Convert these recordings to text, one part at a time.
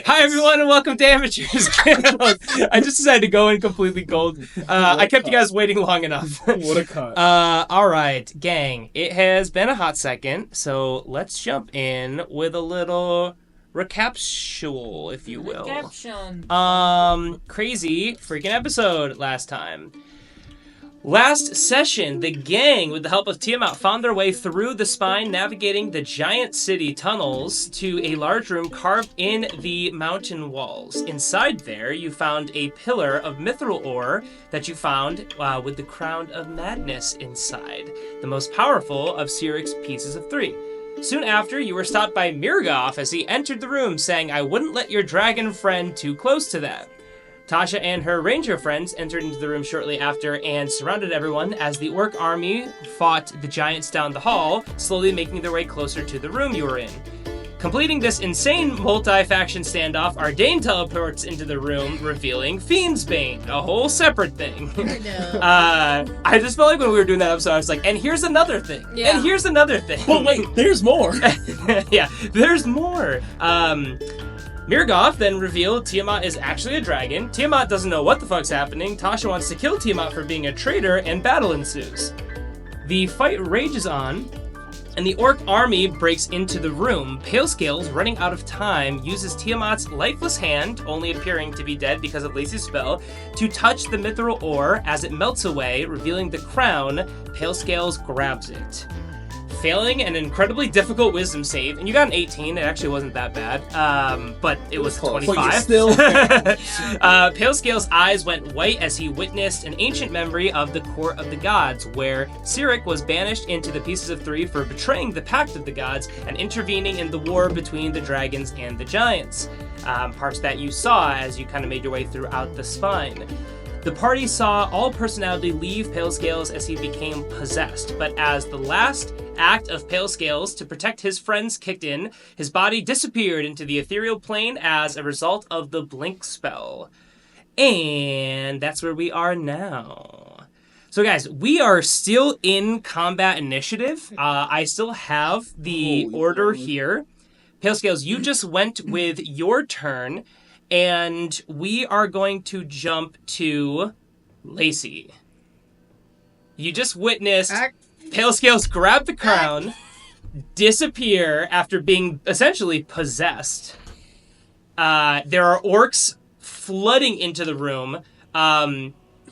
Hi everyone and welcome to Amateurs Guild. I just decided to go in completely cold. I kept you guys waiting long enough. What a cut. Alright, gang. It has been a hot second, so let's jump in with a little recapitule, if you will. Crazy freaking episode last time. Last session, the gang, with the help of Tiamat, found their way through the spine, navigating the giant city tunnels to a large room carved in the mountain walls. Inside there, you found a pillar of mithril ore that you found with the crown of madness inside, the most powerful of Siric's pieces of 3. Soon after, you were stopped by Mirgoff as he entered the room, saying, "I wouldn't let your dragon friend too close to that." Tasha and her ranger friends entered into the room shortly after and surrounded everyone as the orc army fought the giants down the hall, slowly making their way closer to the room you were in. Completing this insane multi-faction standoff, Ardain teleports into the room, revealing Fiend's Bane, a whole separate thing. I just felt like when we were doing that episode, I was like, and here's another thing. Yeah. And here's another thing. But wait, there's more. Yeah, there's more. Mirgoff then revealed Tiamat is actually a dragon. Tiamat doesn't know what the fuck's happening. Tasha wants to kill Tiamat for being a traitor, and battle ensues. The fight rages on, and the orc army breaks into the room. Palescales, running out of time, uses Tiamat's lifeless hand, only appearing to be dead because of Lacey's spell, to touch the mithril ore. As it melts away, revealing the crown, Palescales grabs it. Failing an incredibly difficult wisdom save, and you got an 18, it actually wasn't that bad, but it was 25. Still. Palescale's eyes went white as he witnessed an ancient memory of the Court of the Gods, where Siric was banished into the Pieces of 3 for betraying the Pact of the Gods and intervening in the war between the dragons and the giants. Parts that you saw as you kind of made your way throughout the spine. The party saw all personality leave Palescales as he became possessed, but as the last act of Palescales to protect his friends kicked in, his body disappeared into the ethereal plane as a result of the blink spell. And that's where we are now. So guys, we are still in combat initiative. I still have the order here. Palescales, you just went with your turn. And we are going to jump to Lacey. You just witnessed Palescales grab the crown, disappear after being essentially possessed. There are orcs flooding into the room.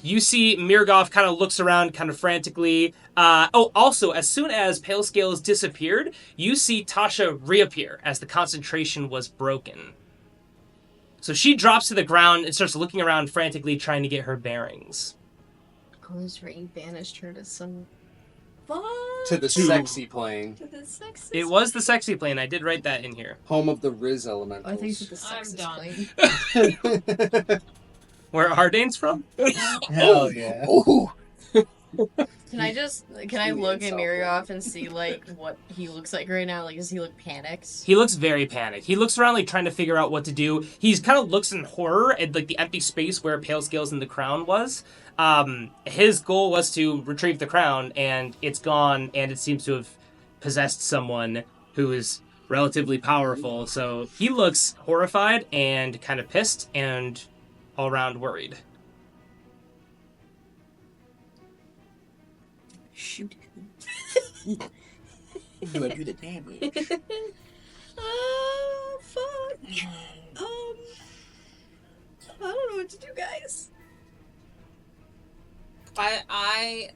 You see Mirgoff kind of looks around kind of frantically. Also, as soon as Palescales disappeared, you see Tasha reappear as the concentration was broken. So she drops to the ground and starts looking around frantically, trying to get her bearings. Oh, this ring banished her to some... To the sexy plane. To the sexy... It was the sexy plane. I did write that in here. Home of the Riz elementals. I think it's the sexist plane. Where Ardain's from? Hell yeah. Ooh. Can I look at Mirgoff and see, like, what he looks like right now? Like, does he look panicked? He looks very panicked. He looks around, like, trying to figure out what to do. He's kind of looks in horror at, like, the empty space where Palescales and the crown was. His goal was to retrieve the crown, and it's gone, and it seems to have possessed someone who is relatively powerful. So he looks horrified and kind of pissed and all around worried. Shoot him. I'm gonna do the damage. Fuck. I don't know what to do, guys. I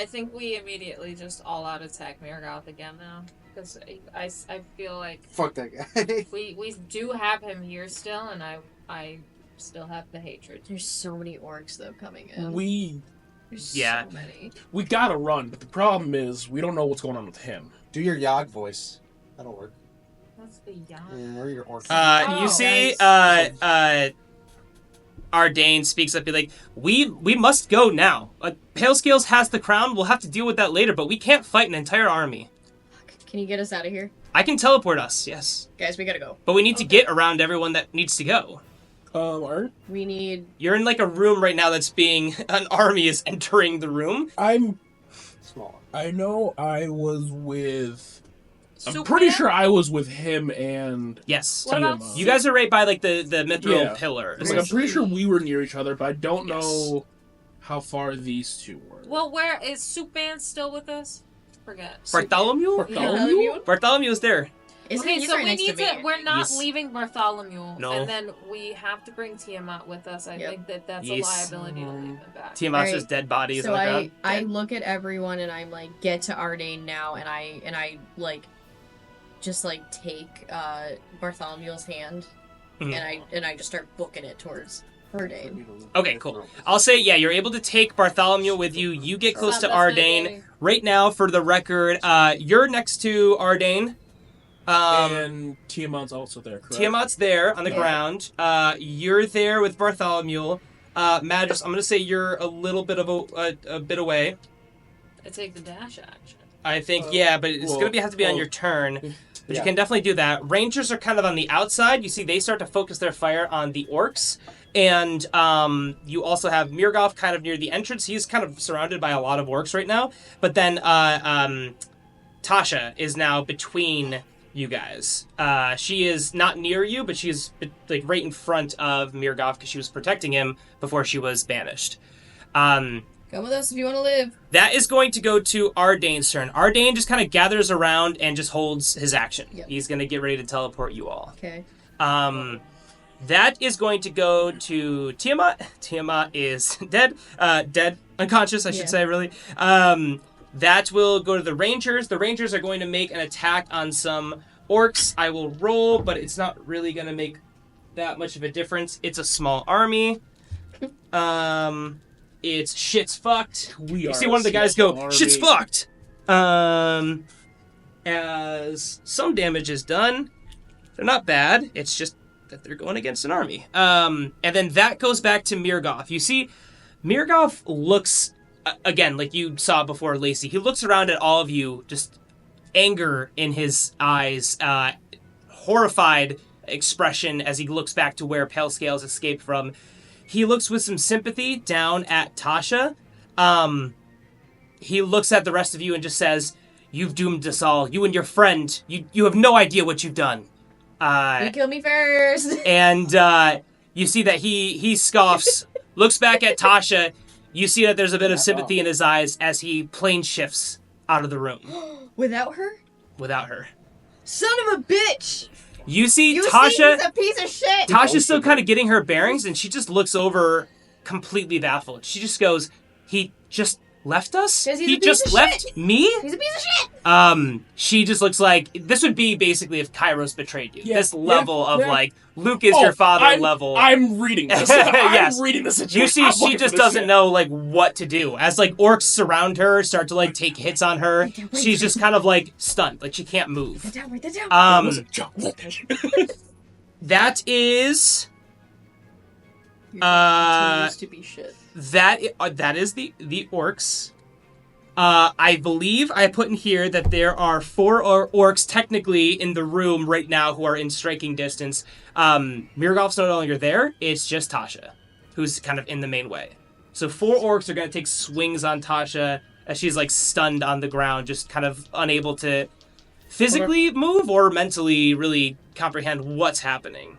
think we immediately just all-out attack Mirgoff again now. Because I feel like... Fuck that guy. we do have him here still, and I still have the hatred. There's so many orcs, though, coming in. There's so many. We gotta run, but the problem is we don't know what's going on with him. Do your Yogg voice. That'll work. What's the Yogg? Yeah, or your orc. You see, Ardain speaks up, be like, we must go now. Palescales has the crown, we'll have to deal with that later, but we can't fight an entire army. Can you get us out of here? I can teleport us, yes. Guys, we gotta go. But we need to get around everyone that needs to go. Art? We need... You're in, like, a room right now that's being... An army is entering the room. I'm... Small. I know I was with I'm pretty sure I was with him and Yes. What about Tiamat. You guys are right by like the mithril Yeah. pillar. Like, I'm pretty sure we were near each other, but I don't Yes. know how far these two were. Well, where is Soup Man still with us? Forget. Bartholomew? Bartholomew? Bartholomew's there. Isn't Okay, he so right we next need to to. me? We're not Yes. leaving Bartholomew, No. and then we have to bring Tiamat with us. I Yep. think that's Yes. a liability to leave them back. Tiamat's Alright, dead body is So on the ground. I look at everyone and I'm like, get to Ardane now, and I like just like take Bartholomew's hand Mhm. and I just start booking it towards Ardane. Okay, cool. I'll say, yeah, you're able to take Bartholomew with you. You get close to Stop, that's my Ardane. game. Right now, for the record, you're next to Ardane. And Tiamat's also there, correct? Tiamat's there on the Yeah. ground. You're there with Bartholomew. Madras, I'm going to say you're a little bit of a bit away. I take the dash action. I think, yeah, but it's going to have to be on your turn. But you can definitely do that. Rangers are kind of on the outside. You see, they start to focus their fire on the orcs. And you also have Mirgoff kind of near the entrance. He's kind of surrounded by a lot of orcs right now. But then Tasha is now between you guys. She is not near you, but she's like right in front of Mirgoff because she was protecting him before she was banished. Come with us if you want to live. That is going to go to Ardane's turn. Ardane just kind of gathers around and just holds his action. Yep. He's going to get ready to teleport you all. Okay. That is going to go to Tiamat. Tiamat is dead. Unconscious, I should Yeah. say, really. That will go to the Rangers. The Rangers are going to make an attack on some orcs. I will roll, but it's not really going to make that much of a difference. It's a small army. It's shit's fucked. You see one of the guys go, shit's fucked! As some damage is done. They're not bad. It's just that they're going against an army. And then that goes back to Mirgoff. You see, Mirgoff looks, again, like you saw before, Lacey, he looks around at all of you, just anger in his eyes, horrified expression as he looks back to where Palescales escaped from. He looks with some sympathy down at Tasha. He looks at the rest of you and just says, "You've doomed us all. You and your friend. You have no idea what you've done." You kill me first. And you see that he scoffs, looks back at Tasha. You see that there's a bit of sympathy in his eyes as he plane shifts out of the room Without her? without her. Son of a bitch! You see You Tasha. see, he's a piece of shit! Tasha's still kind of getting her bearings, and she just looks over completely baffled. She just goes, "He just left us? 'Cause he's He a piece just of left shit. me?" He's a piece of shit! She just looks like this would be basically if Kairos betrayed you. Yeah, This level of yeah. like Luke is your father level. I'm reading this. Yes. I'm reading the situation. You see, I'm she looking just for this doesn't shit. know like what to do. As like orcs surround her, start to like take hits on her. She's just kind of like stunned, like she can't move. Write that down. Listen, Joe, look at you. That is Continues to be shit. that is the orcs. I believe I put in here that there are 4 orcs technically in the room right now who are in striking distance. Mirgoff's no longer there. It's just Tasha, who's kind of in the main way. So 4 orcs are going to take swings on Tasha as she's like stunned on the ground, just kind of unable to physically move or mentally really comprehend what's happening.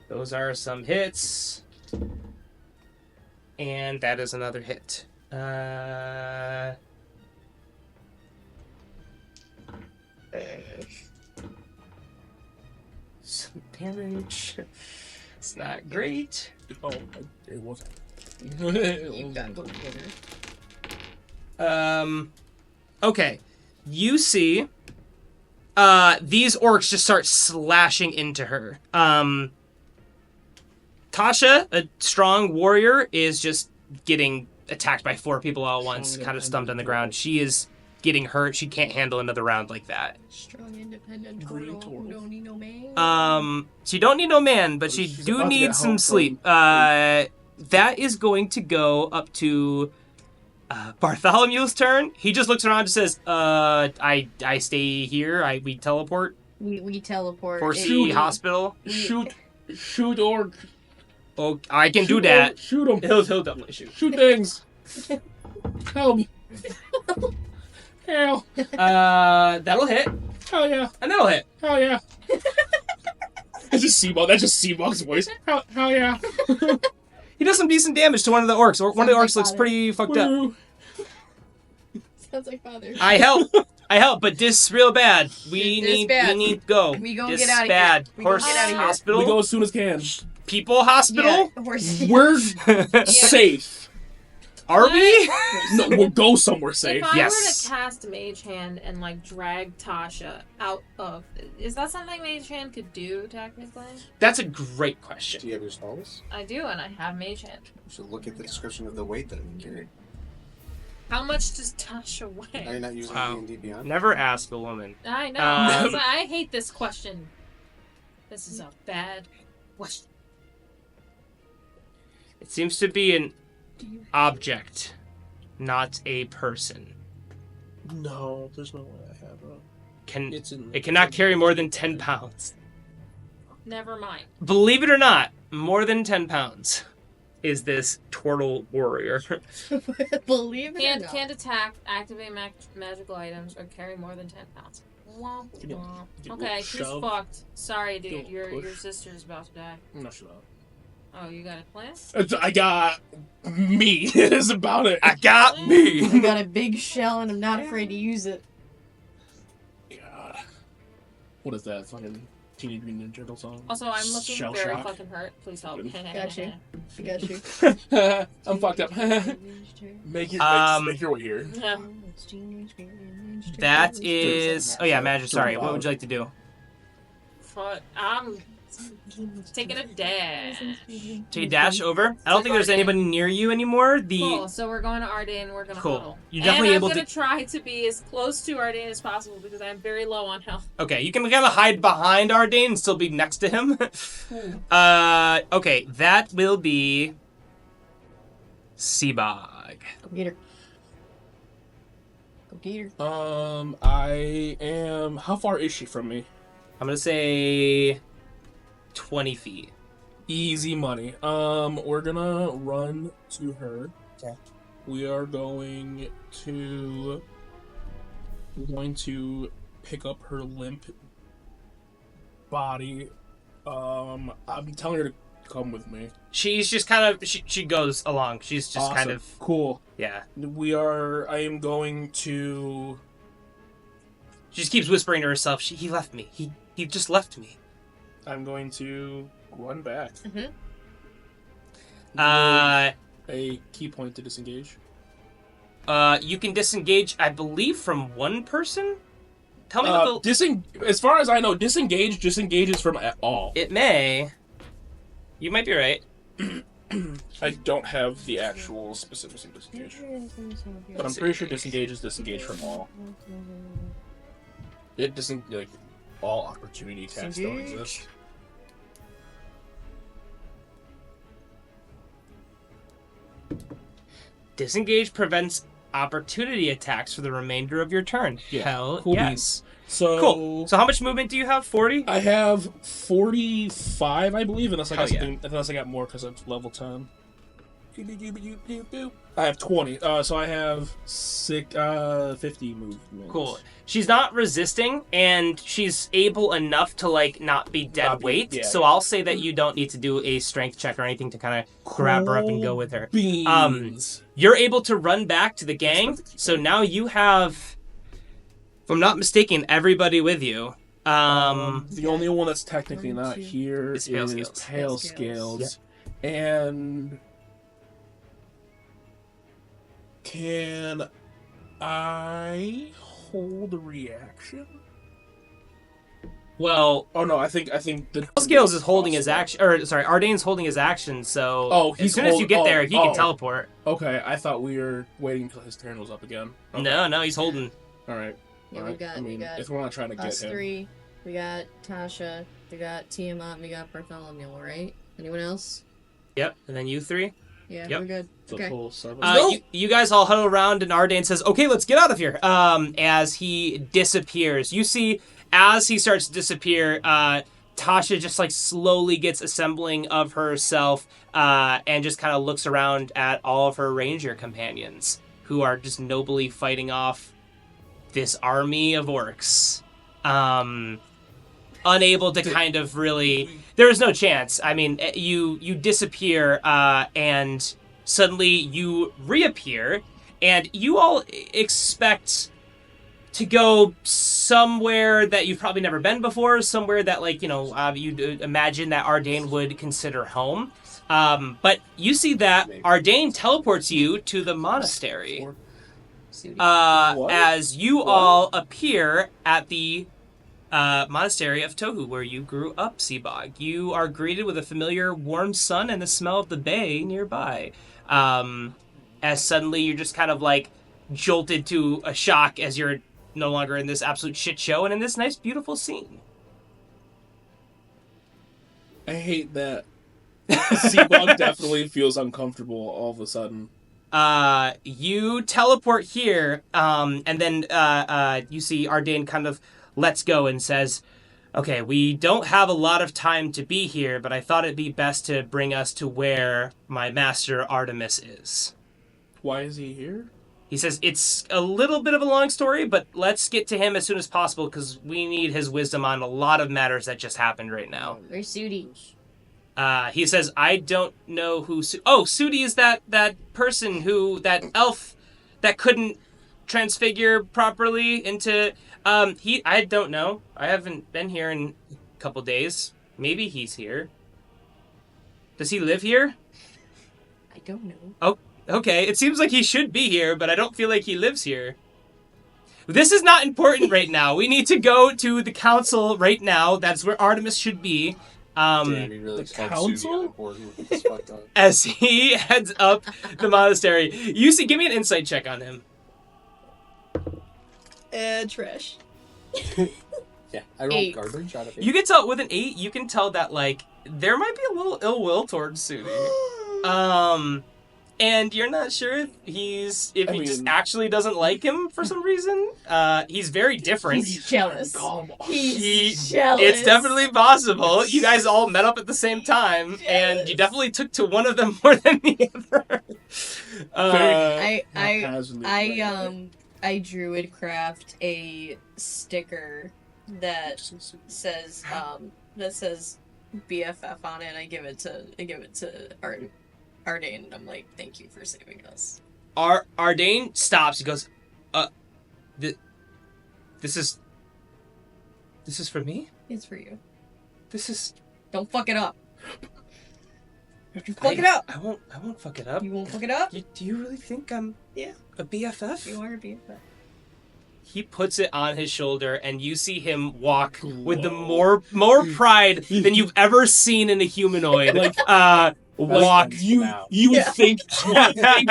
Those are some hits. And that is another hit. Some damage. It's not great. Oh, it wasn't. You got to Okay. You see, these orcs just start slashing into her. Tasha, a strong warrior, is just getting attacked by 4 people all at once, kind of stumped on the ground. She is getting hurt. She can't handle another round like that. Strong, independent, Green turtle, turtle. don't need no man. She don't need no man, but she She's do about to need get some help sleep. from- That is going to go up to Bartholomew's turn. He just looks around and says, I stay here. We teleport We teleport. for It- the hospital. Shoot orc. Oh, I can do that. Shoot him. He'll definitely shoot. Shoot things. Help me. Hell. That'll hit, Hell yeah. and that'll hit. Hell yeah. That's just Seabog's voice. Hell yeah. He does some decent damage to one of the orcs. One of the Sounds orcs like looks father. pretty fucked up. Woo. Sounds like father. I help, but this real bad. We This need bad. to go. We gonna This get outta here. bad. We gonna Horse get outta here. hospital. We go as soon as can. People hospital. Yeah, We're safe. Are we? No, we'll go somewhere safe. If I were Yes. to cast Mage Hand and like drag Tasha out of, is that something Mage Hand could do technically? That's a great Do question. you have your spells? I do, and I have Mage Hand. You should look at the description of the weight that you carry. How much does Tasha Are you weigh? not using Wow. D&D Beyond? Never ask a woman. I know. I hate this question. This is a bad question. It seems to be an object, not a person. No, there's no way I have it. It cannot carry more than 10 pounds. Never mind. Believe it or not, more than 10 pounds is this turtle warrior. Believe it or Can't, not. can't attack, activate magical items, or carry more than 10 pounds. Womp Give me a- womp. give me a Okay, little he's shove. fucked. Sorry, Give dude. me a Your push. sister's about to die. No, shut up. Oh, you got a plan? I got me. That's about it. I got I me. got a big shell and I'm not afraid to use it. God. What is that? Fucking Teenage Mutant Ninja Turtle song? Also, I'm looking Shell very shock. fucking hurt. Please help. Got you. I got you. I'm fucked up. make your way here. Yeah. That is... Oh yeah, Magic, sorry. What would you like to do? Fuck, I'm taking a dash. Take a dash over? I don't think there's anybody near you anymore. Cool, so we're going to Arden, we're gonna Cool. huddle. You're definitely and able I'm to... gonna try to be as close to Arden as possible because I'm very low on health. Okay, you can kind of hide behind Ardain and still be next to him. Okay, that will be... Seabog. Go get her. Go get her. I am. How far is she from me? I'm gonna say 20 feet. Easy money. We're gonna run to her. Okay. We are going to. We're going to pick up her limp body. I'm telling her to come with me. She's just kind of she goes along. She's just kind Awesome. of Cool. yeah. I am going to. She just keeps whispering to herself. He left me. He just left me. I'm going to run back. Uh, A key point to disengage. you can disengage, I believe, from one person. Tell me what the As far as I know, disengage disengages from at all. it may. You might be right. I don't have the actual specifics of disengage, but I'm pretty sure disengage is disengage from all. It doesn't like all opportunity attacks don't Disengage. exist. Disengage prevents opportunity attacks for the remainder of your turn. Yeah, Hell cool yes. So Cool. So how much movement do you have? 40? I have 45, I believe, unless I got Hell yeah. something, unless I got more because of level 10. I have 20, so I have 50 movement. Cool. She's not resisting, and she's able enough to like not be dead Not be- weight. yeah, So yeah. I'll say that you don't need to do a strength check or anything to kind of grab her up and go with her. Beans. You're able to run back to the gang, That's perfect. so now you have, if I'm not mistaken, everybody with you. The only one that's technically One, not two. here Is is Palescales. Palescales. And can I hold a reaction? Well, Oh no, I think the Scales is holding his action, or sorry, Ardane's holding his action. So Oh, as he's soon as you get there, he can oh. teleport. Okay, I thought we were waiting until his turn was up again. Okay. No, he's holding. All right. Yeah, All we right. got- I we mean, got if we're not trying to get Us him, three. We got Tasha. We got Tiamat. We got Bartholomew, right? Anyone else? Yep, and then you three. Yeah, Yep. we're good. the Okay. full 7. You guys all huddle around, and Ardane says, "Okay, let's get out of here." As he disappears, you see as he starts to disappear, Tasha just like slowly gets assembling of herself, and just kind of looks around at all of her ranger companions who are just nobly fighting off this army of orcs. Unable to kind of really... There is no chance. I mean, you disappear, and suddenly you reappear, and you all expect to go somewhere that you've probably never been before, somewhere that, like, you'd imagine that Ardain would consider home. But you see that Ardain teleports you to the monastery. As you all appear at the monastery of Tohu, where you grew up, Seabog. You are greeted with a familiar warm sun and the smell of the bay nearby. As suddenly you're just kind of like jolted to a shock as you're no longer in this absolute shit show and in this nice, beautiful scene. I hate that. Seabog definitely feels uncomfortable all of a sudden. You teleport here, and then you see Ardain kind of lets go and says, okay, we don't have a lot of time to be here, but I thought it'd be best to bring us to where my master Artemis is. Why is he here? He says it's a little bit of a long story, but let's get to him as soon as possible because we need his wisdom on a lot of matters that just happened right now. Where's Sudi? He says, I don't know who... Sudi is that person that elf that couldn't transfigure properly into... I don't know. I haven't been here in a couple days. Maybe he's here. Does he live here? I don't know. Oh, okay. It seems like he should be here, but I don't feel like he lives here. This is not important right now. We need to go to the council right now. That's where Artemis should be. Damn, he really the council? As he heads up the monastery. Give me an insight check on him. Trash. Yeah, I rolled 8. garbage out of 8. You can tell with an 8, you can tell that like there might be a little ill will towards Sudi. And you're not sure if he just actually doesn't like him for some reason. He's very different. He's jealous. He's jealous. It's definitely possible. You guys all met up at the same time, and you definitely took to one of them more than the other. I druidcraft a sticker that says BFF on it. I give it to Ardain, and I'm like, thank you for saving us. Ardain stops. He goes, this is for me? It's for you. Don't fuck it up. Fuck it up. I won't fuck it up. You won't fuck it up? Do you really think I'm a BFF? You are a BFF. He puts it on his shoulder, and you see him walk with the more pride than you've ever seen in a humanoid. Walk. You would think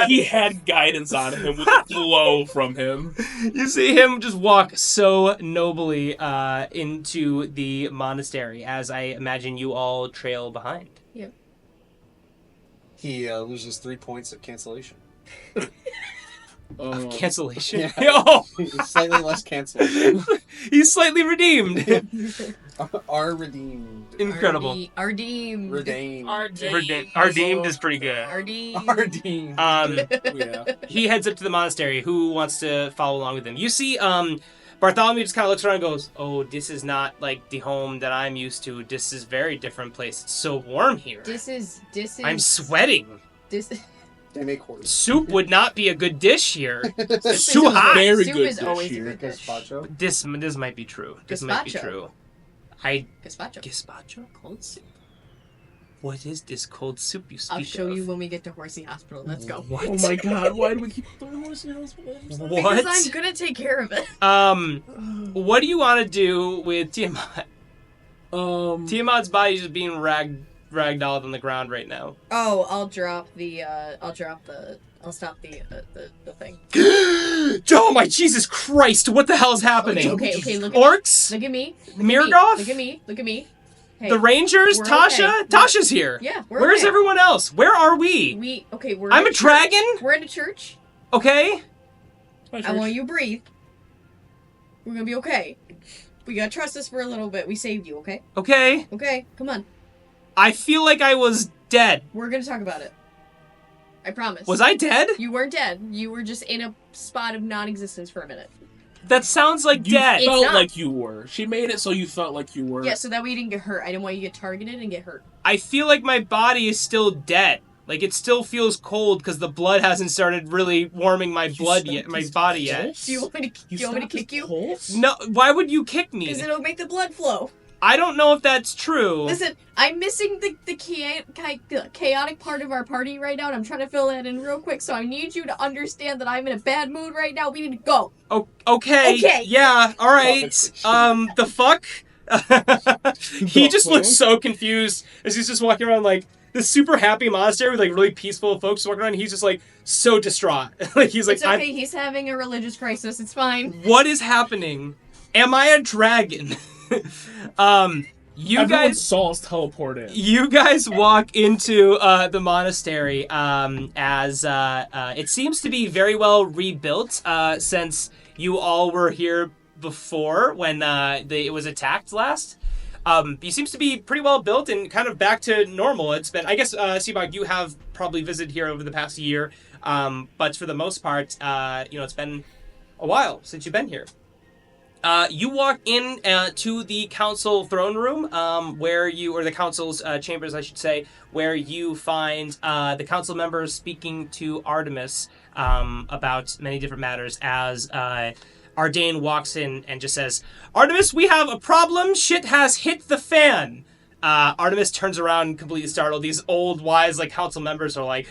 he had guidance on him with a glow from him. You see him just walk so nobly into the monastery, as I imagine you all trail behind. Yep. He loses 3 points of cancellation. Of cancellation? Yeah. Oh! Slightly less cancellation. He's slightly redeemed. Are redeemed. Incredible. Redeemed. Redeemed is pretty good. Redeemed. Yeah. He heads up to the monastery. Who wants to follow along with him? You see, Bartholomew just kind of looks around and goes, oh, this is not like the home that I'm used to. This is a very different place. It's so warm here. This is. I'm sweating. They make horse. Soup would not be a good dish here. It's too hot. Very Soup good is always dish a here. good dish. Gazpacho? This might be true. This might be Gazpacho. true. Gazpacho? Cold soup? What is this cold soup you speak of? I'll show you when we get to Horsey Hospital. Let's go. What? Oh my god, why do we keep throwing horse in the hospital? What? Because I'm gonna take care of it. What do you want to do with Tiamat? Tiamat's body is just being ragdolled on the ground right now. Oh, I'll stop the thing. Oh my Jesus Christ! What the hell is happening? Okay, look. Orcs? Look at me. Mirgoth? Look at me. Hey, The Rangers? we're Tasha? okay. Tasha's here. Yeah, we're Where's okay. everyone else? Where are we? We're I'm in a dragon? church. We're in a church. Okay? I want you to breathe. We're gonna be okay. We gotta trust us for a little bit. We saved you, okay? Okay. Okay, come on. I feel like I was dead. We're gonna talk about it. I promise. Was I dead? You weren't dead. You were just in a spot of non-existence for a minute. That sounds like You dead. It's felt not. like you were. She made it so you felt like you were. Yeah, so that way you didn't get hurt. I didn't want you to get targeted and get hurt. I feel like my body is still dead. Like it still feels cold because the blood hasn't started really warming my body yet. Do you want me to kick you? No, why would you kick me? Because it'll make the blood flow. I don't know if that's true. Listen, I'm missing the chaotic part of our party right now, and I'm trying to fill that in real quick, so I need you to understand that I'm in a bad mood right now. We need to go. Oh, okay. Okay. Yeah, alright. The fuck? He just looks so confused as he's just walking around like this super happy monastery with like really peaceful folks walking around. He's just like so distraught. Like he's like, It's okay, he's having a religious crisis. It's fine. What is happening? Am I a dragon? You Everyone guys saw us teleport in. You guys walk into the monastery as it seems to be very well rebuilt since you all were here before when it was attacked last. It seems to be pretty well built and kind of back to normal. It's been, I guess, Seabog, you have probably visited here over the past year, but for the most part, it's been a while since you've been here. You walk in to the council throne room, or the council's chambers, I should say, where you find the council members speaking to Artemis about many different matters as Ardane walks in and just says, Artemis, we have a problem. Shit has hit the fan. Artemis turns around completely startled. These old, wise, council members are like,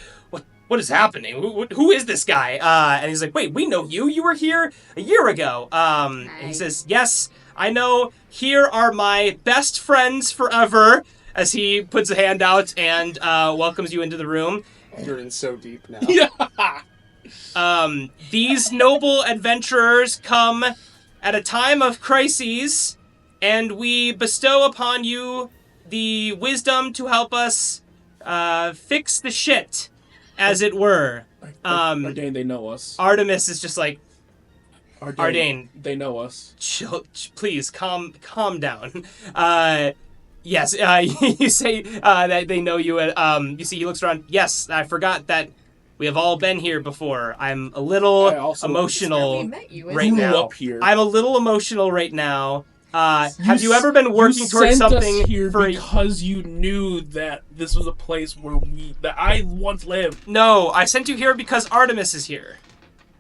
what is happening? Who is this guy? And he's like, wait, we know you. You were here a year ago. And he says, yes, I know. Here are my best friends forever. As he puts a hand out and welcomes you into the room. You're in so deep now. These noble adventurers come at a time of crises, and we bestow upon you the wisdom to help us fix the shit. As it were. Ardane, they know us. Artemis is just like, Ardane, they know us. chill, please, calm down. Yes, you say that they know you. You see, he looks around. Yes, I forgot that we have all been here before. I'm a little emotional right now. Up here. I'm a little emotional right now. Have you ever been working towards something us here for because you knew that this was a place where that I once lived? No, I sent you here because Artemis is here.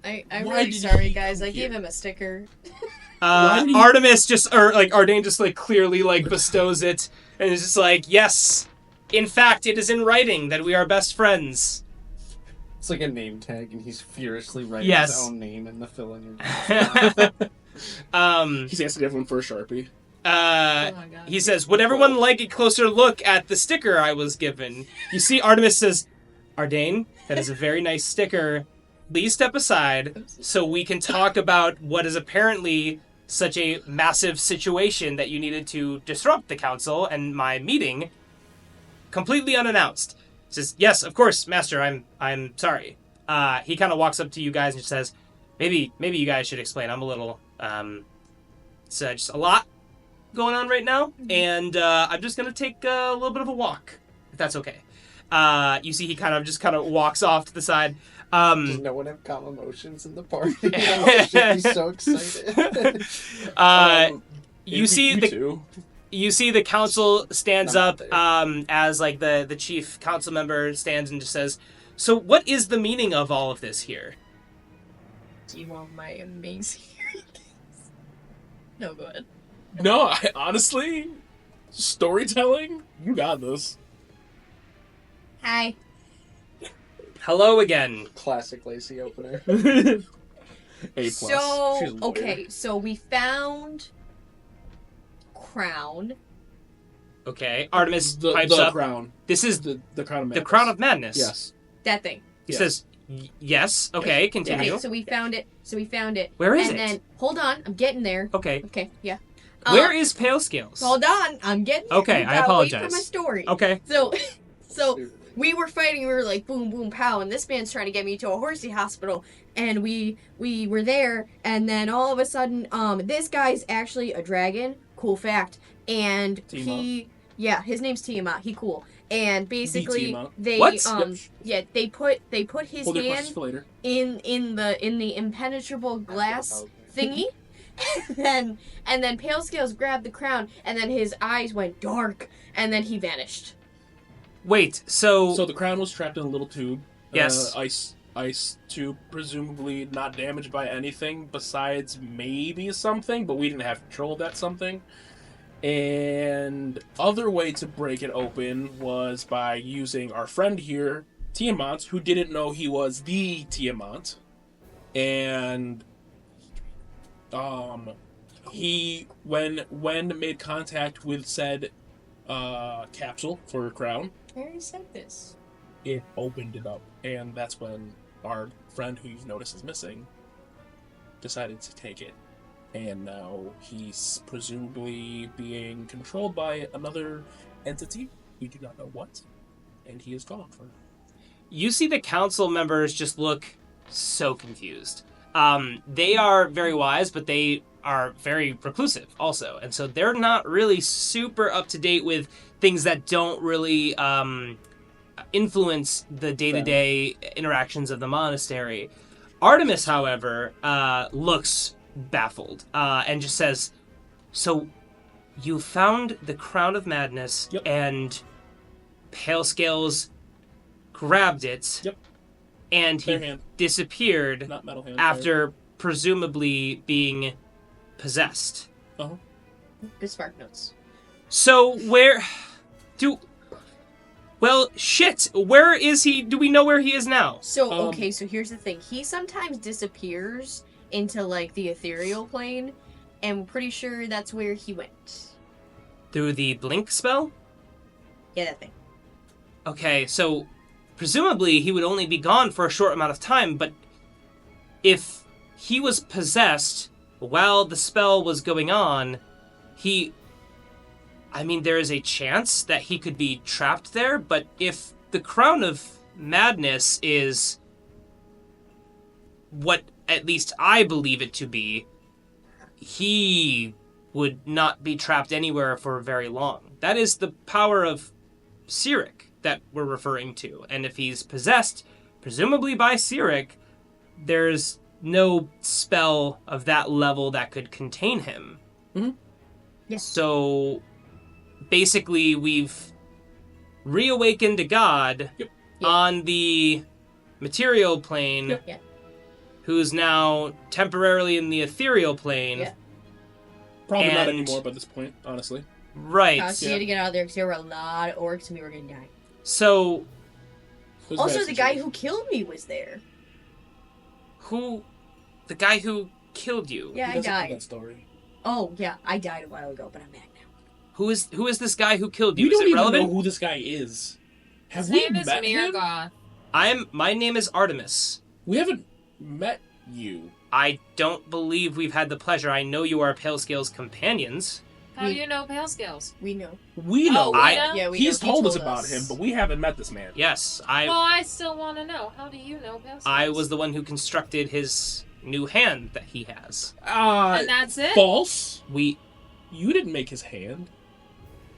I'm Why really did sorry, you guys. I here? gave him a sticker. Artemis just, or Ardane just clearly bestows it and is just like, yes, in fact, it is in writing that we are best friends. It's like a name tag, and he's furiously writing Yes. his own name in the fill-in. He's asking everyone for a Sharpie. Oh my God. He says, would everyone like a closer look at the sticker I was given? You see, Artemis says, Ardane, that is a very nice sticker. Please step aside so we can talk about what is apparently such a massive situation that you needed to disrupt the council and my meeting completely unannounced. He says, yes, of course, Master, I'm sorry. He kind of walks up to you guys and just says, maybe you guys should explain. I'm a little, it's just a lot going on right now, and I'm just gonna take a little bit of a walk, if that's okay. You see, he kind of walks off to the side. Does no one have calm emotions in the party? I should be so excited. You see the council stands I'm up not as the chief council member stands and just says, so what is the meaning of all of this here? Do you want my amazing hearing aids? No, go ahead. No, honestly, storytelling, you got this. Hi. Hello again. Classic Lacey opener. A+. She's So, a lawyer. okay, so we found crown. Okay, Artemis The pipes up. crown. This is The crown of the madness. crown of madness. Yes. That thing. He Yes. says, yes. Okay, continue. Okay, so we found it. Where is and it? then, hold on, I'm getting there. Okay. Okay, yeah. Where is Palescales? Hold on, I'm getting there. Okay, You I gotta wait apologize. for my story. Okay. So we were fighting. We were like boom, boom, pow, and this man's trying to get me to a horsey hospital. And we were there, and then all of a sudden, this guy's actually a dragon. Cool fact. And his name's Tiamat. He cool. And basically, Tiamat. they What? they put his Hold your hand questions for later. in the impenetrable glass thingy, and then Palescales grabbed the crown, and then his eyes went dark, and then he vanished. Wait, so So the crown was trapped in a little tube. Yes. Ice tube, presumably not damaged by anything besides maybe something, but we didn't have control of that something. And other way to break it open was by using our friend here, Tiamat, who didn't know he was the Tiamat. And he when made contact with said capsule for a crown, I already said this. it opened it up, and that's when our friend, who you've noticed is missing, decided to take it. And now he's presumably being controlled by another entity. We do not know what. And he is gone for... you see the council members just look so confused. They are very wise, but they are very reclusive also. And so they're not really super up to date with things that don't really influence the day-to-day interactions of the monastery. Artemis, however, looks baffled and just says, so you found the Crown of Madness, Yep. and Palescales grabbed it, Yep. and he Bare hand, disappeared not metal hand. after presumably being possessed. Uh-huh. Good spark notes. So where do... well, shit, where is he? Do we know where he is now? So, okay, so here's the thing. He sometimes disappears into, like, the ethereal plane, and we're pretty sure that's where he went. Through the blink spell? Yeah, that thing. Okay, so presumably he would only be gone for a short amount of time, but if he was possessed while the spell was going on, I mean, there is a chance that he could be trapped there, but if the Crown of Madness is what at least I believe it to be, he would not be trapped anywhere for very long. That is the power of Cyric that we're referring to. And if he's possessed, presumably by Cyric, there's no spell of that level that could contain him. Mm-hmm. Yes. So basically we've reawakened a god Yep. on the material plane, Yep. Yeah. who's now temporarily in the ethereal plane. Yeah. Probably not and- anymore by this point, honestly. Right. So you had to get out of there because there were a lot of orcs and we were gonna die. So It was a Also, bad the guy situation. who killed me was there. the guy who killed you? Yeah, He I doesn't know died. that story. Oh, yeah, I died a while ago, but I'm back now. Who is this guy who killed you? We Is don't it even relevant? know who this guy is. Have His we name is met him? Mirgoth. My name is Artemis. We haven't met you. I don't believe we've had the pleasure. I know you are Palescales companions. How do you know Palescales? We know. We know. Oh, we know? Yeah, we He's know. He told us about him, but we haven't met this man. Yes, Well, I still want to know. How do you know Palescales? I was the one who constructed his new hand that he has. And that's it? False. We You didn't make his hand.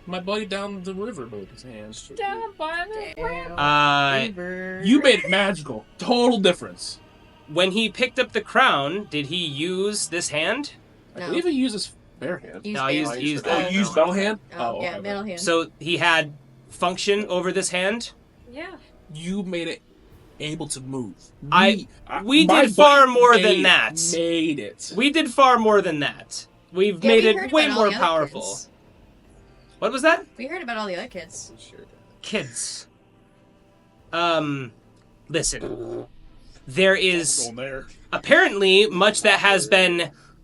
My buddy down the river made his hand. Down by the uh You made it magical. Total difference. when he picked up the crown, did he use this hand? I No. believe he uses bare hand. Use No, metal. he used Oh, that. you used metal hand? Oh, yeah, okay. metal hand. So he had function over this hand. Yeah. You made it able to move. We my did far buddy more than that. Made it. We did far more than that. We've Yeah, made we it heard way about all more the other powerful. kids. What was that? We heard about all the other kids. Kids. Listen. There is Going there. apparently much that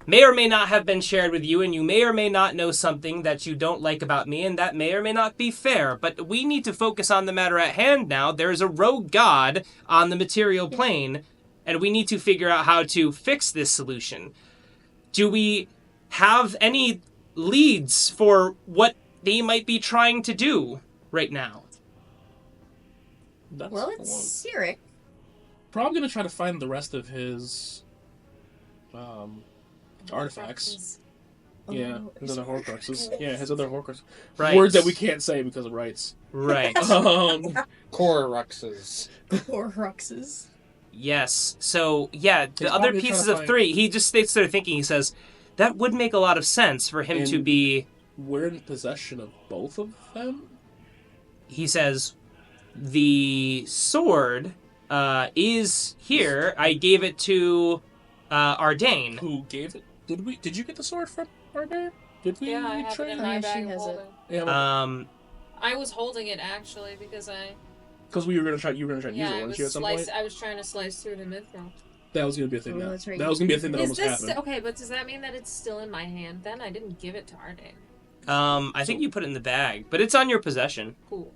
may or may not have been shared with you, and you may or may not know something that you don't like about me, and that may or may not be fair, but we need to focus on the matter at hand now. There is a rogue god on the material plane, and we need to figure out how to fix this solution. Do we have any leads for what they might be trying to do right now? That's Well, the it's one. Cyric. Probably gonna try to find the rest of his artifacts. Yeah, his other Horcruxes. Yeah, his other Horcruxes. Right. Words that we can't say because of rights. Right. Koruxes. Or Ruxes. Yes. So, yeah, the He's other probably pieces trying to of find- three, he just sits there thinking, he says, that would make a lot of sense for him to And- be... We're in possession of both of them? He says, the sword is here. I gave it to Ardane. Who gave it? Did you get the sword from Artemis? Did we Yeah, I have it trade? in Oh, my yeah, bag she of has it. holding. Yeah, I was holding it actually because because you were gonna try to use it, I weren't was you, at some point? I was trying to slice through the mithril. That was gonna be a thing. Oh, Now. that's right. That was gonna be a thing that Is almost this happened. okay? But does that mean that it's still in my hand? Then I didn't give it to Arden. I think you put it in the bag, but it's on your possession. Cool.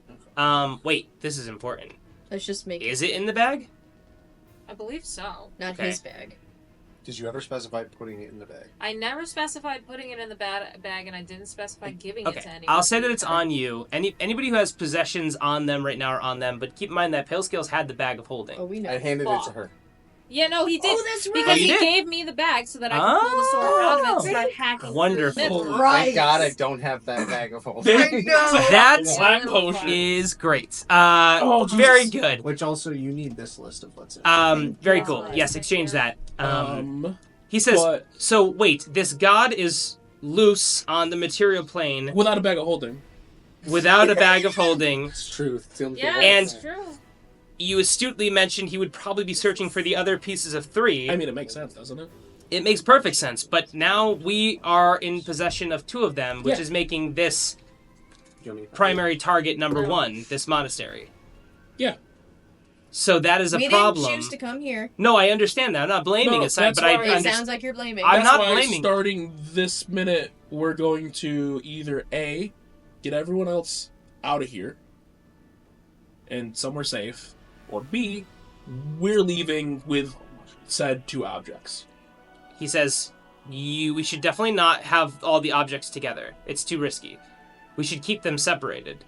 Wait, this is important. Let's just make Is it in the bag? I believe so. not Okay. his bag. Did you ever specify putting it in the bag? I never specified putting it in the bag, and I didn't specify giving it Okay, to anyone. I'll say that it's on you. Anybody who has possessions on them right now are on them, but keep in mind that Palescales had the bag of holding. Oh, we know. I handed it to her. Yeah, no, he did. Oh, that's right. Because Oh, you he did? gave me the bag so that I could pull the sword out of it and start hacking. Wonderful. through the mithril. Right. Thank God I don't have that bag of holding. I know. That Slime potion. is great. Oh, Jesus. Very good. Which also, you need this list of what's in it. Very God. cool. Yes, exchange that. He says, but so wait, this god is loose on the material plane without a bag of holding. without a bag of holding. It's true. It's the only Yeah, thing And- it's true. You astutely mentioned he would probably be searching for the other pieces of 3. I mean, it makes sense, doesn't it? It makes perfect sense, but now we are in possession of 2 of them, which Yeah. is making this You want me to- primary target number 1, this monastery. Yeah. So that is a we problem. didn't choose to come here. No, I understand that. I'm not blaming No, it, but that's I why- It understand. sounds like you're blaming. I'm That's not why blaming. starting this minute, we're going to either A, get everyone else out of here and somewhere safe, or B, we're leaving with said 2 objects. He says, we should definitely not have all the objects together. It's too risky. We should keep them separated.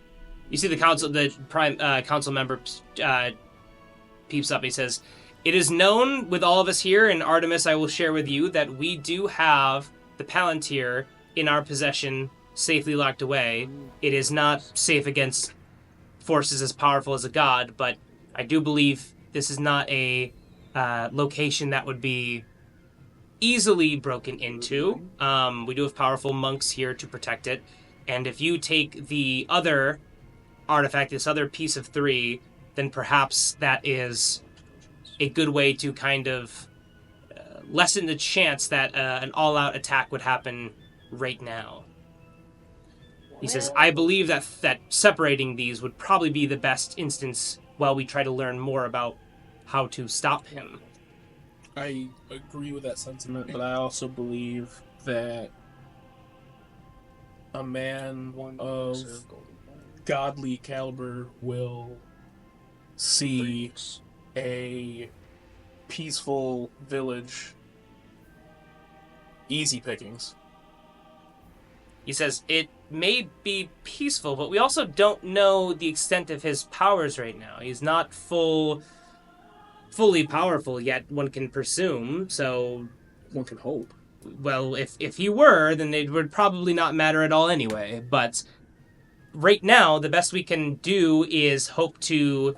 You see the council member peeps up. He says, it is known with all of us here, and Artemis, I will share with you, that we do have the Palantir in our possession, safely locked away. It is not safe against forces as powerful as a god, but I do believe this is not a location that would be easily broken into. We do have powerful monks here to protect it, and if you take the other artifact, this other piece of 3, then perhaps that is a good way to kind of lessen the chance that an all-out attack would happen right now. He says, I believe that separating these would probably be the best instance while we try to learn more about how to stop him. I agree with that sentiment, but I also believe that a man of godly caliber will see a peaceful village easy pickings. He says, it may be peaceful, but we also don't know the extent of his powers right now. He's not fully powerful yet, one can presume, so... One can hope. Well, if he were, then it would probably not matter at all anyway. But right now, the best we can do is hope to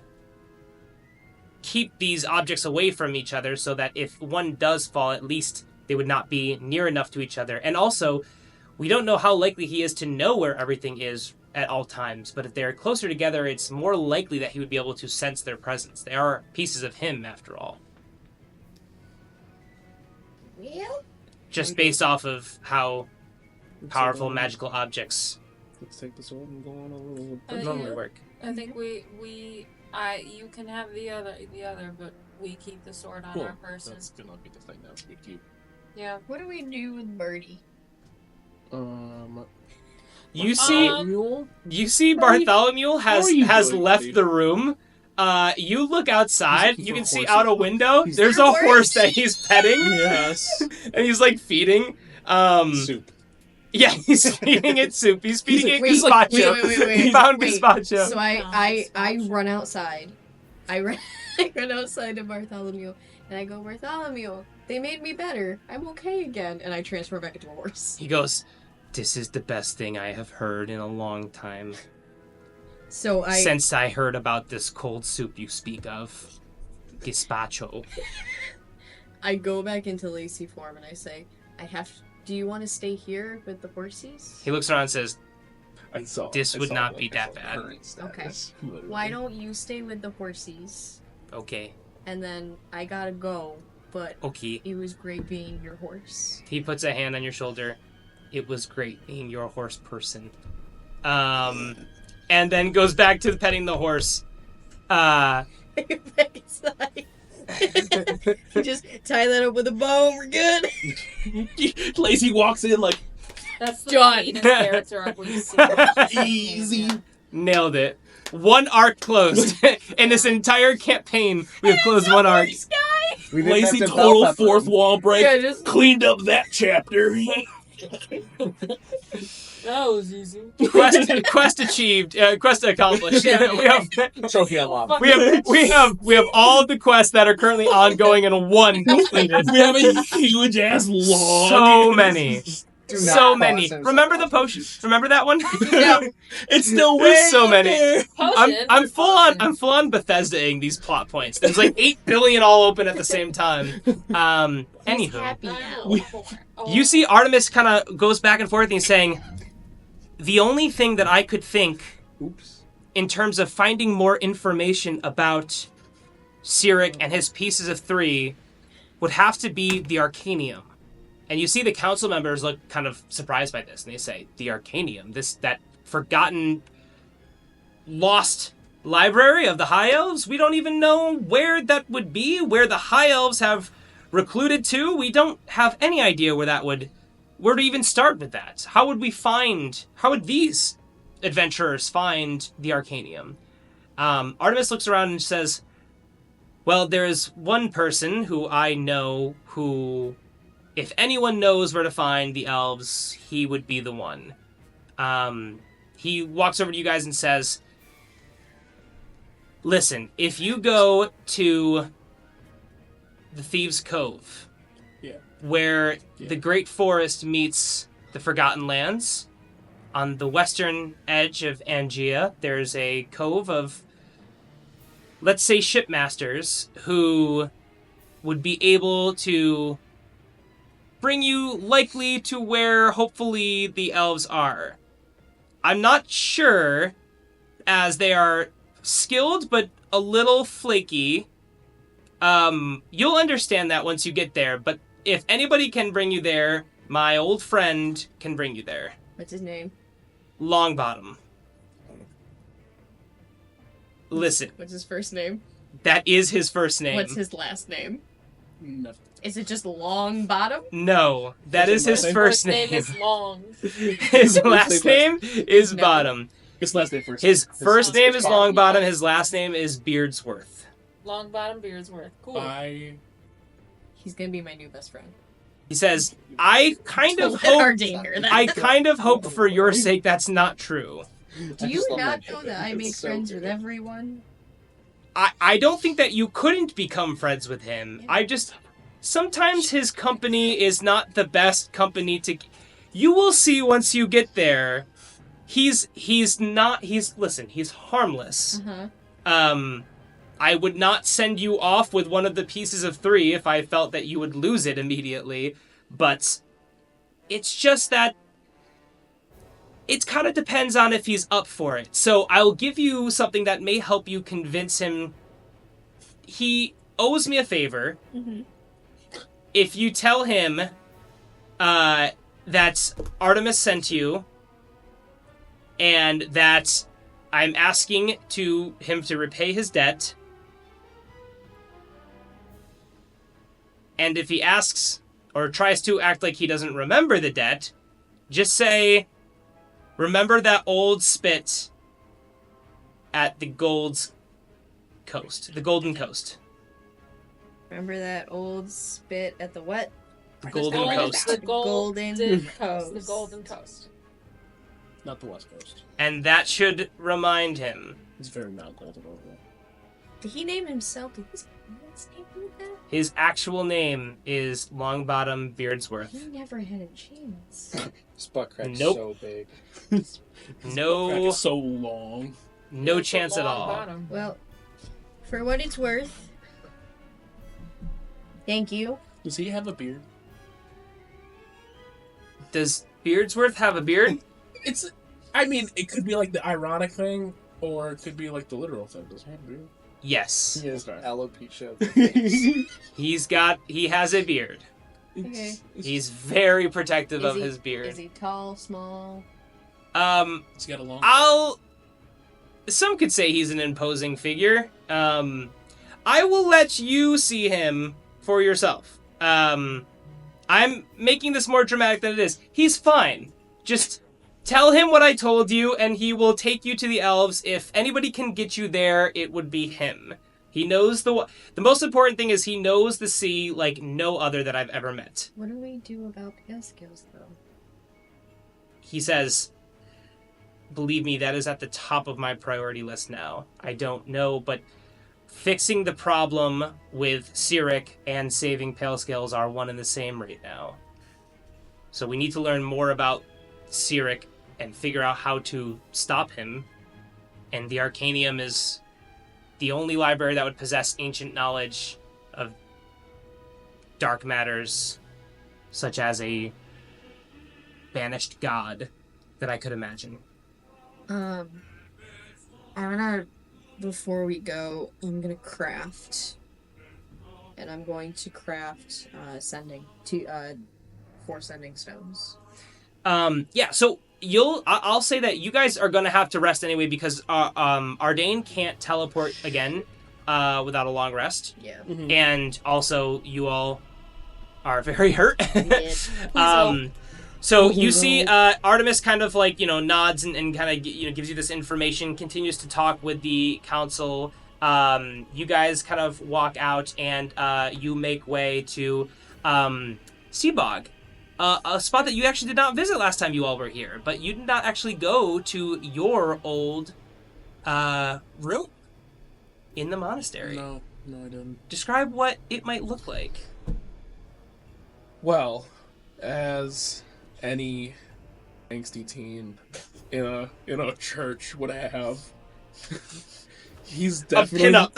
keep these objects away from each other so that if one does fall, at least they would not be near enough to each other. And also, we don't know how likely he is to know where everything is at all times. But if they're closer together, it's more likely that he would be able to sense their presence. They are pieces of him, after all. Well, Just based off of how powerful magical objects Let's take the sword and go on a little. normally Yeah. work. I think you can have the other, but we keep the sword on Cool. our person. That's gonna be the thing that we keep. Yeah. what do we do with Birdie? You see, Mule? you see, How are you- Bartholomew how are you has doing, left buddy? the room. You look outside. He's You a can see horsey. out a window. He's There's a a horse horse. that he's petting, Yes. and he's like feeding. Soup. Yeah, he's feeding it soup. He's feeding it Wait, gazpacho. wait. He found Wait. gazpacho. So I run outside. I run outside to Bartholomew, and I go, Bartholomew, they made me better. I'm okay again. And I transfer back into a horse. He goes, "This is the best thing I have heard in a long time. So Since I heard about this cold soup you speak of, gazpacho." I go back into Lacey form and I say, I Do you want to stay here with the horses? He looks around and says, This I would saw, not like, be I that saw bad. Current status. literally. Why don't you stay with the horses? okay, And then I gotta go, but okay. it was great being your horse. He puts a hand on your shoulder. It was great being your horse person. And then goes back to petting the horse. It's like- you just tie that up with a bow and we're good. Lacey walks in like, That's the Done. sweetest character arc we've seen. easy. Nailed it. One arc closed. In this entire campaign, we have closed one arc. We didn't Lacey have to total bell pepper fourth him. wall break. Yeah, just Cleaned up that chapter. That was easy. Quest achieved. Quest accomplished. Trophy unlocked. we have all of the quests that are currently ongoing and one completed. We have a huge ass log. So many. Do not So cross many. himself. Remember the potion? Remember that one? It's still There's way so up many. there. I'm full on Bethesda-ing these plot points. There's like 8 billion all open at the same time. Anywho, happy now. you see Artemis kind of goes back and forth and he's saying, the only thing that I could think Oops. in terms of finding more information about Cyric and his pieces of 3 would have to be the Arcanium. And you see the council members look kind of surprised by this, and they say, the Arcanium, that forgotten, lost library of the High Elves? We don't even know where that would be, where the High Elves have recluded to. We don't have any idea where to even start with that. How would these adventurers find the Arcanium? Artemis looks around and says, well, there's one person who I know who, if anyone knows where to find the elves, he would be the one. He walks over to you guys and says, listen, if you go to the Thieves' Cove, where the Great Forest meets the Forgotten Lands, on the western edge of Angea, there's a cove of, let's say, shipmasters who would be able to bring you likely to where hopefully the elves are. I'm not sure, as they are skilled but a little flaky. You'll understand that once you get there, but if anybody can bring you there, my old friend can bring you there. What's his name? Longbottom. Listen, What's his first name? that is his first name. What's his last name? Nothing. Is it just Long Bottom? No, that is his name? first First name name. is long. His last name is No. Bottom. His last name first. His first name is Bottom. Longbottom. His last name is Beardsworth. Long bottom Beardsworth. Cool. He's gonna be my new best friend. He says, I kind of Let our hope day hear that. I kind of hope for your sake that's not true. Do I you just love not that know joke. that I It's make so friends good. with everyone? I don't think that you couldn't become friends with him. Sometimes his company is not the best company to... You will see once you get there. He's harmless. Uh-huh. I would not send you off with one of the pieces of 3 if I felt that you would lose it immediately, but it's just that it kind of depends on if he's up for it. So I'll give you something that may help you convince him. He owes me a favor. Mhm. If you tell him that Artemis sent you and that I'm asking him to repay his debt, and if he asks or tries to act like he doesn't remember the debt, just say, remember that old spit at the Golden Coast. Remember that old spit at the what? Golden Coast. The Golden Coast. Coast. The Golden Coast. Not the West Coast. And that should remind him. He's very not golden over there. Did he name himself? Did his parents name him that? His actual name is Longbottom Beardsworth. He never had a chance. His butt crack's Nope. so big. Crack No, is so long. no It's a chance at long all. bottom. Well, for what it's worth, thank you. Does he have a beard? Does Beardsworth have a beard? I mean, it could be like the ironic thing, or it could be like the literal thing. Does he have a beard? Yes. He has Okay. alopecia of the face. He has a beard. Okay. He's very protective of he, his beard. Is he tall, small? He's got a long. Some could say he's an imposing figure. I will let you see him for yourself. I'm making this more dramatic than it is. He's fine. Just tell him what I told you, and he will take you to the elves. If anybody can get you there, it would be him. He knows the most important thing is he knows the sea like no other that I've ever met. What do we do about Palescales, though? He says, believe me, that is at the top of my priority list now. I don't know, but fixing the problem with Cyric and saving Palescales are one and the same right now. So we need to learn more about Cyric and figure out how to stop him. And the Arcanium is the only library that would possess ancient knowledge of dark matters, such as a banished god that I could imagine. Before we go, I'm gonna craft. And I'm going to craft, 4 sending stones. So I'll say that you guys are gonna have to rest anyway because Ardane can't teleport again without a long rest. Yeah. Mhm. And also you all are very hurt. Please help. So you see Artemis kind of like, nods and kind of, gives you this information, continues to talk with the council. You guys kind of walk out and you make way to Seabog. A spot that you actually did not visit last time you all were here, but you did not actually go to your old room in the monastery. No, I didn't. Describe what it might look like. Well, as any angsty teen in a church would have, he's definitely A pinup.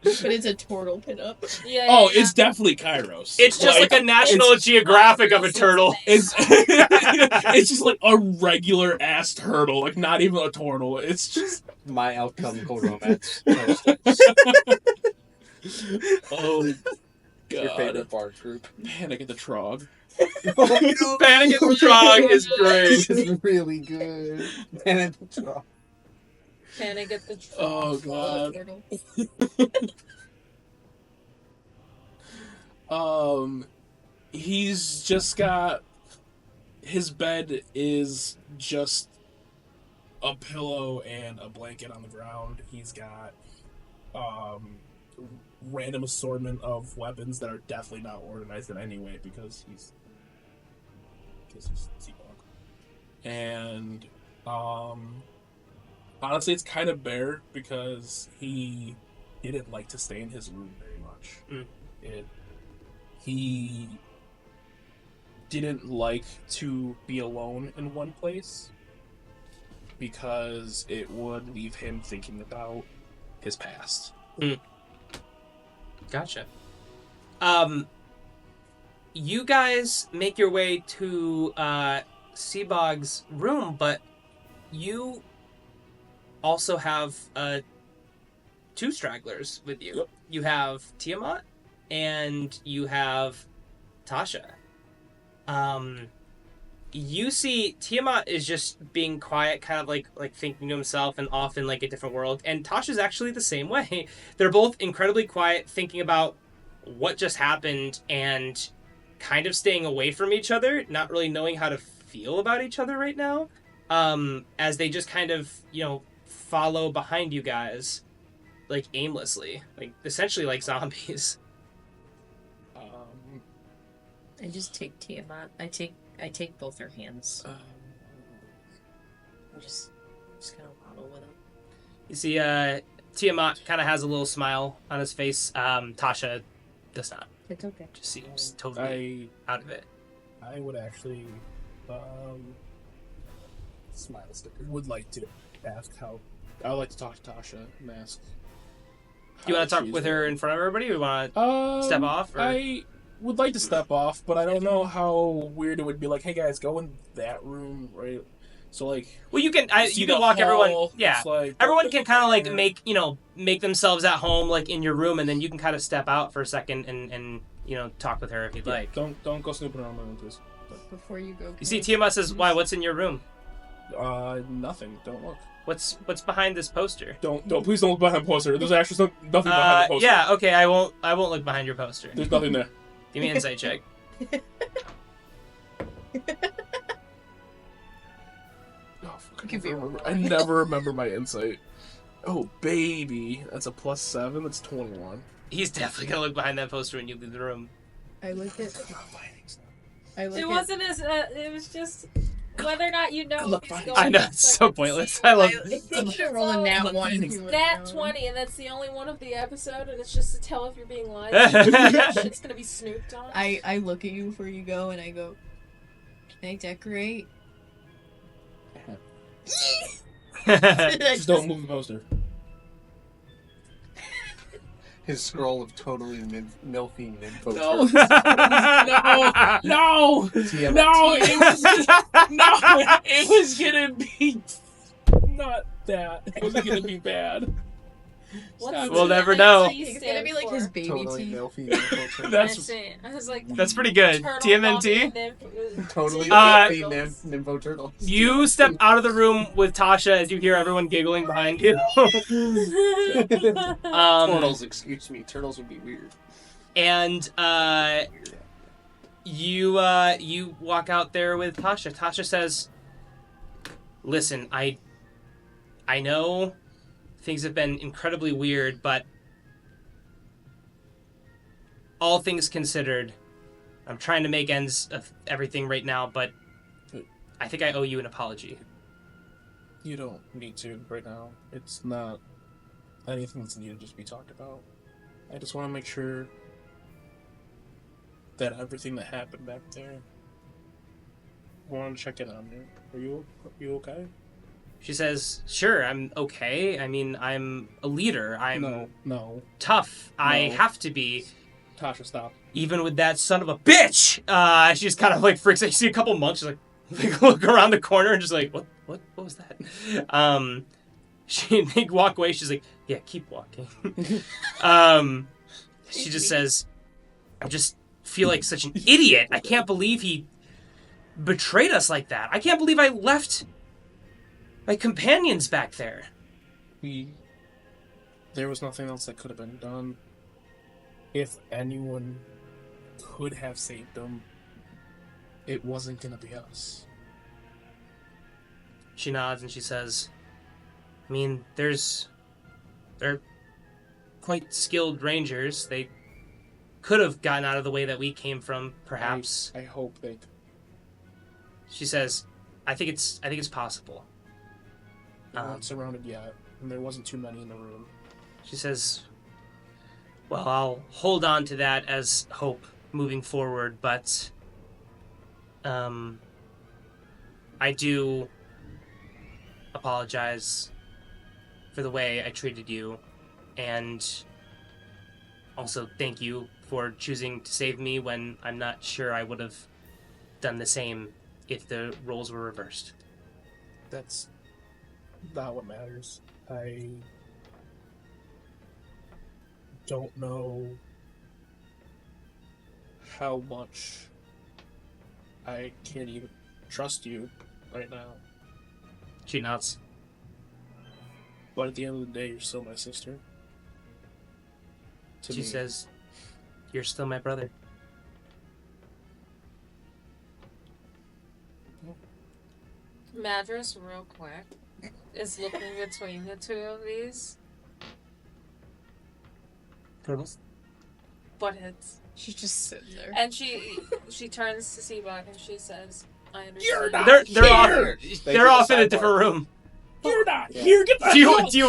But it's a turtle pinup. Yeah. Oh, it's definitely Kairos. It's just like a National Geographic of a turtle. It's just like a regular ass turtle, like not even a turtle. It's just My alchemical romance. oh Your god. favorite bar group. Panic at the Trog. Panic at the Frog is great. This is really good. Panic at the Trog. Panic at the Oh god. He's just got his bed is just a pillow and a blanket on the ground. He's got random assortment of weapons that are definitely not organized in any way because he's Seabog. And honestly, it's kind of bare because he didn't like to stay in his room very much. He didn't like to be alone in one place because it would leave him thinking about his past. Gotcha. You guys make your way to Seabog's room, but you also have 2 stragglers with you. Yep. You have Tiamat and you have Tasha. You see Tiamat is just being quiet, kind of like thinking to himself and off in like a different world. And Tasha's actually the same way. They're both incredibly quiet, thinking about what just happened and kind of staying away from each other, not really knowing how to feel about each other right now. As they just kind of, follow behind you guys, like aimlessly, like essentially like zombies. I just take Tiamat. I take both her hands. I just kind of waddle with them. You see, Tiamat kind of has a little smile on his face. Tasha does not. It's okay. Just seems totally out of it. I would actually Smile sticker. would like to ask how. I would like to talk to Tasha and ask. Do you want to how talk she's with her doing. in front of everybody, or you want to step off? Or? would like to step off, but I don't know how weird it would be. Like, hey guys, go in that room, right? So like, Well, you can see you the can walk everyone. hall, Yeah, it's like, everyone can kind of like make themselves at home like in your room, and then you can kind of step out for a second and talk with her if you'd like. Don't go snooping around my room, please. Before you go. You see, Tiamat says, "Why? What's in your room? Nothing. Don't look. What's behind this poster?" Don't. Please don't look behind the poster. There's actually nothing behind the poster. Yeah. Okay. I won't look behind your poster. There's nothing there. Give me an insight check. Oh, I never remember my insight. Oh, baby. That's a +7. That's 21. He's definitely gonna look behind that poster when you leave the room. I look at. It wasn't as. It was just whether or not you know. Look, what's fine. going I know on. it's so pointless. I love. I think you're rolling that one. That 20, and that's the only one of the episode, and it's just to tell if you're being lied. Shit's gonna be snooped on. I look at you before you go, and I go, "Can I decorate?" Just don't move the poster. His scroll of totally milfy nympho. No. No. It was gonna be not that. It wasn't gonna be bad. We'll never know. It's gonna be like his baby Totally teeth. milfy nympho. That's it. I was like, That's pretty good. turtle TMNT. mommy, Totally Uh, milfy nympho turtles. You step out of the room with Tasha as you hear everyone giggling behind you. Turtles, excuse me. Turtles would be weird. And you walk out there with Tasha. Tasha says, "Listen, I know things have been incredibly weird, but all things considered, I'm trying to make ends of everything right now, but I think I owe you an apology." You don't need to right now. It's not anything that's needed to just be talked about. I just want to make sure that everything that happened back there. I want to check in on you. Are you okay? She says, "Sure, I'm okay. I mean, I'm a leader. I'm No. tough. I No. have to be. Tasha, stop. Even with that son of a bitch." She just kind of like freaks out. You see a couple monks just like look around the corner and just like, what was that? They walk away. She's like, "Yeah, keep walking." She just says, "I just feel like such an idiot. I can't believe he betrayed us like that. I can't believe I left my companions back there." There was nothing else that could have been done. If anyone could have saved them, it wasn't gonna be us. She nods and she says, "I mean, they're quite skilled rangers. They could have gotten out of the way that we came from, perhaps." I hope they. She says, I think it's possible." They weren't surrounded yet, and there wasn't too many in the room. She says, "Well, I'll hold on to that as hope moving forward, but I do apologize for the way I treated you, and also thank you for choosing to save me when I'm not sure I would have done the same if the roles were reversed." That's not what matters. I don't know how much I can't even trust you right now. She nods. But at the end of the day, you're still my sister. To She me. says, "You're still my brother." Madras, real quick, is looking between the two of these Turtles? buttheads. She's just sitting there. And she turns to Seabog and she says, "I understand." You're not They're here! they're off in a different room. You're not here! Get the Do you hell- want to?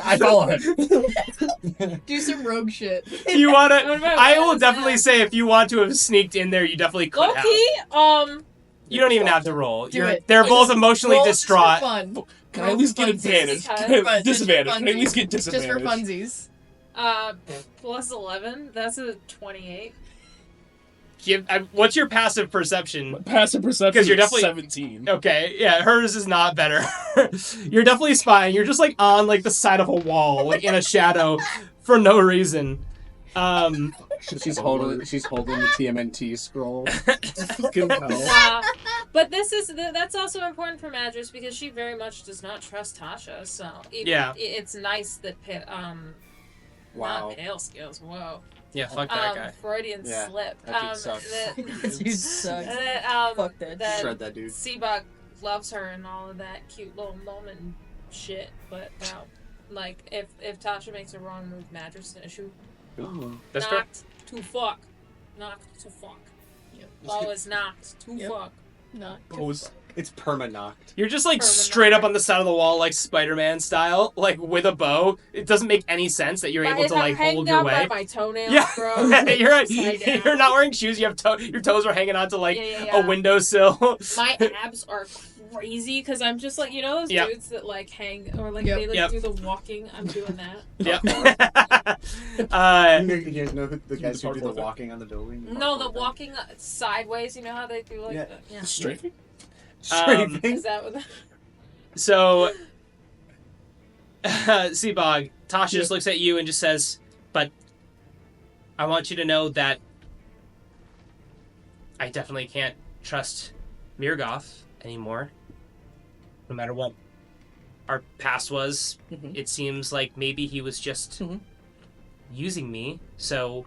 I follow him. Do some rogue shit. Do you want What to? about I will Madras? definitely say if you want to have sneaked in there, you definitely could have. Loki, You don't even have to roll. Do it. They're both emotionally Roll just for distraught. fun. Can I at least get Funsies. advantage? Just Can I- for- Disadvantage. just Can I at least get Just for disadvantage? funsies. Plus 11. That's a 28. What's your passive perception? Passive perception 'Cause you're is definitely- 17. Okay, yeah, hers is not better. You're definitely spying. You're just like on like the side of a wall, like in a shadow, for no reason. She's holding the TMNT scroll. Fucking hell. But that's also important for Madras because she very much does not trust Tasha. So it's nice that Wow. not Palescales. Whoa. Yeah, fuck that guy. Freudian slip. That dude sucks. Dude sucks. Fuck that. Shred that dude. Seabug loves her and all of that cute little moment and shit, but like if Tasha makes a wrong move, Madras an issue. Ooh. That's fair. Knocked to fuck. Knocked to fuck. Yep. Bo is knocked to fuck. Not It's perma-knocked. You're just like Permanent. straight up on the side of the wall, like Spider-Man style, like with a bow. It doesn't make any sense that you're able to like hold your way. By my toenails, Yeah, bro. you're not wearing shoes. You have your toes are hanging onto like Yeah. a windowsill. My abs are crazy because I'm just like those dudes that like hang or like they like do the walking. I'm doing that. Yep. You guys know the guys who do the walking on the building? No, the walking sideways. You know how they do like Yeah. Strafing? Strafing? Is that what? So, Seabog, Tasha just looks at you and just says, "But I want you to know that I definitely can't trust Mirgoth anymore. No matter what our past was, it seems like maybe he was just using me. So,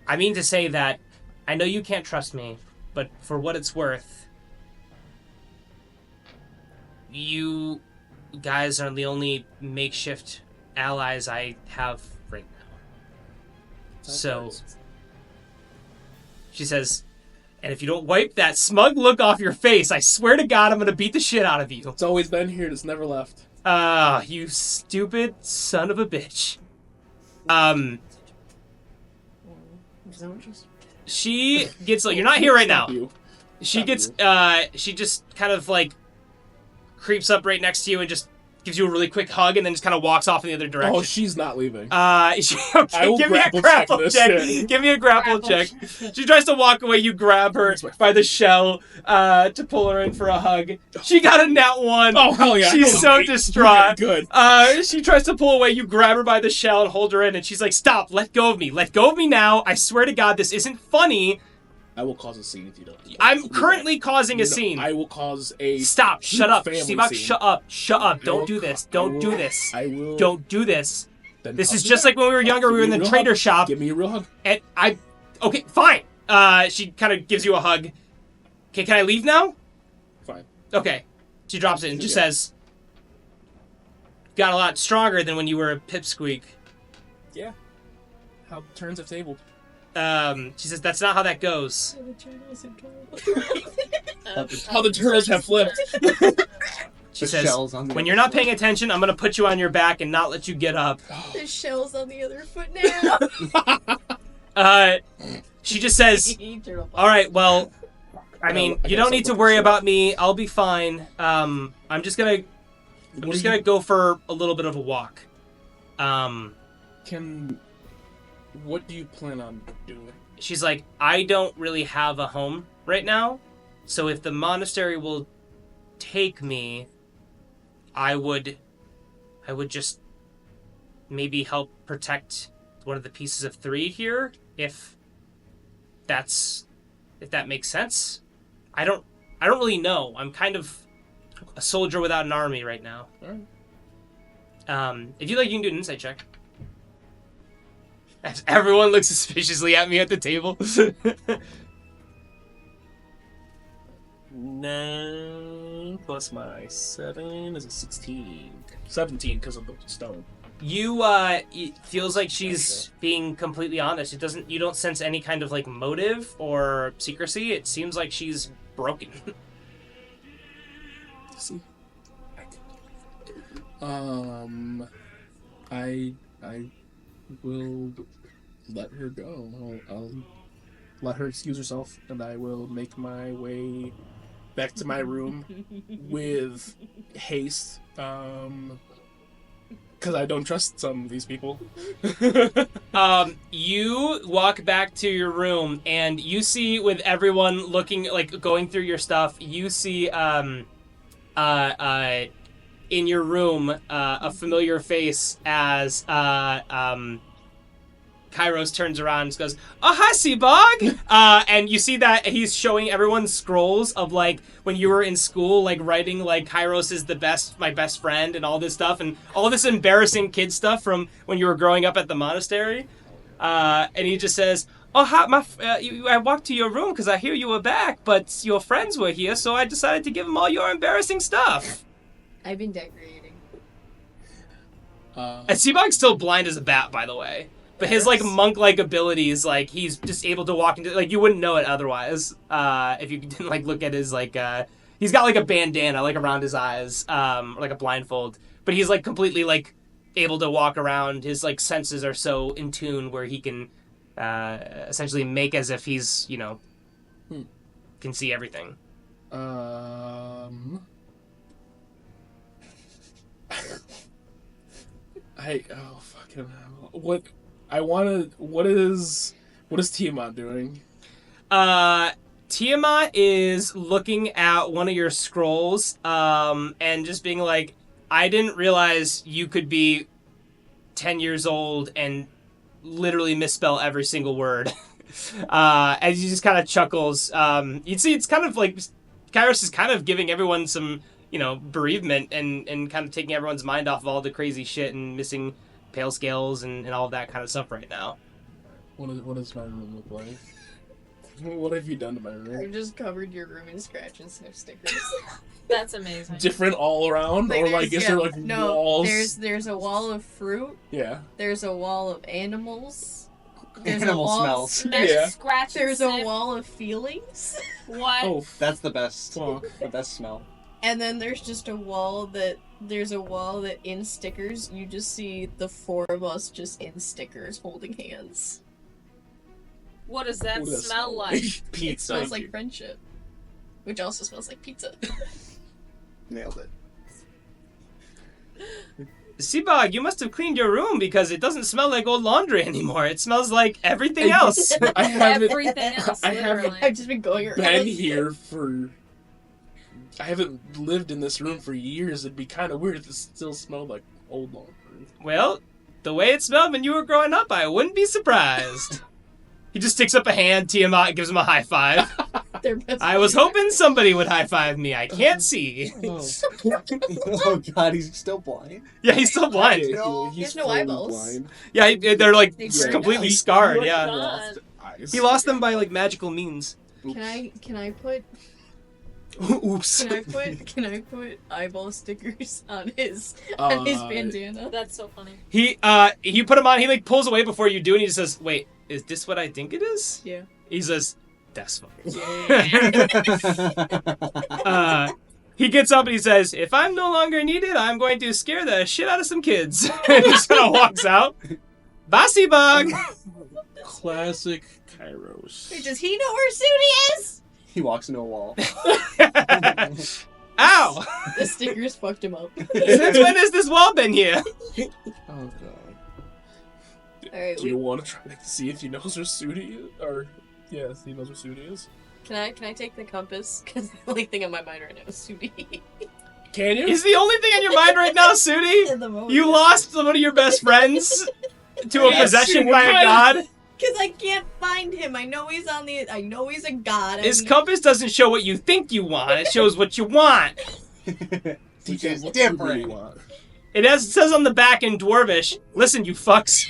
I mean to say that I know you can't trust me, but for what it's worth, you guys are the only makeshift allies I have right now. So, she says, and if you don't wipe that smug look off your face, I swear to God I'm going to beat the shit out of you. It's always been here. It's never left. Ah, you stupid son of a bitch. She gets, you're not here right now. She gets, she just kind of like creeps up right next to you and just gives you a really quick hug and then just kind of walks off in the other direction. Oh, she's not leaving. Okay, give me a grapple check. Give me a grapple check. She tries to walk away. You grab her by the shell to pull her in for a hug. She got a nat 1. Oh, hell yeah. She's so distraught. Good. She tries to pull away. You grab her by the shell and hold her in, and she's like, "Stop! Let go of me! Let go of me now! I swear to God, this isn't funny." I will cause a scene if you don't. I'm currently causing a scene. I will cause a. Stop! Shut up, family Seabog! scene. Shut up! Shut up! Don't do this! Don't do this! Don't do this! This is just like when we were younger. We were in the trader shop. Give me a real hug. And okay, fine. She kind of gives you a hug. Okay, can I leave now? Fine. Okay. She drops it and just says, "Got a lot stronger than when you were a pipsqueak." Yeah. How turns have tabled. She says, "That's not how that goes." How the turtles have flipped. She says, "When you're not paying attention, I'm gonna put you on your back and not let you get up." The shell's on the other foot now. She just says, "All right, well, I mean, you don't need to worry about me. I'll be fine. I'm just gonna go for a little bit of a walk." What do you plan on doing? She's like, "I don't really have a home right now, so if the monastery will take me, I would just maybe help protect one of the pieces of 3 here, if that makes sense. I don't really know. I'm kind of a soldier without an army right now." All right. If you like, you can do an insight check. As everyone looks suspiciously at me at the table. 9 plus my 7 is a 16. 17 because of the stone. It feels like she's being completely honest. You don't sense any kind of like motive or secrecy. It seems like she's broken. See. I will let her go. I'll let her excuse herself, and I will make my way back to my room with haste. Because I don't trust some of these people. You walk back to your room, and you see, with everyone looking, like, going through your stuff, you see, in your room, a familiar face as, Kairos turns around and goes, "Oh, hi, Seabog!" And you see that he's showing everyone scrolls of, like, when you were in school, like, writing, like, Kairos is my best friend, and all this stuff, and all this embarrassing kid stuff from when you were growing up at the monastery. And he just says, "Oh, hi, I walked to your room because I hear you were back, but your friends were here, so I decided to give them all your embarrassing stuff." I've been decorating. And Seabog's still blind as a bat, by the way. But his, like, monk-like abilities, like, he's just able to walk into... Like, you wouldn't know it otherwise, if you didn't, like, look at his, like, He's got, like, a bandana, like, around his eyes, like a blindfold. But he's, like, completely, like, able to walk around. His, like, senses are so in tune where he can, essentially make as if he's, you know, can see everything. What is Tiamat doing? Tiamat is looking at one of your scrolls, and just being like, I didn't realize you could be 10 years old and literally misspell every single word. As he just kind of chuckles. You'd see it's kind of like, Kairos is kind of giving everyone some, you know, bereavement and kind of taking everyone's mind off of all the crazy shit and missing Palescales and all of that kind of stuff right now. What does my room look like? What have you done to my room? I've just covered your room in scratch and sniff stickers. That's amazing. Different all around? Like, or like, is there like walls? There's a wall of fruit. Yeah. There's a wall of animals. There's Animal a wall, smells. Yeah. Scratch. There's a wall of feelings. What? Oh, That's the best. fuck. The best smell. And then there's just a wall that in stickers you just see the four of us just in stickers holding hands. What does that What does smell like? Pizza. It smells like friendship. Which also smells like pizza. Nailed it. Seabog, you must have cleaned your room because it doesn't smell like old laundry anymore. It smells like everything else. I haven't Everything else, I haven't literally. I've just been going around. been here for... I haven't lived in this room for years. It'd be kind of weird if it still smelled like old laundry. Well, the way it smelled when you were growing up, I wouldn't be surprised. He just sticks up a hand, Tiamat gives him a high five. They're best I was friends. hoping somebody would high five me. I can't see. Oh god, he's still blind. Yeah, he's still blind. No. He has no fully eyeballs. Yeah, they're like They burned completely out. scarred, He, yeah. lost eyes. He lost them by like magical means. Can I put Oops. can I put eyeball stickers on his bandana? That's so funny. He put him on, he like pulls away before you do, and he just says, "Wait, is this what I think it is?" Yeah. He says, "That's fine." Yeah. He gets up and he says, "If I'm no longer needed, I'm going to scare the shit out of some kids." And he just kind of walks out. Bossy bug. Classic Kairos. Wait, does he know where Sudi is? He walks into a wall. Ow! The stickers fucked him up. Since when has this wall been here? Oh god. Alright, Do you want to try to see if he knows where Sudi is? Or, yes, he knows where Sudi is. can I take the compass? Because the only thing on my mind right now is Sudi. Can you? Is the only thing on your mind right now, Sudi? At the moment. You lost one of your best friends to a Yes, possession what by a kind god? Because I can't find him. I know he's a god. His compass doesn't show what you think you want, it shows what you want. Which is What do you really different. want? It says on the back in Dwarvish, "Listen, you fucks.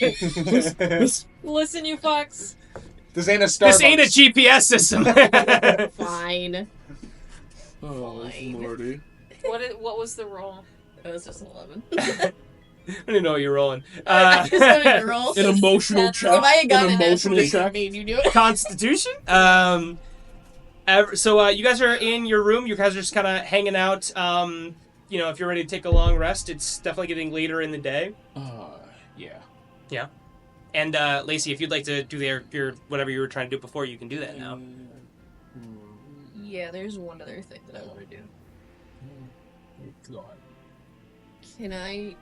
Listen, you fucks. This ain't a Starbucks. This ain't a GPS system." Fine. Oh, Fine. lordy. What was the roll? It was just 11. I don't even know what you're rolling. I just wanted to roll. An emotional If check. If I had gotten An an emotional actual check. made you do it. Constitution? So you guys are in your room. You guys are just kind of hanging out. You know, if you're ready to take a long rest, it's definitely getting later in the day. Yeah. And Lacey, if you'd like to do your whatever you were trying to do before, you can do that now. Yeah, there's one other thing that I want to do. Go on. Can I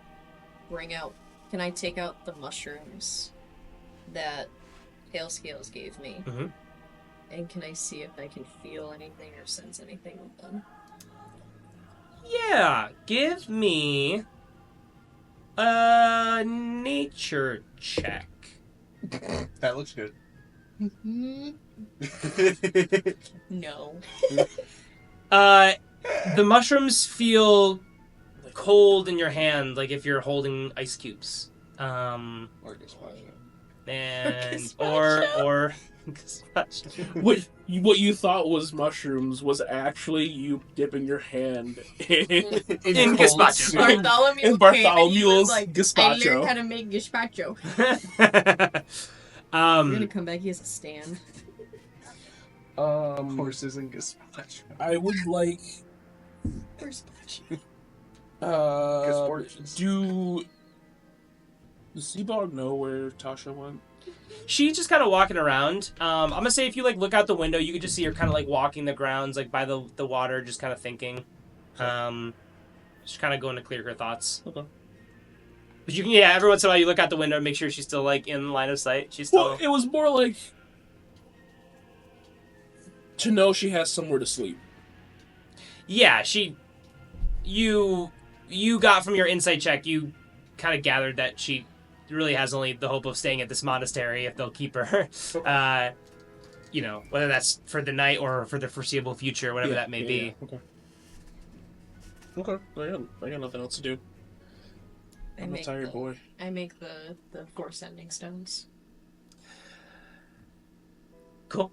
Can I take out the mushrooms that Palescales gave me? Mm-hmm. And can I see if I can feel anything or sense anything with them? Yeah, give me a nature check. That looks good. No. The mushrooms feel cold in your hand, like if you're holding ice cubes. Or gazpacho. And Gazpacho. or gazpacho. What you thought was mushrooms was actually you dipping your hand in In cold gazpacho. soup. Bartholomew In came and he Bartholomew's was like, gazpacho. I learned how to make gazpacho. We're gonna um, come back. He has a stand. Horses and gazpacho. I would like Gazpacho. Gazporches. Does Seabog know where Tasha went? she's just kind of walking around. I'm gonna say if you like look out the window, you could just see her kind of like walking the grounds, like by the water, just kind of thinking. Just kind of going to clear her thoughts. Okay. But you can, every once in a while you look out the window and make sure she's still like in line of sight. She's still. Well, it was more like to know she has somewhere to sleep. Yeah, you got from your insight check, you kind of gathered that she really has only the hope of staying at this monastery if they'll keep her. Whether that's for the night or for the foreseeable future, whatever that may be. Yeah. Okay. I got nothing else to do. I'm a tired boy. I make the 4 sending stones. Cool.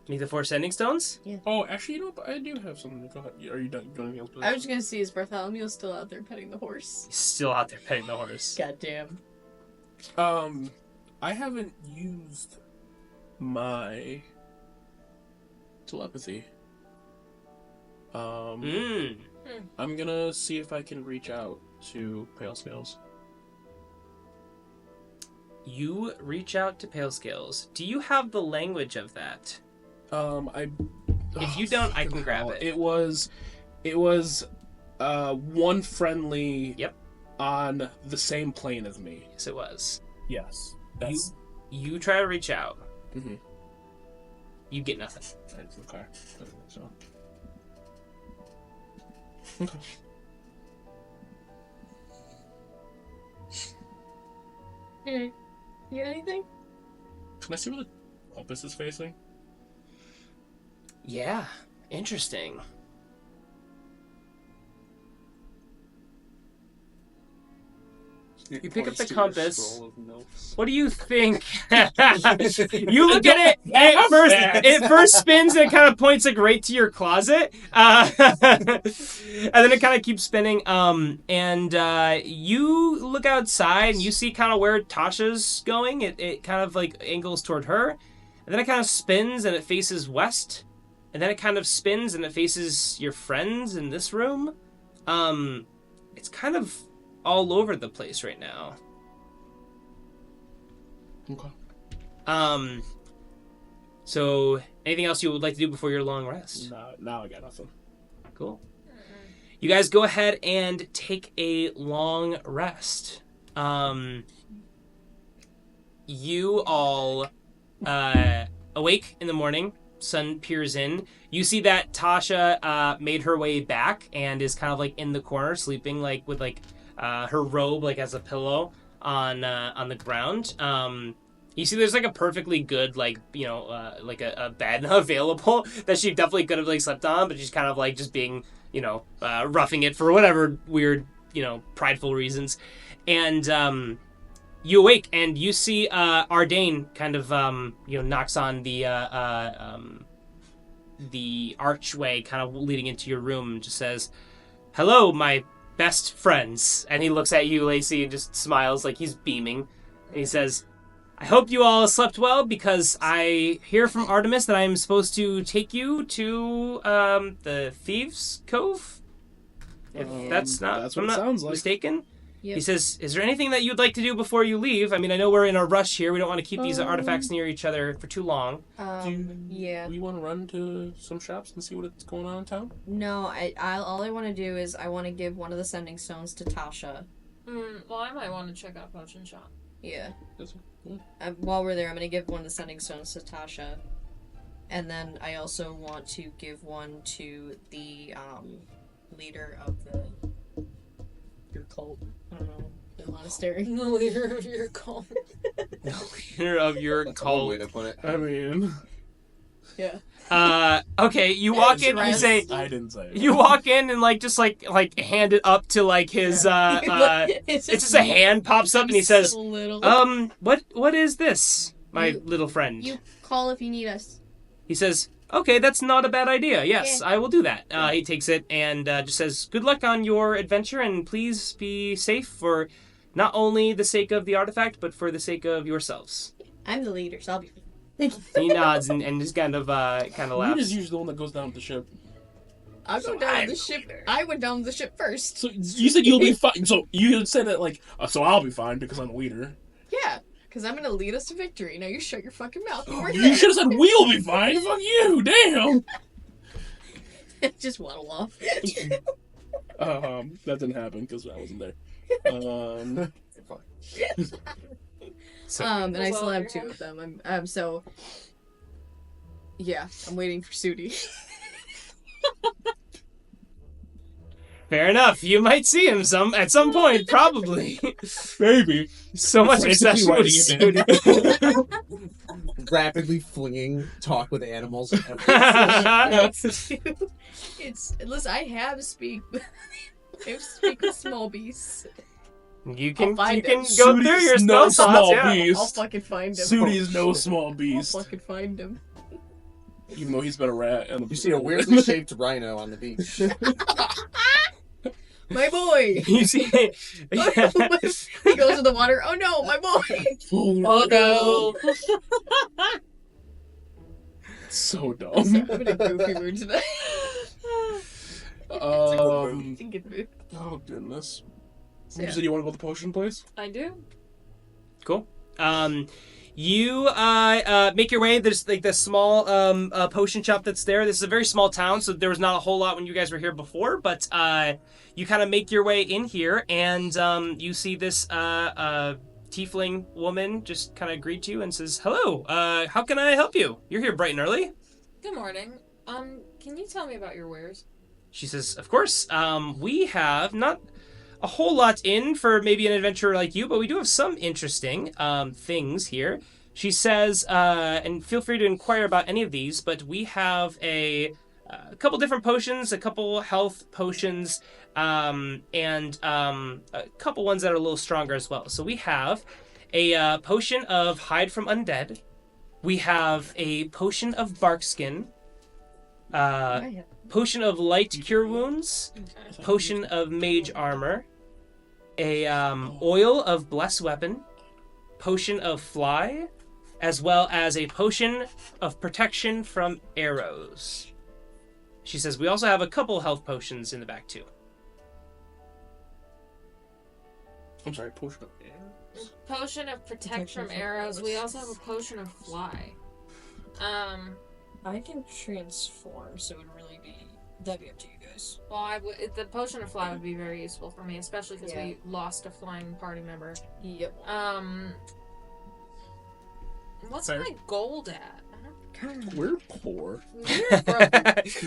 Make the 4 sending stones? Oh, actually, you know what? I do have something. Go ahead. Are you done? You got anything else? I was just gonna see, is Bartholomew still out there petting the horse? He's still out there petting the horse. Goddamn. I haven't used my telepathy. I'm gonna see if I can reach out to Palescales. You reach out to Palescales. Do you have the language of that? If you don't, I can grab it. It was one friendly. Yep. On the same plane as me. Yes, it was. Yes. You try to reach out. Mm-hmm. You get nothing. Okay. So. Hey, you got anything? Can I see where the compass is facing? Yeah, interesting. You pick up the compass. What do you think? You look at it. It first spins and it kind of points like right to your closet, and then it kind of keeps spinning. And you look outside and you see kind of where Tasha's going. It kind of like angles toward her, and then it kind of spins and it faces west, and then it kind of spins and it faces your friends in this room. It's kind of all over the place right now. Okay. So anything else you would like to do before your long rest? No, now I got nothing. Cool. You guys go ahead and take a long rest. You all awake in the morning. Sun peers in. You see that Tasha made her way back and is kind of like in the corner, sleeping like with like her robe like as a pillow on the ground. You see there's like a perfectly good like like a bed available that she definitely could have like slept on, but she's kind of like just being roughing it for whatever weird prideful reasons. And you awake and you see Ardane kind of knocks on the archway kind of leading into your room and just says, "Hello, my best friends." And he looks at you, Lacey, and just smiles like he's beaming. And he says, "I hope you all slept well, because I hear from Artemis that I'm supposed to take you to the Thieves' Cove. If that's what I'm it not sounds like. mistaken." Yep. He says, "Is there anything that you'd like to do before you leave? I mean, I know we're in a rush here. We don't want to keep these artifacts near each other for too long." Yeah. We want to run to some shops and see what's going on in town? No, all I want to do is I want to give one of the sending stones to Tasha. Well, I might want to check out Potion Shop. Yeah. That's cool. While we're there, I'm gonna give one of the sending stones to Tasha, and then I also want to give one to the leader of the Your cult. I don't know the monastery. The leader of your cult. Leader of your That's one way cult. to put it. I mean, Yeah. Okay, you walk in, you say, I didn't say it. you walk in and like just like hand it up to like his it's just a hand pops up and he says, so little. what is this, my You- little friend? You call if you need us. He says, okay, that's not a bad idea. Yes, I will do that. He takes it and just says, good luck on your adventure and please be safe for not only the sake of the artifact, but for the sake of yourselves. I'm the leader, so I'll be. He nods and just kind of Lead laughs. is usually the one that goes down with the ship. I'll go down with the ship. I went down with the ship first. So you said you'll be fine. So you said that like, so I'll be fine because I'm the leader. Yeah, because I'm gonna lead us to victory. Now you shut your fucking mouth. You weren't You there. should have said we'll be fine. Fuck you, damn. Just waddle off. That didn't happen because I wasn't there. So, And I Well, still have you're 2 of them. So yeah, I'm waiting for Sudi. fair enough. You might see him at some point, probably. Maybe. So much Frantically obsession with writing it Sudi. Rapidly flinging talk with animals. It's listen. I have speak. I speak with small beasts. You can I'll find you can him. go Sudi through is your no spell slots, small yeah. beast. I'll fucking find him. Sudi is no small I'll beast, fucking find him. even though he's been a rat. And You see a weirdly shaped rhino on the beach. My boy. You see, He goes in the water. Oh no, my boy. Oh no. So dumb. I'm in a goofy mood today. Oh Good mood. goodness. So, You yeah. said you want to go to the potion place? I do. cool. You make your way. There's like this small potion shop that's there. This is a very small town, so there was not a whole lot when you guys were here before. But you kind of make your way in here, and you see this tiefling woman just kind of greet you and says, "Hello. How can I help you? You're here bright and early." Good morning. Can you tell me about your wares? She says, "Of course. We have not a whole lot in for maybe an adventurer like you, but we do have some interesting things here." She says, and feel free to inquire about any of these, but we have a couple different potions, a couple health potions, and a couple ones that are a little stronger as well. So we have a potion of hide from undead. We have a potion of barkskin. Potion of light cure wounds. Potion of mage armor. A oil of bless weapon. Potion of fly. As well as a potion of protection from arrows. She says we also have a couple health potions in the back too. I'm sorry, potion of arrows? Potion of protection from arrows. We also have a potion of fly. I can transform, so it would really be that'd be up to you guys. Well, the potion of fly would be very useful for me, especially because Yeah. we lost a flying party member. Yep. What's Fair. my gold at? We're poor. We're broke.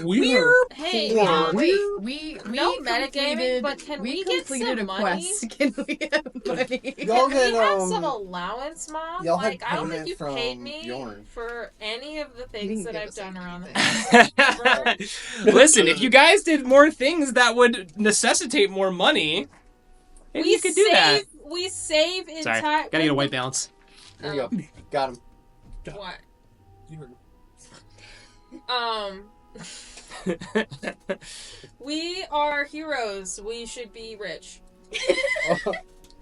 We're Hey, poor. We no metagaming, but can we get completed some a money? quest. Can we have money? Y'all Can we had, have some allowance, Mom? y'all had Like, I don't think payment you paid from me Bjorn. for any of the You things didn't that give I've us done around anything. the Listen, if you guys did more things that would necessitate more money, maybe you could do that. We save in Sorry, time. gotta get a white balance. There you go. Got him. What? You heard We are heroes. We should be rich.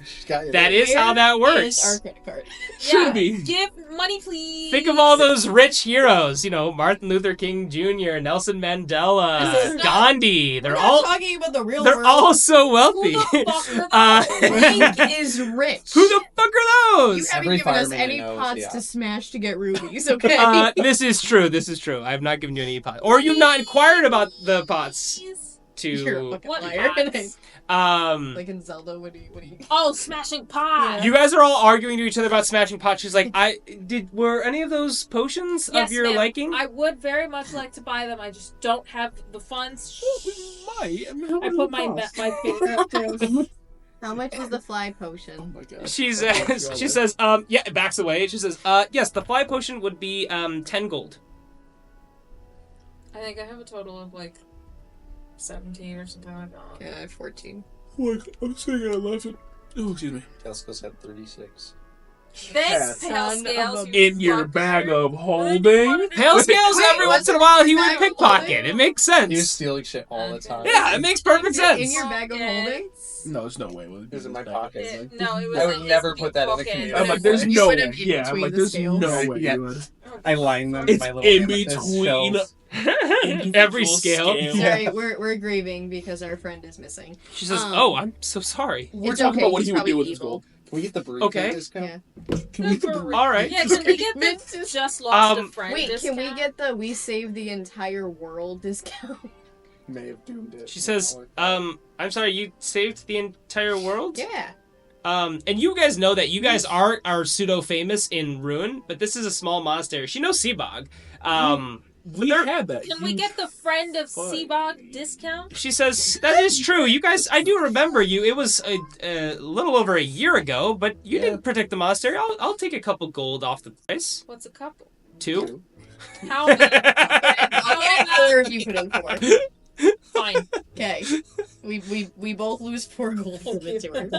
She's got you That there. is how that Here's works. our credit card. Should be. Give money, please. Think of all those rich heroes. You know, Martin Luther King Jr., Nelson This Mandela, is not- Gandhi. We're They're not all talking about the real they're world. all so Who wealthy. the fuck Uh, Frank is rich. Who the fuck are You those? haven't Every given us fireman any knows, pots yeah. to smash to get rubies, okay? This is true. This is true. I have not given you any pots, or you've not inquired about the pots You're a to fucking What liar. pots? Like in Zelda, what do you? Oh, smashing pot. you guys are all arguing to each other about smashing pots. She's like, were any of those potions Yes, of your ma'am. liking? I would very much like to buy them. I just don't have the funds. Might. I put my finger up there. How much was the fly potion? my God. She says, yeah, it backs away. She says, yes, the fly potion would be 10 gold. I think I have a total of like 17 or something like that. Yeah, I have 14. Like, I'm sitting at 11. Oh, excuse me. Telesco's had 36. Thanks, Son pale of scales. a- you In your fucker. bag of holding. Pale scales, Wait, every once what's in a while, he in would your bag of pickpocket. holding? It makes He was sense. stealing shit all the Okay. time. Yeah, it makes perfect sense. In your bag of holding? No, there's no way. It was in my pocket. No, it was I would in his never put that in the pocket. community. I'm like, there's You no put way. him in Yeah, I'm between like, the there's scales. no way Yeah. you would. I line them. It's my little in amethyst between. shells. Every scale. Sorry, we're grieving because our friend is missing. She says, Um, oh, I'm so sorry. We're It's talking okay, about what he's he would probably do with his evil. gold. Can we get the burrito Okay. discount? Yeah. Can we get the All right. Yeah, can we get Mint the is- just lost a Um, friend Wait, can we discount? get the we save the entire world discount? May have doomed it. She says, I'm sorry, you saved the entire world? Yeah. And you guys know that you guys are pseudo-famous in Ruin, but this is a small monastery. She knows Seabog. We there- had that. Can we get the friend of Fine. Seabog discount? She says, that is true. You guys, I do remember you. It was a little over a year ago, but you Yeah. didn't protect the monastery. I'll take a couple gold off the price. What's a couple? 2. How many? Or if you put in 4. Fine. Okay. We both lose 4 gold from it to her.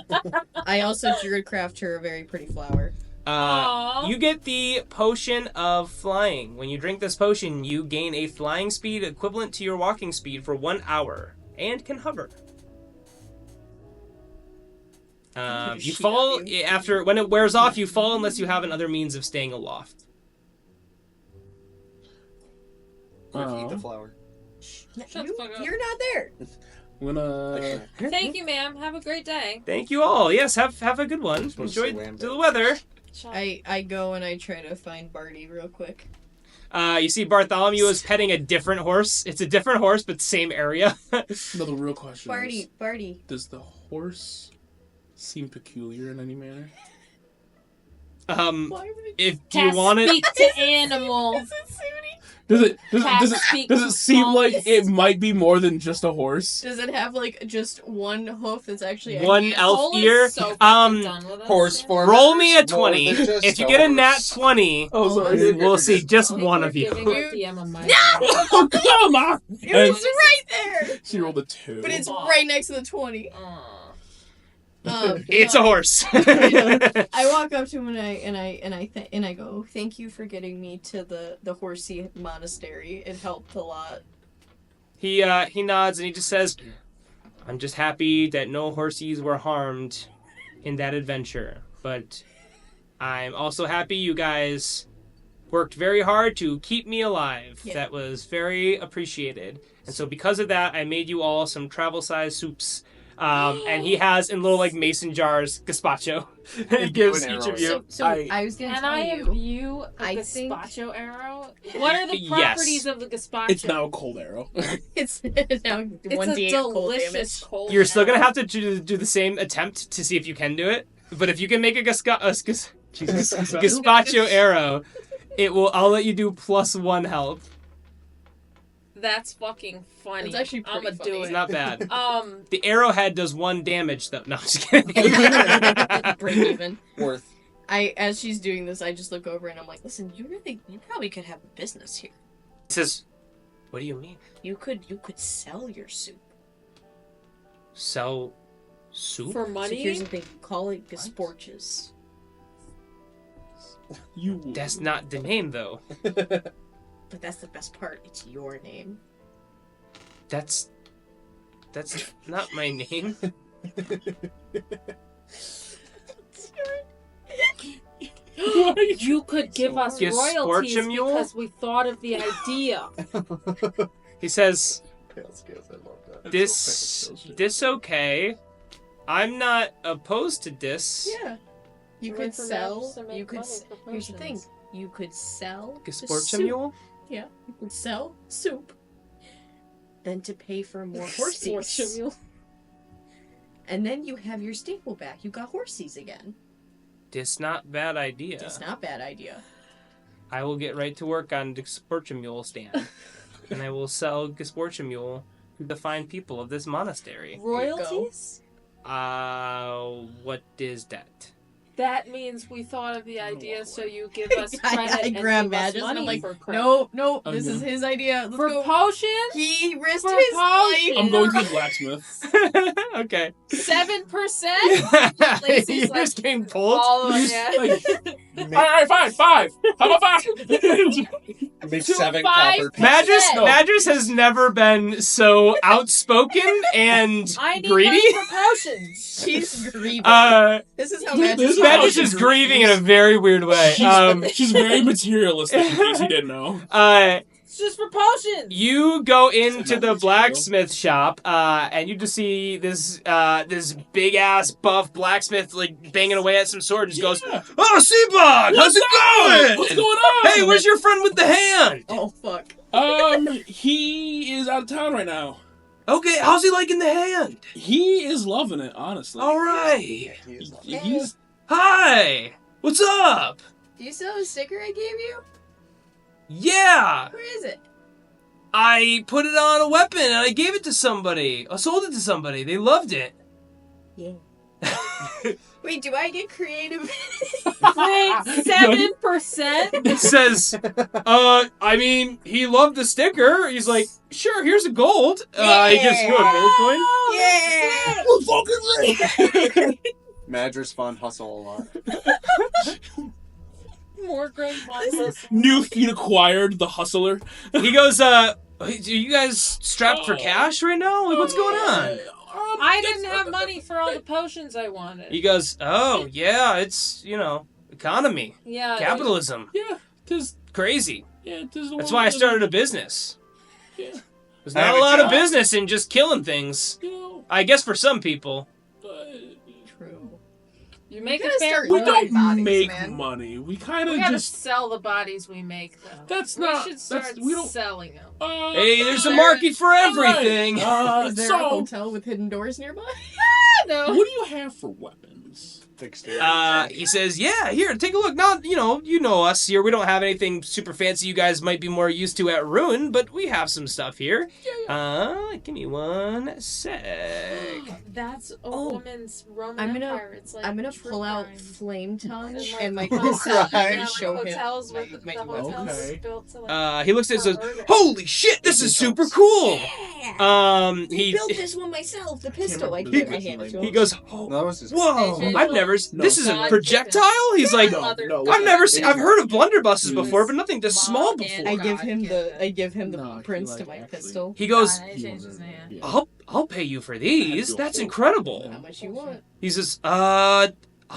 I also druid craft her a very pretty flower. Aw. You get the potion of flying. When you drink this potion, you gain a flying speed equivalent to your walking speed for 1 hour and can hover. You Shit, fall you- when it wears off. You fall unless you have another means of staying aloft. Eat the flower. Shut the fuck up. You're not there. I'm gonna. Thank you, ma'am. Have a great day. Thank you all. Yes, have a good one. supposed to Enjoy say the Lambert. weather. I go and I try to find Barty real quick. You see Bartholomew is petting a different horse. It's a different horse, but same area. No, the real question is: Barty. does the horse seem peculiar in any manner? Why would it If do you Cat want it? speak to animals. Does it seem like it might be more than just a horse? Does it have like just one hoof that's actually a One hand? elf Cole is ear. so fucking done with us. Horse form. Roll me a More 20. than just If you a get a nat horse. 20, Oh, sorry. we'll see just I think one we're of you. giving our DM a mic. Oh, come on! It was right there, She rolled a 2. but it's right next to the 20. It's a horse. I walk up to him and I go, "Thank you for getting me to the horsey monastery. It helped a lot." He nods and he just says, "I'm just happy that no horsies were harmed in that adventure, but I'm also happy you guys worked very hard to keep me alive. Yeah. That was very appreciated. And so because of that, I made you all some travel-sized soups." And he has in little like mason jars gazpacho. He gives an each arrow. of you. So I was gonna Can tell I you. imbue a I think- gazpacho arrow? What are the Yes. properties of the gazpacho? It's now a cold arrow. It's now It's 1d8 a cold delicious damage. cold You're still gonna arrow. have to do the same attempt to see if you can do it. But if you can make a gazpacho arrow, it will. I'll let you do +1 health. That's fucking funny. It's actually I'm pretty gonna do funny. It's it. not bad. Um, The arrowhead does 1 damage though. No, I'm just kidding. Break even. Worth. As she's doing this, I just look over and I'm like, "Listen, you probably could have a business here. He says, "What do you mean? You could sell your soup. Sell soup?" for So money. here's the thing, call it gazporches. You. That's not the name though. But that's the best part. It's your name. That's not my name. You could give us Yes, royalties Scorch a Mule? because we thought of the idea. He says, Palescales, I love that. this okay. I'm not opposed to this. Yeah. You To could make the sell. matches to make You could. money for Here's the thing. potions. You could sell. the Gazpacho soup. mule? Yeah. You could sell soup. than to pay for more Sportsman horsies. mule. And then you have your staple back. You got horsies again. It's not bad idea. It's not a bad idea. I will get right to work on the Sportia Mule stand. And I will sell Sportia Mule to the fine people of this monastery. Royalties? What is that? That means we thought of the idea, so you give us credit I and grab give us Magus and money I'm like, for credit. no, this is his idea. Let's For go. potions? He risked For his potions. life. I'm going to the blacksmith. Okay. 7%? Lacey's You like, just came pulled? all of it. All right, fine, 5. How about 5? Make To 7 5. copper pieces. Madras, No. Madras has never been so outspoken and I need greedy. money for potions. She's grieving. This This is how Dude, Magus this is talks. how Madras is grieving in a very weird way. She's very materialistic, in case you didn't know. It's just for potions. You go into Not the material. blacksmith shop, and you just see this big ass buff blacksmith like banging away at some sword. And just goes, Yeah. "Oh, Seabog, how's it going? What's going on? Hey, where's your friend with the hand? Oh, fuck. He is out of town right now. Okay, how's he liking the hand? He is loving it, honestly. All right. He is lovely. He's Hi. What's up? Do you still have a sticker I gave you? Yeah, Where is it? I put it on a weapon and I gave it to somebody. I sold it to somebody. They loved it. Yeah. Wait, do I get creative? Wait, 7%? It says, I mean, he loved the sticker. He's like, sure, here's a gold. He gives you a gold coin. Yeah. we're fucking rich. Madras Fun hustle a lot. More great ones. New feat acquired, the hustler. He goes, are you guys strapped for cash right now? Like, what's going on? I didn't have money for all the potions I wanted. He goes, oh, yeah, it's, economy, Yeah. capitalism, Yeah, tis crazy. the That's why I started a business. Yeah, There's I not have a a lot of job. business in just killing things. I guess for some people. True. You make gotta a fair start We point. doing don't bodies, make man. money. We kind We of gotta just. sell the bodies we make, though. That's we not. should start That's we don't. selling them. Hey, there's a market for everything. Is there a So, hotel with hidden doors nearby? No. what do you have for weapons? Dexterity. He says, yeah, here, take a look. Not, you know us here. We don't have anything super fancy you guys might be more used to at Ruin, but we have some stuff here. Give me one sec. That's a Oh, woman's Roman I'm gonna- Empire. It's like I'm gonna true pull out crime. Flame Tongue And, and like hotels- crime. yeah, show him. hotels with the my hotels Okay. built to like. He looks at it and for says, murder. holy shit, this is super cool. Yeah. Uh, He built this one myself. The pistol. I remember gave the I handed to name. him. he goes, oh, That was his. whoa, Hey, I've never, No. this is a God, projectile? He's like, No, no, I've never seen, I've heard of blunderbusses He before, was but nothing this small Mom before. and- I give him the No, he, blueprints to like, my actually- pistol. He goes, God, I changed his name. Yeah. I'll pay you for these. do a That's whole- incredible. How much you want? He says, I'll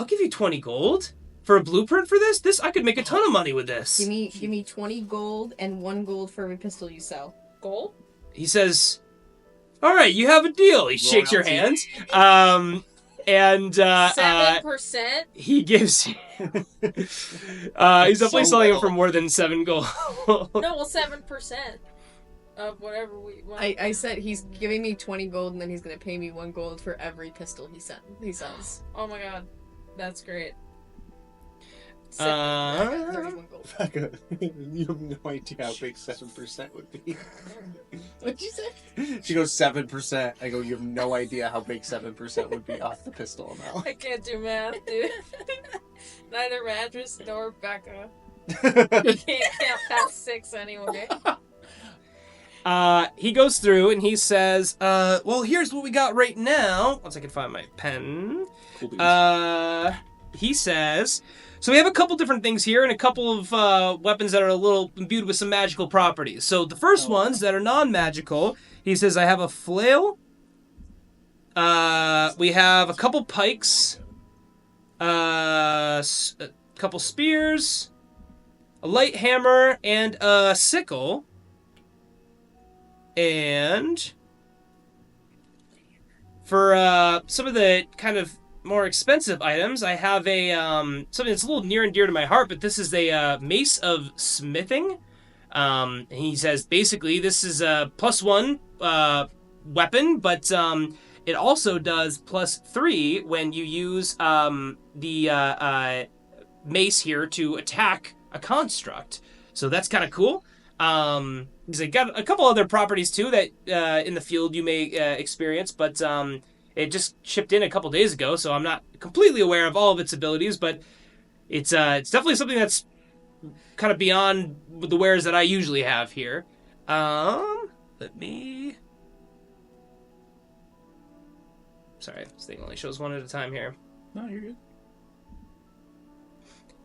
give you 20 gold for a blueprint for this. This I could make a ton of money with this. Give me 20 gold and 1 gold for every pistol you sell. Gold? He says, all right, you have a deal. He shakes your hand. And 7%? he gives you. He's definitely So selling it little. for more than 7 gold. No, well, 7% of whatever we want. I said he's giving me 20 gold and then he's gonna pay me 1 gold for every pistol he sells. Oh my god. That's great. Uh, 31 gold. You have no idea how big 7% would be. What'd you say? She goes 7%. I go, you have no idea how big 7% would be off the pistol amount. I can't do math, dude. Neither Madras nor Becca. Can't pass 6 anyway. he goes through and he says, well, here's what we got right now. Once I can find my pen. Cool beans. He says, so we have a couple different things here and a couple of weapons that are a little imbued with some magical properties. So the first ones that are non-magical, he says, I have a flail. We have a couple pikes. A couple spears. A light hammer and a sickle. And for some of the kind of more expensive items, I have a something that's a little near and dear to my heart, but this is a mace of smithing. And he says basically this is a +1 weapon, but it also does +3 when you use the mace here to attack a construct. So that's kind of cool. Because it got a couple other properties too that in the field you may experience, but it just shipped in a couple days ago, so I'm not completely aware of all of its abilities, but it's definitely something that's kind of beyond the wares that I usually have here. Let me... Sorry, this thing only shows one at a time here. No, you're good.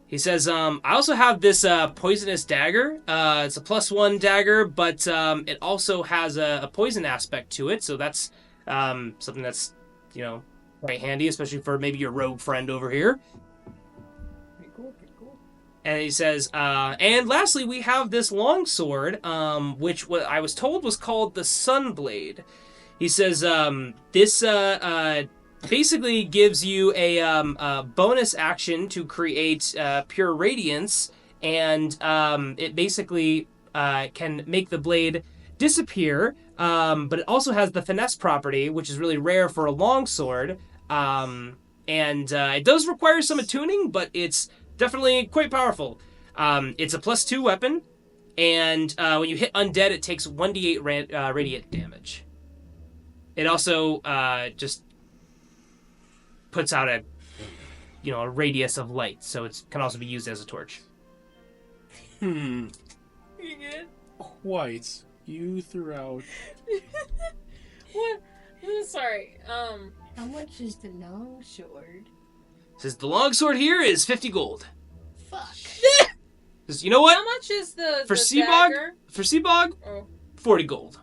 He says, I also have this poisonous dagger. It's a +1 dagger, but it also has a poison aspect to it, so that's something that's, quite handy, especially for maybe your rogue friend over here. Pretty cool, pretty cool. And he says, and lastly, we have this longsword, which what I was told was called the Sunblade. He says, this basically gives you a bonus action to create pure radiance, and it basically can make the blade disappear, but it also has the finesse property, which is really rare for a longsword, and it does require some attuning, but it's definitely quite powerful. It's a +2 weapon, and when you hit undead, it takes 1d8 radiant damage. It also just puts out a radius of light, so it can also be used as a torch. You good? Quite. You threw out. What? Sorry. How much is the long sword? Says the longsword here is 50 gold. Fuck. Says, you know what? How much is the For the Seabog, dagger? 40 gold.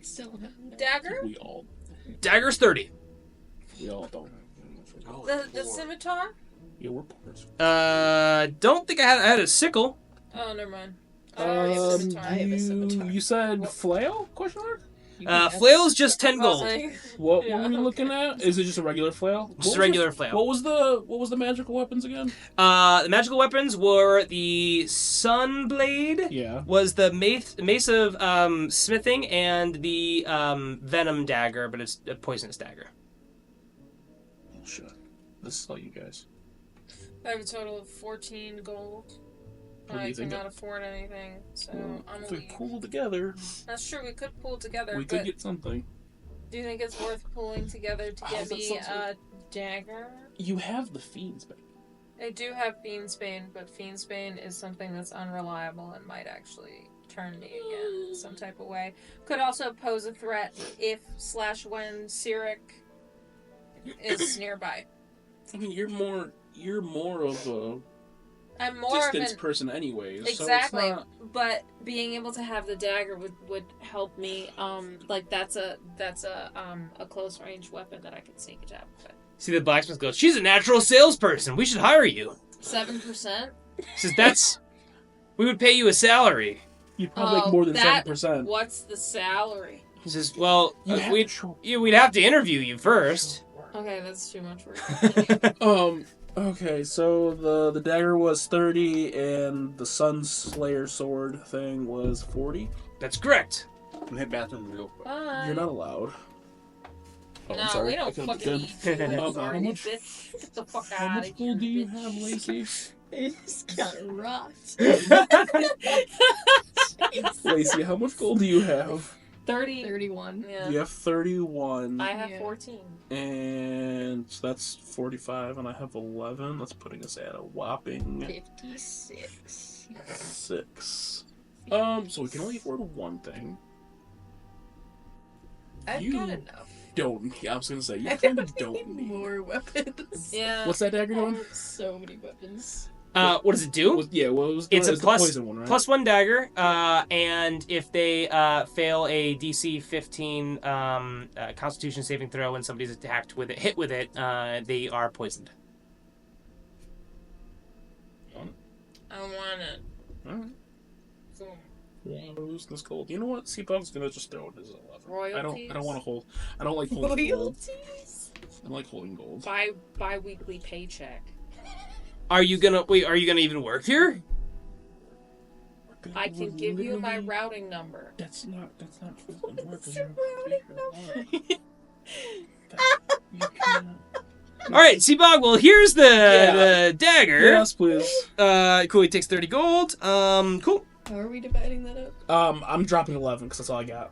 Still not enough. Dagger? Dagger's 30. We all don't. The scimitar? Yeah, we're poor. Don't think I had a sickle. Oh, never mind. I don't have a scimitar. I have a scimitar. You said flail? Question mark? Flail is just 10 gold. What Yeah, were we looking at? Is it just a regular flail? Just a regular flail. What was the magical weapons again? The magical weapons were the Sunblade. Yeah. Was the mace of smithing, and the venom dagger, but it's a poisonous dagger. Oh shit. This is all you guys. I have a total of 14 gold. What do I you think cannot afford anything, so I'm If we leave. pull together, That's true, we could pull together, we but could get something. do you think it's worth pulling together to get that me sounds a dagger? You have the fiends, baby. I do have Fiendsbane, but Fiendsbane is something that's unreliable and might actually turn me again in some type of way. Could also pose a threat if/when Cyric is nearby. I mean, you're more of a I'm more of distance an person anyways. exactly, So it's not... but being able to have the dagger would help me. Like that's a close range weapon that I can sneak attack with. See, the blacksmith goes, she's a natural salesperson. We should hire you. 7%. Says, we would pay you a salary. You'd probably make more than 7%. What's the salary? He says, well, We'd we'd have to interview you first. Okay, that's too much work. Okay, so the dagger was 30 and the Sunslayer sword thing was 40. That's correct. I'm gonna hit bathroom real quick. Bye. You're not allowed. Oh, No, I'm sorry. we I don't could've fucking done- eat food. How Sorry, much- bitch. Get the fuck How out much of here, gold do you bitch. have, Lacey? It's got rot. Lacey, how much gold do you have? 30. 31. Yeah. You have 31. I have Yeah. 14. And so that's 45, and I have 11. That's putting us at a whopping 56. 6. So we can only afford one thing. I've You- got enough. Yeah, I was gonna say, you kind of don't need. more weapons. Yeah. What's that dagger doing? So many weapons. What does it do? What was It's a the plus- poison one, right? +1 dagger, and if they fail a DC 15 Constitution saving throw when somebody's hit with it, they are poisoned. I want it. Alright. Boom. Yeah, we're losing this gold. You know what? Seabug's gonna just throw it as 11. Royalties? I don't want to hold. I don't like holding gold. Royalties? I don't like holding gold. Bi-weekly paycheck. Are you gonna even work here? I can give you my routing number. That's not fucking work. 'Cause you're you can't. All right, Seabog. Well, here's the dagger. Yes, please. Cool. He takes 30 gold. Cool. How are we dividing that up? I'm dropping 11 because that's all I got.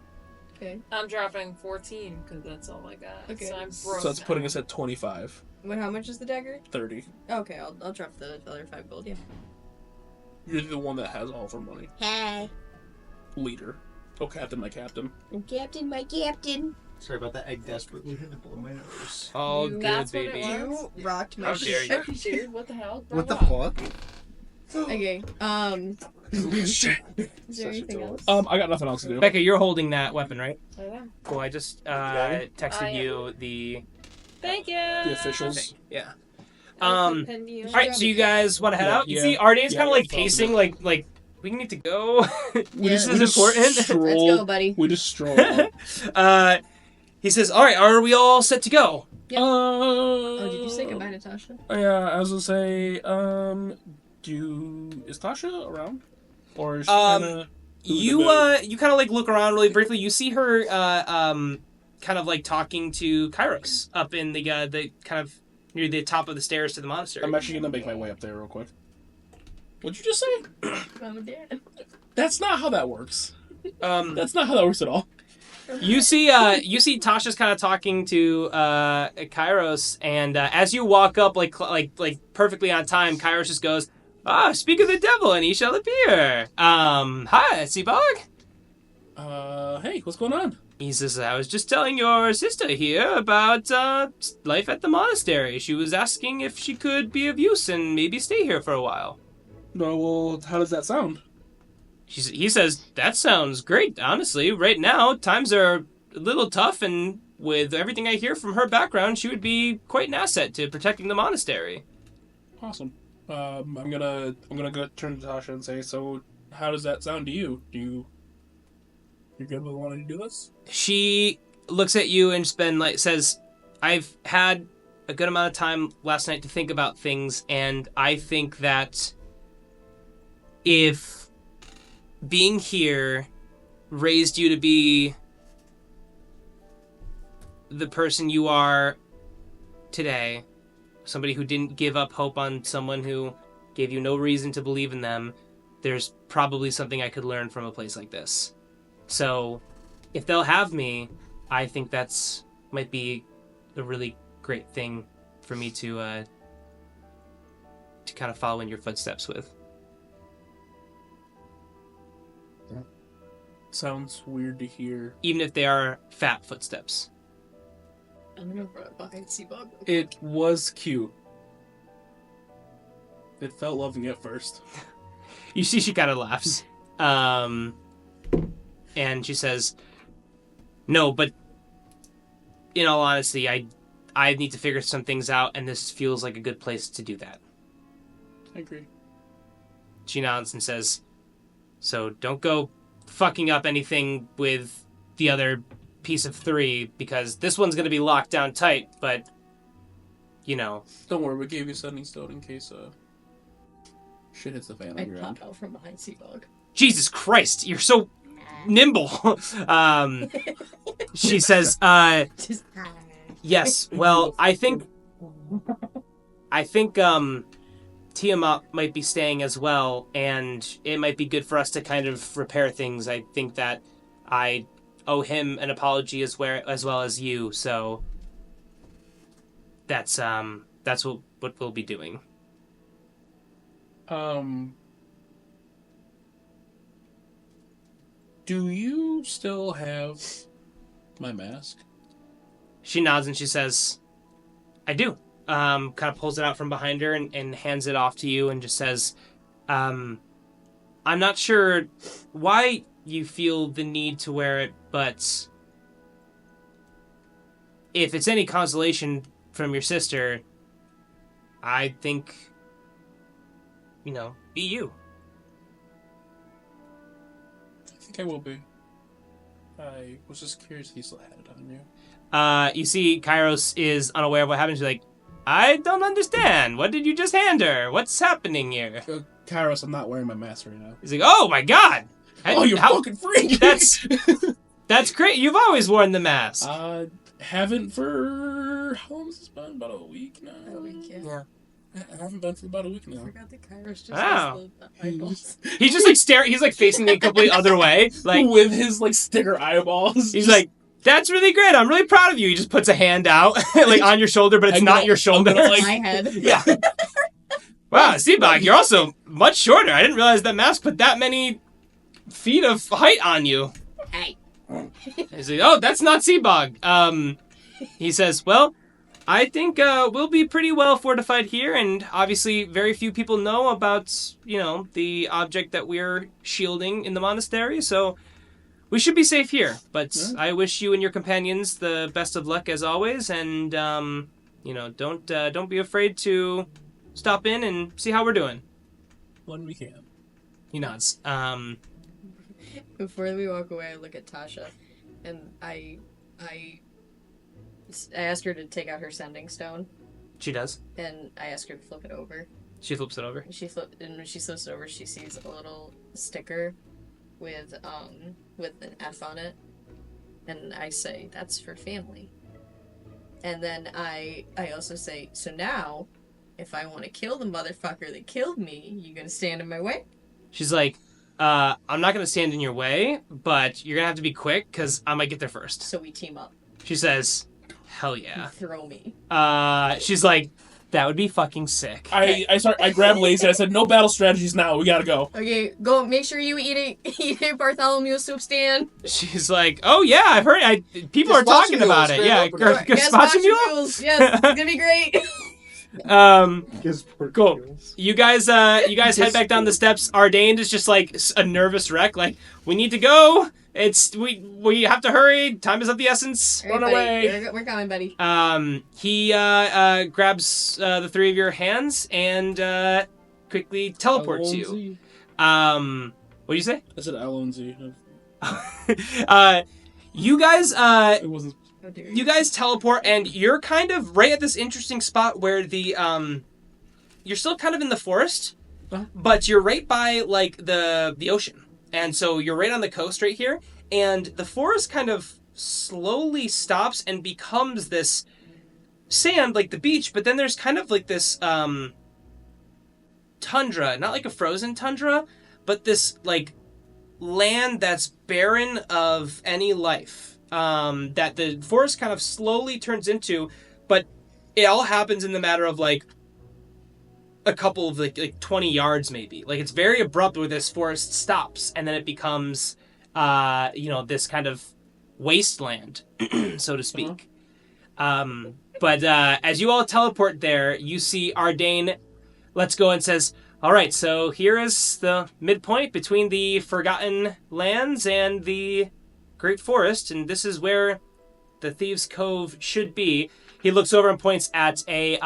Okay. I'm dropping 14 because that's all I got. Okay. So I'm broke. So it's putting us at 25, What? How much is the dagger? 30. Okay, I'll drop the other 5 gold. Yeah. You're the one that has all of our money. Hi. Leader. Oh, captain, my captain. Captain, my captain. Sorry about that. I desperately had to blow my nose. All You- good, That's what it baby. was. You rocked my How dare shit. you. Dude, what the hell? What the Bravo. fuck? Okay. Shit. Is there anything else? I got nothing else to do. Becca, you're holding that weapon, right? I am. Cool. I just I texted am. you the Thank you. The officials. thing. Yeah. I'll Um, pin you. All right, so you guys want to head Yeah, out? You yeah. see, Ardene's Yeah, kind of like yeah, pacing, like we need to go. Yeah. This is important. Let's go, buddy. We just stroll. Out. He says, "All right, are we all set to go?" Yep. Oh, did you say goodbye, Natasha? Yeah, I was gonna say, is Tasha around? Or is she Um, kinda... You kind of like look around really briefly. You see her kind of like talking to Kairos up in the kind of near the top of the stairs to the monastery. I'm actually gonna make my way up there real quick. What'd you just say? Mom and Dad. That's not how that works. Um, That's not how that works at all. You see Tasha's kind of talking to Kairos, and as you walk up, like perfectly on time, Kairos just goes, speak of the devil, and he shall appear. Hi, Seabog. Hey, what's going on? He says, I was just telling your sister here about life at the monastery. She was asking if she could be of use and maybe stay here for a while. No, well, how does that sound? He says, that sounds great, honestly. Right now, times are a little tough, and with everything I hear from her background, she would be quite an asset to protecting the monastery. Awesome. I'm gonna go turn to Tasha and say, so how does that sound to you? You're good with wanting to do this? She looks at you and says, I've had a good amount of time last night to think about things, and I think that if being here raised you to be the person you are today, somebody who didn't give up hope on someone who gave you no reason to believe in them, there's probably something I could learn from a place like this. So, if they'll have me, I think that's might be a really great thing for me to kind of follow in your footsteps with. Sounds weird to hear. Even if they are fat footsteps. I'm gonna run behind Seabog. It was cute. It felt loving at first. You see she kind of laughs. And she says, no, but in all honesty, I need to figure some things out, and this feels like a good place to do that. I agree. She nods and says, so don't go fucking up anything with the other piece of 3, because this one's going to be locked down tight, but, you know. Don't worry, we gave you Sending Stone in case shit hits the fan I on your end. pop out from behind Seabog. Jesus Christ, you're so nimble. She says, Just yes, well, I think Tiamat might be staying as well, and it might be good for us to kind of repair things. I think that I owe him an apology as well as you, so that's what we'll be doing. Do you still have my mask? She nods and she says, I do. Kind of pulls it out from behind her and hands it off to you and just says, I'm not sure why you feel the need to wear it, but if it's any consolation from your sister, I think, be you. I think I will be. I was just curious if you still had it on you. You see Kairos is unaware of what happened. She's like, I don't understand. What did you just hand her? What's happening here? Kairos, I'm not wearing my mask right now. He's like, oh my god! Oh, you're fucking freak! That's great. You've always worn the mask. Haven't for... How long has this been? About a week now? A week, yeah. Yeah. I haven't been for about a week now. I forgot that Kairos just Wow. has the eyeballs. He's just like staring. He's like facing the complete other way. Like with his like sticker eyeballs. he's like, that's really great. I'm really proud of you. He just puts a hand out like on your shoulder, but it's not your shoulder. My head. Yeah. Wow, Seabog, you're also much shorter. I didn't realize that mask put that many feet of height on you. Hey. He's like, oh, that's not Seabog. He says, well, I think we'll be pretty well fortified here, and obviously very few people know about, the object that we're shielding in the monastery, so we should be safe here. But I wish you and your companions the best of luck as always, and, don't be afraid to stop in and see how we're doing. When we can. He nods. Before we walk away, I look at Tasha, and I ask her to take out her sending stone, She does. and I ask her to flip it over. She flips it over. And when she flips it over, she sees a little sticker with an F on it, and I say, "That's for family." And then I also say, "So now, if I want to kill the motherfucker that killed me, you gonna stand in my way?" She's like, I'm not going to stand in your way, but you're going to have to be quick, because I might get there first. So we team up. She says, hell yeah. Throw me. She's like, that would be fucking sick. I grabbed Lazy and I said, no battle strategies now, we gotta go. Okay, go. Make sure you eat a Bartholomew soup stand. She's like, oh yeah, I've heard, people are talking about it. Yeah, gazpacho mules. Yes, it's gonna be great. Cool. You guys head back down the steps. Ardain is just like a nervous wreck. Like, we need to go. We have to hurry. Time is of the essence. Run away. We're coming, buddy. He grabs the three of your hands and quickly teleports you. What do you say? I said L-O-N-Z. You guys It wasn't. you guys teleport, and you're kind of right at this interesting spot where the you're still kind of in the forest, but you're right by like the ocean, and so you're right on the coast right here, and the forest kind of slowly stops and becomes this sand like the beach, but then there's kind of like this tundra, not like a frozen tundra, but this like land that's barren of any life. That the forest kind of slowly turns into, but it all happens in the matter of like a couple of like 20 yards maybe. Like, it's very abrupt where this forest stops and then it becomes this kind of wasteland, so to speak. But as you all teleport there, you see Ardain lets go and says, all right, so here is the midpoint between the Forgotten Lands and the Great Forest, and this is where the Thieves' Cove should be. He looks over and points at a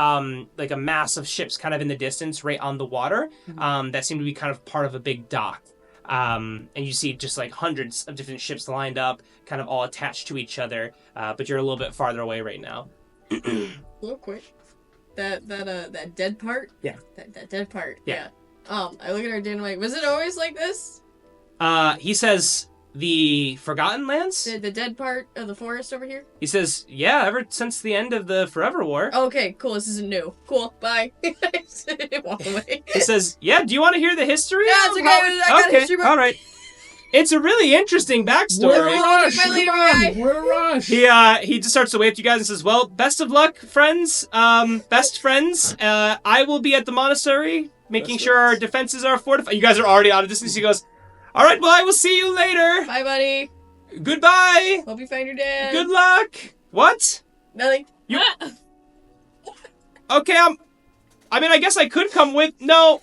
mass of ships kind of in the distance right on the water that seem to be kind of part of a big dock. And you see just like hundreds of different ships lined up, kind of all attached to each other, but you're a little bit farther away right now. Real quick. That dead part? Yeah. That dead part. Yeah. I look at her and I'm like, was it always like this? He says, the Forgotten Lands? The dead part of the forest over here? He says, yeah, ever since the end of the Forever War. Okay, cool, this isn't new. Cool, bye. Walk away. He says, yeah, do you want to hear the history? Yeah, it's okay, I got a history book. All right. It's a really interesting backstory. We're a rush. He just starts to wave to you guys and says, well, best of luck, friends. Best friends. I will be at the monastery, making sure our defenses are fortified. You guys are already out of distance. He goes, all right, well, I will see you later. Bye, buddy. Goodbye. Hope you find your dad. Good luck. What? Nothing. Okay, I guess I could come with... No,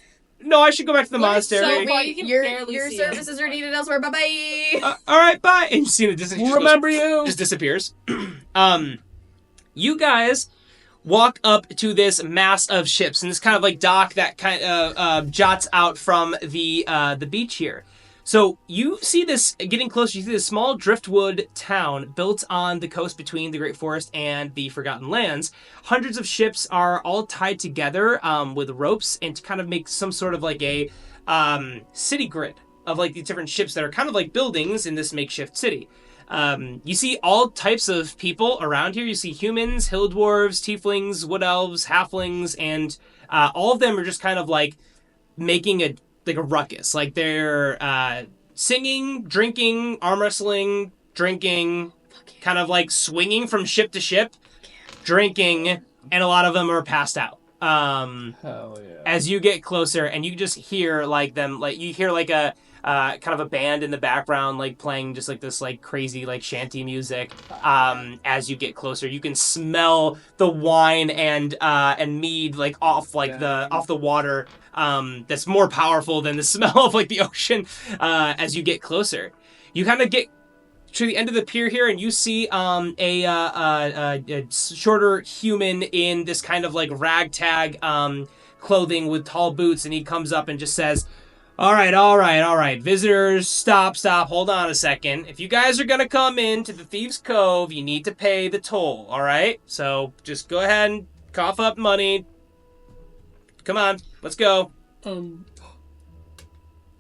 I should go back to the monastery. So You can barely your see services are needed elsewhere. Bye-bye. All right, bye. And you see in the distance, We'll remember you. just disappears. You guys walk up to this mass of ships and this kind of like dock that kind of jots out from the beach here. So you see this, getting closer, you see this small driftwood town built on the coast between the Great Forest and the Forgotten Lands. Hundreds of ships are all tied together with ropes and to kind of make some sort of like a city grid of like these different ships that are kind of like buildings in this makeshift city. You see all types of people around here. You see humans, hill dwarves, tieflings, wood elves, halflings, and all of them are just kind of like making a ruckus. Like they're singing, drinking, arm wrestling, drinking, kind of like swinging from ship to ship, drinking, and a lot of them are passed out. Hell yeah. As you get closer, and you just hear like them, like you hear like a kind of a band in the background, like playing just like this like crazy like shanty music. As you get closer, you can smell the wine and mead like off like off the water. That's more powerful than the smell of like the ocean. As you get closer, you kind of get to the end of the pier here, and you see a shorter human in this kind of like ragtag clothing with tall boots, and he comes up and just says, all right. Visitors, stop, hold on a second. If you guys are going to come into the Thieves' Cove, you need to pay the toll, all right? So just go ahead and cough up money. Come on, let's go.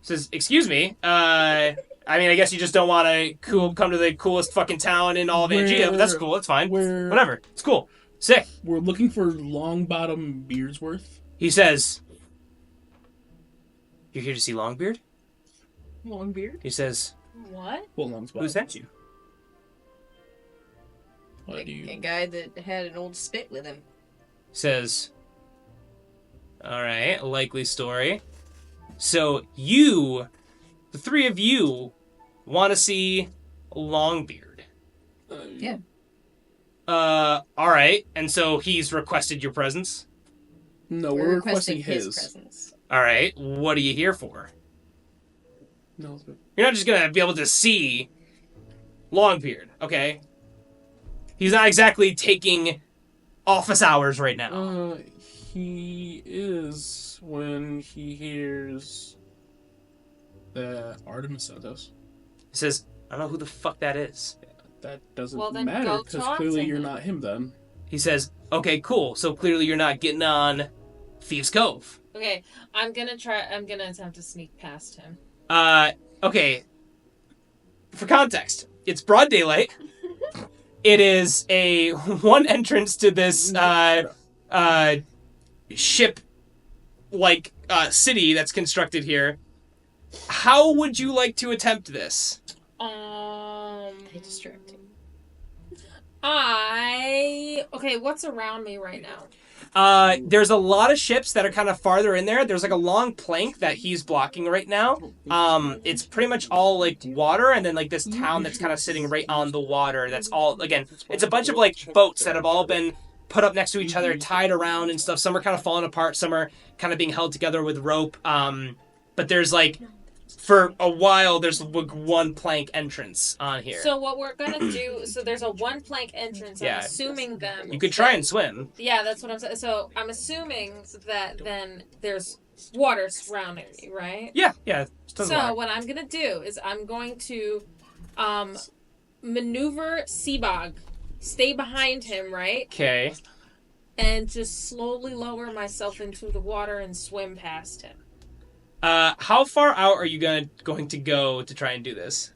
Says, excuse me, I mean, I guess you just don't want to come to the coolest fucking town in all of Angea, but that's cool, it's fine. Whatever, it's cool. Sick. We're looking for Longbottom Beardsworth. He says, you're here to see Longbeard? Longbeard? He says, What? Well, Longsbottom. who sent you? Why do you... A guy that had an old spit with him. Says, all right, a likely story. So you, the three of you, want to see Longbeard. Yeah. All right, and so he's requested your presence? No, we're requesting his presence. All right, what are you here for? No, You're not just going to be able to see Longbeard, okay? He's not exactly taking office hours right now. He is when he hears that Artemis sent us. He says, I don't know who the fuck that is. That doesn't Well, then matter, go because talk clearly to you're him. not him then. He says, okay, cool, so clearly you're not getting on Thieves' Cove. Okay, I'm gonna attempt to sneak past him. Okay. For context, it's broad daylight. It is a one entrance to this ship like city that's constructed here. How would you like to attempt this? They distract him. Okay, what's around me right now? There's a lot of ships that are kind of farther in there. There's like a long plank that he's blocking right now. It's pretty much all like water, and then like this town that's kind of sitting right on the water. That's all, again, it's a bunch of like boats that have all been put up next to each other, tied around and stuff. Some are kind of falling apart. Some are kind of being held together with rope. But there's like, for a while, there's one plank entrance on here. So what we're gonna do, so there's a one plank entrance, Yeah. I'm assuming then... You could try and swim. Yeah, that's what I'm saying. So I'm assuming that then there's water surrounding me, right? Yeah. It's tons of So water. what I'm gonna do is I'm going to maneuver Seabog, stay behind him, right? Okay. And just slowly lower myself into the water and swim past him. How far out are you going to go to try and do this?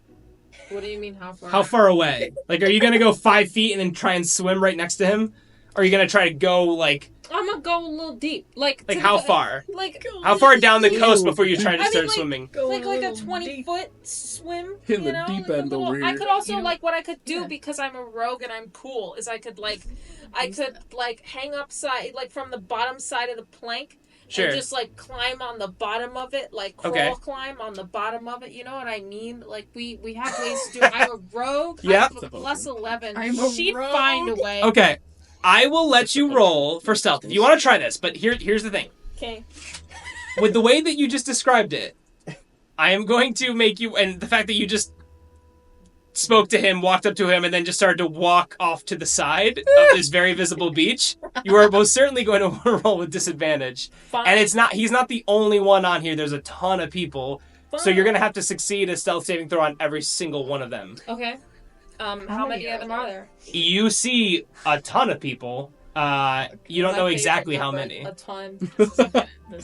What do you mean, how far? How far away? Like, are you gonna go 5 feet and then try and swim right next to him? Or are you gonna try to go like I'm gonna go a little deep. Like how far? Like How far down the coast before you try to start swimming? like a 20-foot swim. In you the know? deep Like a end little- over here. I could also You know- like what I could do Yeah. because I'm a rogue and I'm cool. Is I could hang upside like from the bottom side of the plank. Sure. And just like climb on the bottom of it, like crawl Okay. climb on the bottom of it. You know what I mean? Like we have ways to do it. I'm a rogue. Yeah. I have a plus 11. I'm a She'd rogue. find a way. Okay. I will let you roll for stealth if you want to try this, but here's the thing. Okay. With the way that you just described it, I am going to make you, and the fact that you just spoke to him, walked up to him, and then just started to walk off to the side of this very visible beach, you are most certainly going to roll with disadvantage. Fine. And he's not the only one on here. There's a ton of people So you're gonna have to succeed a stealth saving throw on every single one of them. Okay. How many of them are there? You see a ton of people. You don't know exactly how many. A ton.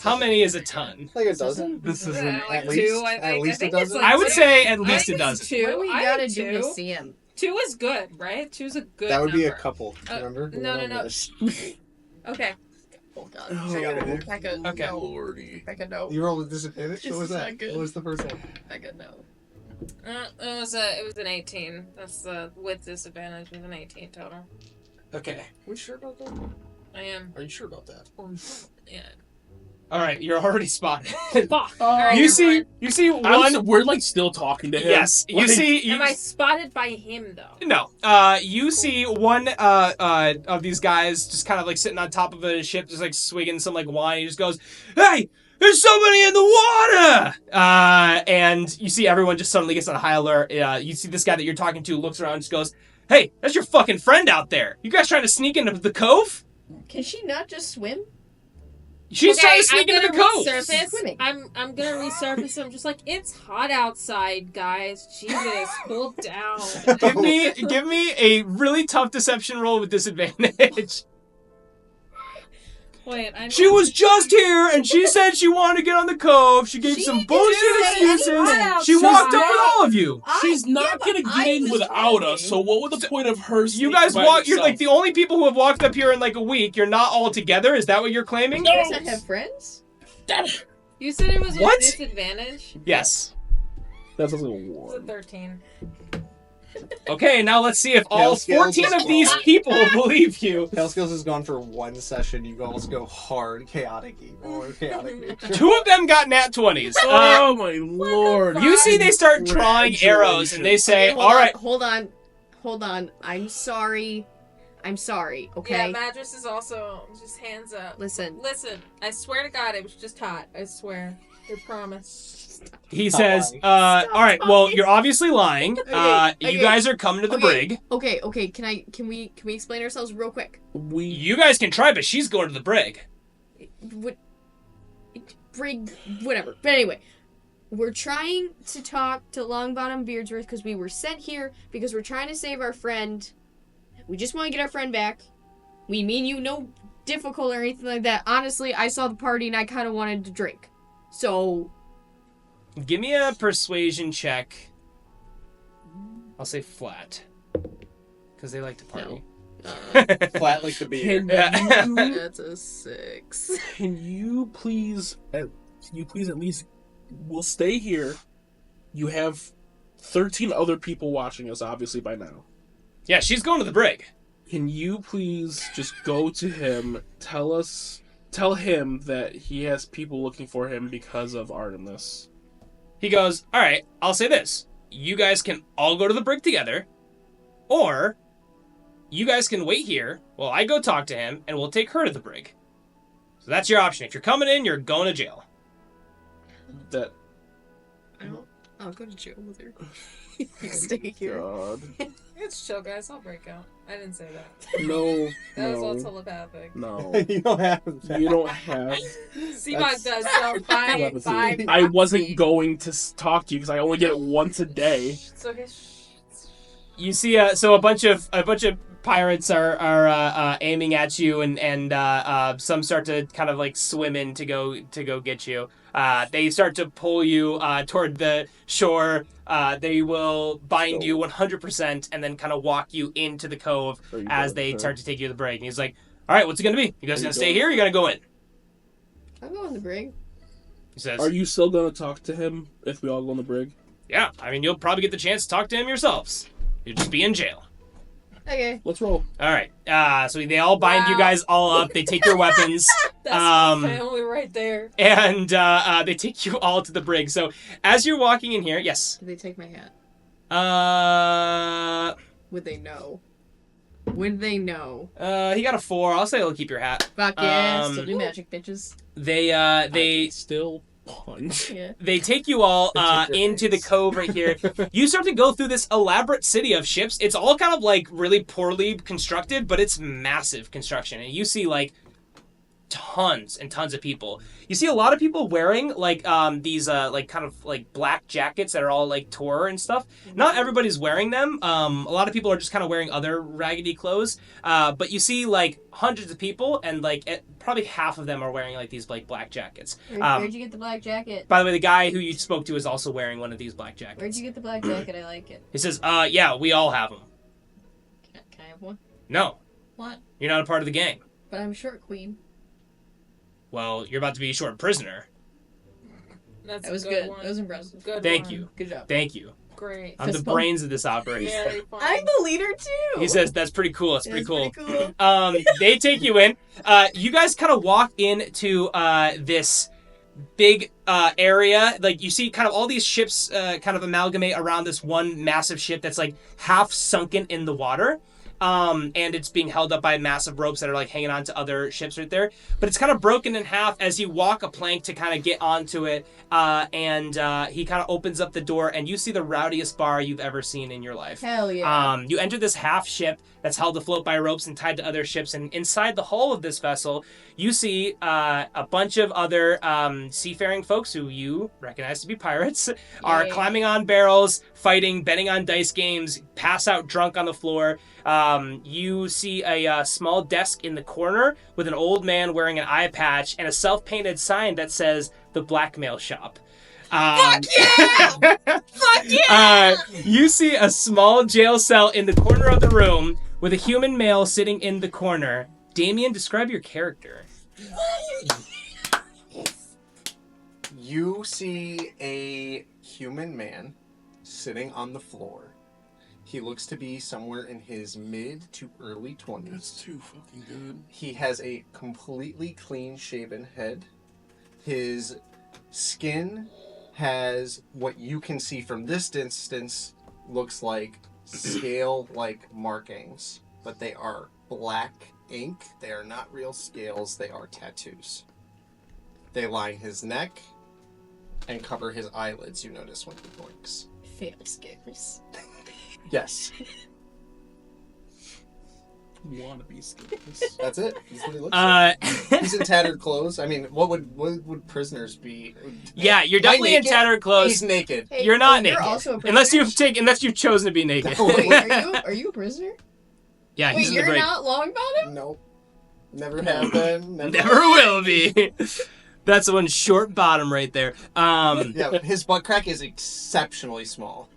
How many is a ton? Like a dozen? This is Like at two, least I think. at least I a think it's dozen. like I would two. say at I least think a it's dozen. two. What do we I gotta think do to two. see him? 2 is good, right? 2 is a good That would be a number. couple. Remember? No. Okay. Oh god. Oh, Becca, Okay. no. Lordy. Becca, no. You rolled with disadvantage? This What was is that? not good. What was the first one? Becca, no. It was an 18. That's with disadvantage. It was an 18 total. Okay. Are we sure about that? I am. Are you sure about that? Yeah. All right, you're already spotted. Fuck. Alright, you never see, mind. you see one. We're like still talking to him. Yes, you Like, see. You, Am I spotted by him though? No. You see one of these guys just kind of like sitting on top of a ship, just like swigging some like wine. He just goes, "Hey, there's somebody in the water!" And you see everyone just suddenly gets on high alert. You see this guy that you're talking to looks around and just goes, "Hey, that's your fucking friend out there. You guys trying to sneak into the cove?" Can she not just swim? She's trying to sneak I'm into gonna the cove. She's swimming. I'm gonna resurface. I'm just like, it's hot outside, guys. Jesus, cool down. Give me a really tough deception roll with disadvantage. Wait, She was just here, and she said she wanted to get on the cove. She gave She some didn't bullshit say excuses. anything. She She's walked up not- with all of you. She's not gonna get in without us, so what would the point of her You sneaking guys by walk. You're herself? like the only people who have walked up here in like a week. You're not all together. Is that what you're claiming? No. You guys not have friends? Damn it. You said it was with What? disadvantage. Yes. That's a It's a one. 13. Okay, now let's see if all Palescales 14 is of these gone. people will believe you. Palescales is gone for one session. You always go hard, chaotic evil, or chaotic nature. Two of them got nat 20s. Oh my lord! You see, they start drawing arrows, and they say, Okay, "All right, Hold on. I'm sorry. Okay. Yeah, Madras is also just hands up. Listen. Listen, I swear to God, it was just hot. I swear. I promise. He Stop says, lying. all right, well, you're obviously lying. Okay, You guys are coming to the brig. Okay. Can we explain ourselves real quick? You guys can try, but she's going to the brig. What? Brig, whatever. But anyway, we're trying to talk to Longbottom Beardsworth because we were sent here because we're trying to save our friend. We just want to get our friend back. We mean you no difficult or anything like that. Honestly, I saw the party and I kind of wanted to drink. So, Give me a persuasion check. I'll say flat. Because they like to party. Flat like the beer. Can you, that's a 6. can you please at least? We'll stay here. You have 13 other people watching us, obviously by now. Yeah, she's going to the brig. Can you please just go to him? Tell him that he has people looking for him because of Artemis. He goes, all right, I'll say this. You guys can all go to the brig together, or you guys can wait here while I go talk to him, and we'll take her to the brig. So that's your option. If you're coming in, you're going to jail. That I'll go to jail with her. You stay here. God. It's chill, guys. I'll break out. I didn't say that. No. That was all No. telepathic. No. You don't have that. You don't have. Seabog does, so bye. Telepathy. I wasn't going to talk to you because I only get it once a day. It's okay. You see, so a bunch of pirates are aiming at you, and some start to kind of like swim in to go get you. They start to pull you toward the shore. They will bind you 100%, and then kind of walk you into the cove Are you as done, they sir? start to take you to the brig. And he's like, "All right, what's it gonna be? You guys Are gonna you stay going? here? Or you gotta go in?" I'll go in the brig. He says, Are you still gonna talk to him if we all go on the brig? "Yeah. I mean, you'll probably get the chance to talk to him yourselves. You'll just be in jail." Okay. Let's roll. All right. So they all bind you Wow. guys all up. They take your weapons. That's family right there. And they take you all to the brig. So as you're walking in here, yes. Did they take my hat? Would they know? Would they know? He got a 4. I'll say they'll keep your hat. Fuck yeah, Um, still do magic, bitches. They I can still punch. Yeah. they take you all They take your into the face. cove right here. You start to go through this elaborate city of ships. It's all kind of like really poorly constructed, but it's massive construction. And you see like tons and tons of people. You see a lot of people wearing like these like kind of like black jackets that are all like tore and stuff. Not everybody's wearing them. A lot of people are just kind of wearing other raggedy clothes. But you see like hundreds of people, and like probably half of them are wearing like these like black jackets. Where'd you get the black jacket? By the way, the guy who you spoke to is also wearing one of these black jackets. Where'd you get the black jacket? I like it. He says, yeah, we all have them. Can I have one? No, What? you're not a part of the gang. But I'm short queen. Well, you're about to be a short prisoner. That's That was a good. one. That was impressive. Good Thank one. you. Good job. Thank you. Great. I'm the Fist bump. brains of this operation. Very fun. I'm the leader too. He says, that's pretty cool. That's pretty That's cool. Pretty cool. They take you in. You guys kind of walk into this big area. Like, you see kind of all these ships kind of amalgamate around this one massive ship that's like half sunken in the water. And it's being held up by massive ropes that are like hanging on to other ships right there. But it's kind of broken in half as you walk a plank to kind of get onto it. And he kind of opens up the door, and you see the rowdiest bar you've ever seen in your life. Hell yeah. You enter this half ship that's held afloat by ropes and tied to other ships. And inside the hull of this vessel, you see a bunch of other seafaring folks who you recognize to be pirates are Yay. climbing on barrels, fighting, betting on dice games, pass out drunk on the floor. You see a small desk in the corner with an old man wearing an eye patch and a self-painted sign that says the blackmail shop. Fuck yeah! Fuck yeah! You see a small jail cell in the corner of the room with a human male sitting in the corner. Damien, describe your character. You see a human man sitting on the floor. He looks to be somewhere in his mid to early 20s. That's too fucking good. He has a completely clean-shaven head. His skin has what you can see from this distance looks like scale-like markings, but they are black ink. They are not real scales. They are tattoos. They line his neck and cover his eyelids, you notice when he blinks. Fail scales. Yes. Wannabe skills. That's it. That's what he looks like. He's in tattered clothes. I mean, what would prisoners be? Yeah, you're Am I definitely in naked? tattered clothes. He's naked. Hey, You're not you're naked. also a unless prisoner? unless you've chosen to be naked. Wait, are you a prisoner? Yeah, Wait, he's in the you're break. not long bottom? Nope. Never have been. Never will be. That's the one short bottom right there. Yeah, his butt crack is exceptionally small.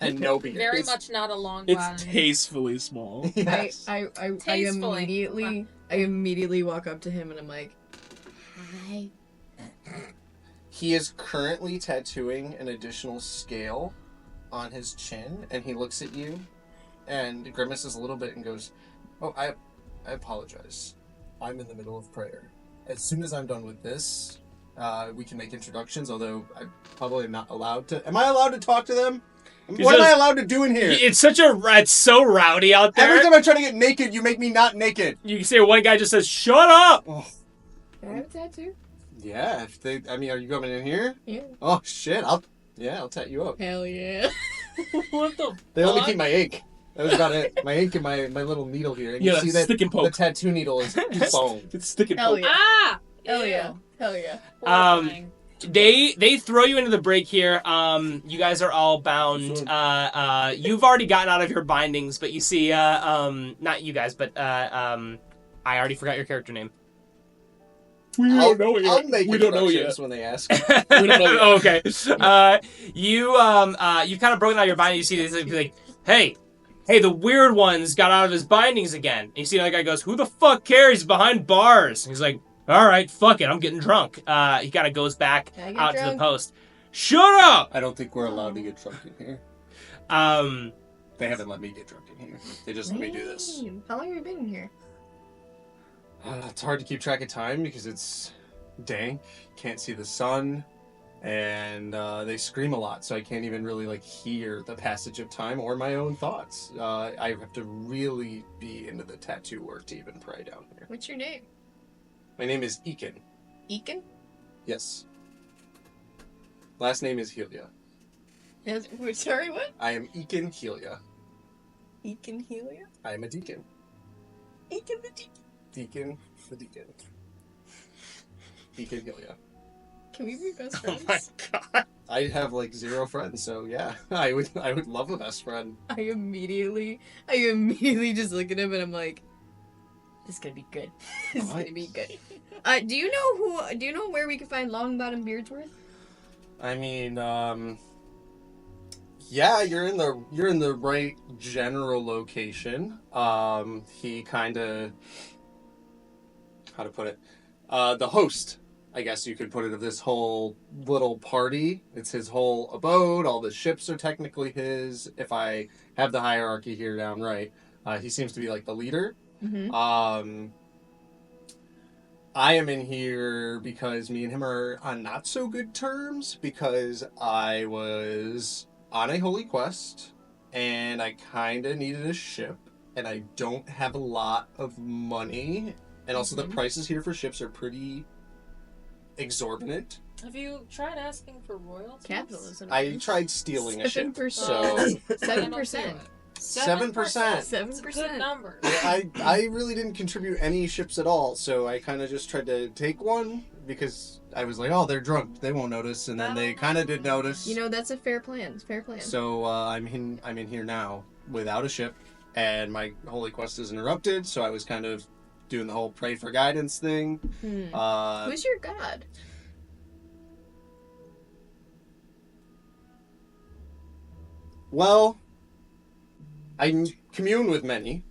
And no beard. Very It's- much not a long It's bottom. tastefully small. Yes. I Tastefully. immediately walk up to him and I'm like, hi. He is currently tattooing an additional scale on his chin, and he looks at you and grimaces a little bit and goes, "Oh, I apologize. I'm in the middle of prayer. As soon as I'm done with this, we can make introductions, although I probably am not allowed to. Am I allowed to talk to them? What am I allowed to do in here? It's so rowdy out there. Every time I try to get naked, you make me not naked." You can see one guy just says, "Shut up!" Oh. Can I have a tattoo? Yeah, if they, I mean, are you coming in here? Yeah. Oh shit, I'll tat you up. Hell yeah. What the They let me fuck? keep my ink. That was about it. My ink and my little needle here. And Yeah, you see that stick and poke. the tattoo needle is bone. It's sticking. Hell yeah. Ah! Hell yeah. Ew. Hell yeah. Horrifying. They throw you into the break here. You guys are all bound. You've already gotten out of your bindings, but you see, not you guys, but I already forgot your character name. We I'll don't know I'll yet. make We don't know introductions yet. when they ask. We don't know yet. Oh, okay. You've kind of broken out your binding. You see this like, hey, the weird one's got out of his bindings again. And you see another guy goes, "Who the fuck cares? He's behind bars." And he's like, "All right, fuck it, I'm getting drunk." He kind of goes back Can I get out to the drunk? post. Shut up. I don't think we're allowed to get drunk in here. They haven't let me get drunk in here. They just let me do this. Lame. How long have you been in here? It's hard to keep track of time because it's dank, can't see the sun, and they scream a lot, so I can't even really hear the passage of time or my own thoughts. I have to really be into the tattoo work to even pray down here. What's your name? My name is Eakin. Eakin? Yes. Last name is Helia. Yes. Sorry, what? I am Eakin Helia. Eakin Helia? I am a deacon. Eakin the Deacon. Deacon. The Deacon. Deacon Gilead. Can we be best Oh friends? my god. I have like 0 friends, so yeah, I would love a best friend. I immediately just look at him and I'm like, this is gonna be good. This is gonna be good. Do you know where we can find Longbottom Beardsworth? I mean, yeah, you're in the right general location. He kind of, how to put it, the host, I guess you could put it, of this whole little party. It's his whole abode. All the ships are technically his. If I have the hierarchy here down right, he seems to be like the leader. Mm-hmm. I am in here because me and him are on not so good terms because I was on a holy quest and I kind of needed a ship and I don't have a lot of money, and also the prices here for ships are pretty exorbitant. Have you tried asking for royalties? Capitalism. I tried stealing a ship. 7%. So 7%. 7%. It's a good number. I really didn't contribute any ships at all, so I kind of just tried to take one because I was like, oh, they're drunk, they won't notice, and then they kind of did notice. You know, that's a fair plan. It's a fair plan. So I'm in here now without a ship, and my holy quest is interrupted. So I was kind of doing the whole pray for guidance thing. Who's your god? Well, I commune with many.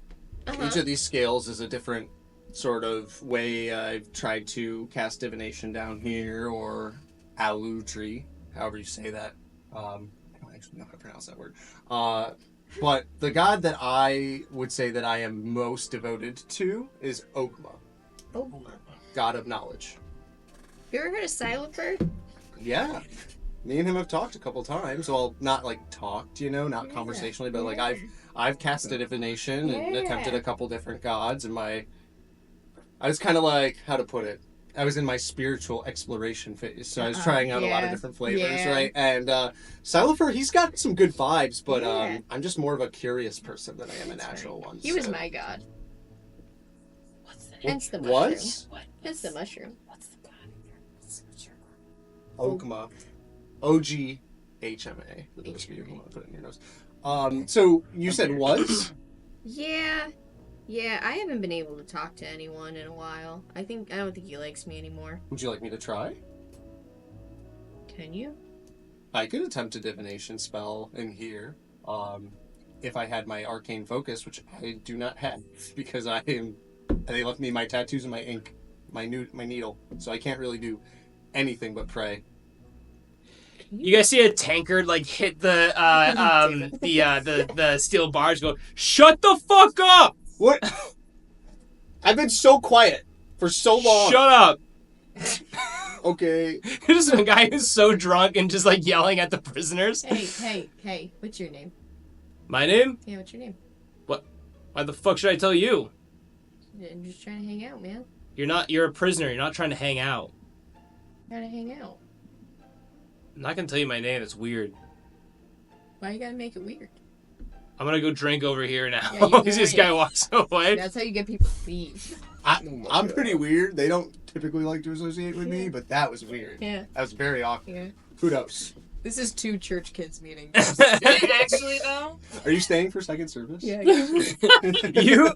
Uh-huh. Each of these scales is a different sort of way I've tried to cast divination down here, or alutri, however you say that. I don't actually know how to pronounce that word. But the god that I would say that I am most devoted to is Okma, Oh. god of knowledge. You ever heard of Silenfer? Yeah. Me and him have talked a couple times. Well, not like talked, not conversationally, but like I've casted divination and attempted a couple different gods, and I was kind of like, how to put it, I was in my spiritual exploration phase, so I was trying out a lot of different flavors, right? And Silenfer, he's got some good vibes, but I'm just more of a curious person than I am a natural one. He was my god. What's the Hence the mushroom. Was? Hence the mushroom. What's the god? What's your Okma. OGHMA. For those of you who want to put it in your nose. So you said was? Yeah, I haven't been able to talk to anyone in a while. I don't think he likes me anymore. Would you like me to try? Can you? I could attempt a divination spell in here. If I had my arcane focus, which I do not have, because they left me my tattoos and my ink, my needle, so I can't really do anything but pray. You guys see a tankard like hit the steel bars, go, shut the fuck up! What? I've been so quiet for so long. Shut up! Okay. There's a guy who's so drunk and just like yelling at the prisoners. Hey, what's your name? My name? Yeah, what's your name? What? Why the fuck should I tell you? I'm just trying to hang out, man. You're a prisoner. You're not trying to hang out. Trying to hang out. I'm not gonna tell you my name. It's weird. Why you gotta make it weird? I'm gonna go drink over here now. Yeah, This guy walks away. That's how you get people to leave. I'm pretty weird. They don't typically like to associate with me, but that was weird. Yeah. That was very awkward. Yeah. Kudos. This is 2 church kids meeting. Actually, though. Are you staying for second service? Yeah. You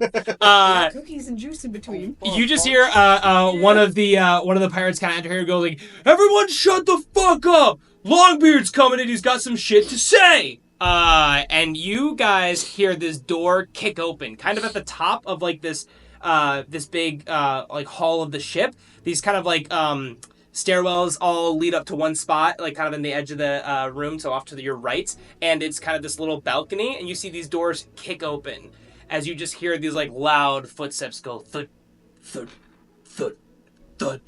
Cookies and juice in between. you just hear one of the pirates kind of enter here and go like, everyone shut the fuck up! Longbeard's coming in. He's got some shit to say. And you guys hear this door kick open, kind of at the top of like this big like hall of the ship. These kind of like stairwells all lead up to one spot, like kind of in the edge of the room, so off to your right. And it's kind of this little balcony, and you see these doors kick open as you just hear these like loud footsteps go thud, thud, thud, thud.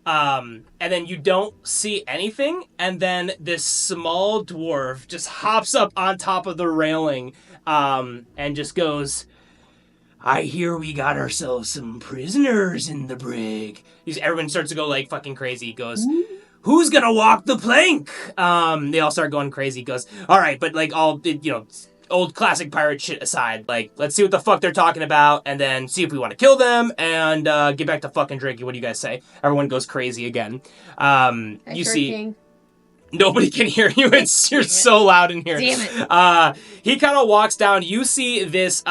And then you don't see anything, and then this small dwarf just hops up on top of the railing, and just goes, I hear we got ourselves some prisoners in the brig. Everyone starts to go like fucking crazy. He goes, who's gonna walk the plank? They all start going crazy. He goes, all right, but like old classic pirate shit aside. Like, let's see what the fuck they're talking about, and then see if we want to kill them, and get back to fucking drinking. What do you guys say? Everyone goes crazy again. You see... King. Nobody can hear you. You're so loud in here. Damn it. He kind of walks down. You see this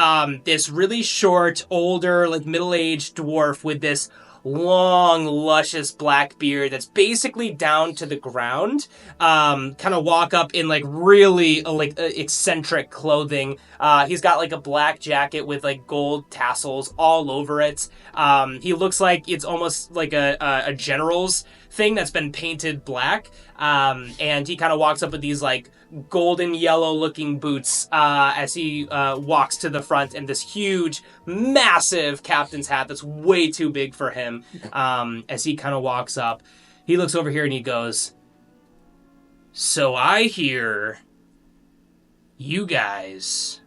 this really short, older, like middle-aged dwarf with this long, luscious black beard that's basically down to the ground. Kind of walk up in like really eccentric clothing. He's got like a black jacket with like gold tassels all over it. He looks like it's almost like a general's thing that's been painted black. And he kind of walks up with these like golden yellow looking boots as he walks to the front, and this huge, massive captain's hat that's way too big for him. As he kind of walks up, he looks over here and he goes, "So I hear you guys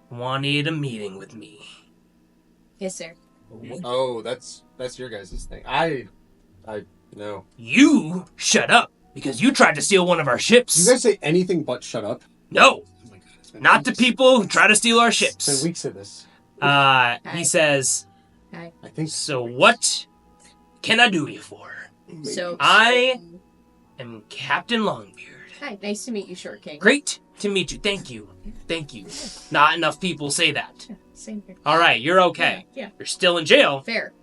wanted a meeting with me." Yes, sir. Oh, that's your guys' thing. I no. You shut up, because you tried to steal one of our ships. You guys say anything but shut up? No, Oh my god, it's been not to weeks. people who try to steal our It's ships. been weeks of this. He says, Hi. I think "So what can I do you for? So I am Captain Longbeard. Hi, nice to meet you, Short King. Great to meet you. Thank you. Thank you. Not enough people say that. Same here. All right, you're okay. Yeah. You're still in jail, Fair.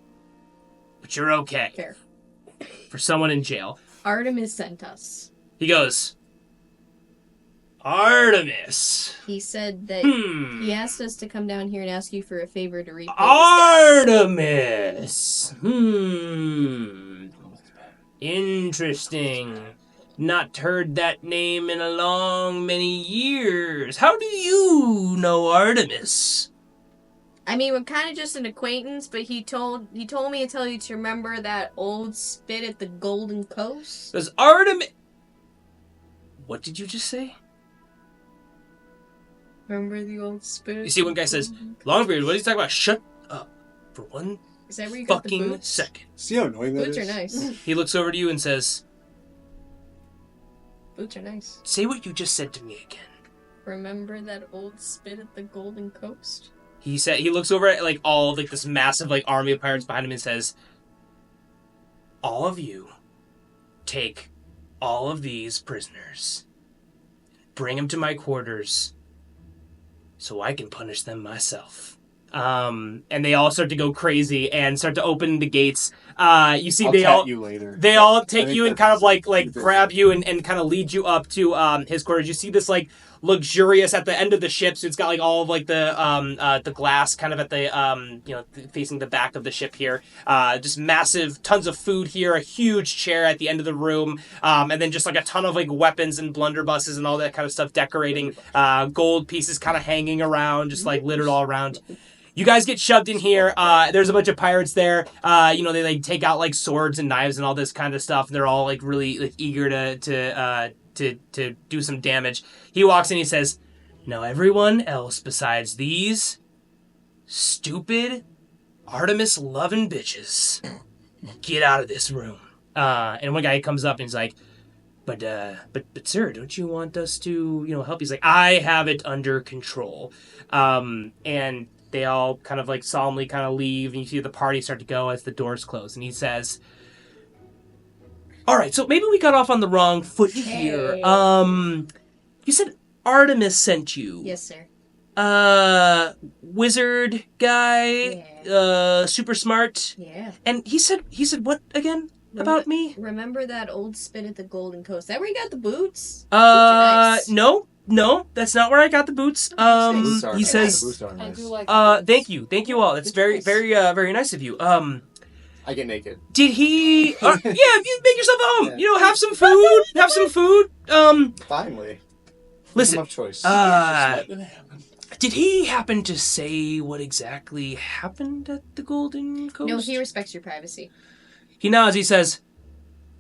but you're okay. Fair. For someone in jail." Artemis sent us. He goes, "Artemis. He said that he asked us to come down here and ask you for a favor to repay Artemis. Interesting. Not heard that name in a long many years. How do you know Artemis?" I mean, we're kind of just an acquaintance, but he told me to tell you to remember that old spit at the Golden Coast. Does Artemis... What did you just say? Remember the old spit? You see, one guy says, "Longbeard, what are you talking about? Shut up for one Is that where you got the fucking boots? second." see how annoying that Boots is? are nice. He looks over to you and says, Boots are nice. "Say what you just said to me again." Remember that old spit at the Golden Coast? He looks over at like all of like this massive like army of pirates behind him and says, "All of you take all of these prisoners, bring them to my quarters so I can punish them myself." And they all start to go crazy and start to open the gates. You see, I'll they tat all you later. they all I take think you and that's- kind of like I think grab you and kind of lead you up to his quarters. You see this like luxurious at the end of the ship, so it's got like all of like the glass kind of at the facing the back of the ship here. Just massive tons of food here, a huge chair at the end of the room, and then just like a ton of like weapons and blunderbusses and all that kind of stuff decorating. Gold pieces kind of hanging around, just like littered all around. You guys get shoved in here. There's a bunch of pirates there. They like take out like swords and knives and all this kind of stuff. They're all like really like eager to do some damage. He walks in. He says, "Now everyone else besides these stupid Artemis loving bitches, get out of this room." And one guy comes up and he's like, But sir, don't you want us to help?" He's like, "I have it under control." And they all kind of like solemnly kind of leave, and you see the party start to go as the doors close. And he says, "All right, so maybe we got off on the wrong foot here. Hey. You said Artemis sent you. Yes, sir. Wizard guy, super smart. Yeah. And he said what again about me? Remember that old spit at the Golden Coast? That where you got the boots? Boots are nice. No, that's not where I got the boots. Boots are He nice. says, Boots are I nice. do like. thank you all. That's very, Nice. very, very nice of you. I get naked. Did he? Yeah, you make yourself at home. Yeah. Have some food. Have some food. Finally. Listen. Of choice. Did he happen to say what exactly happened at the Golden Coast? No, he respects your privacy. He nods. He says,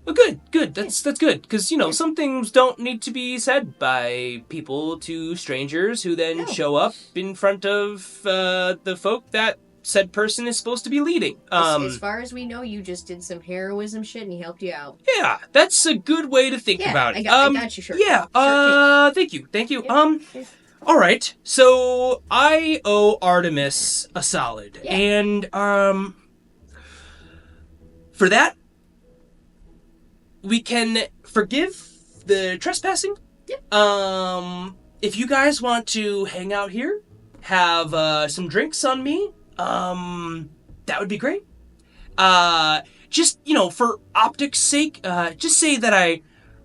"Well, good. That's good. Because some things don't need to be said by people to strangers who then No. show up in front of the folk that said person is supposed to be leading." As far as we know, you just did some heroism shit and he helped you out. Yeah, that's a good way to think Yeah, about it. I got you, sure. Yeah. Sure, Thank you. Yeah. All right, so I owe Artemis a solid, Yeah. and for that, we can forgive the trespassing. Yep. If you guys want to hang out here, have some drinks on me, that would be great. Just, for optics' sake, just say that I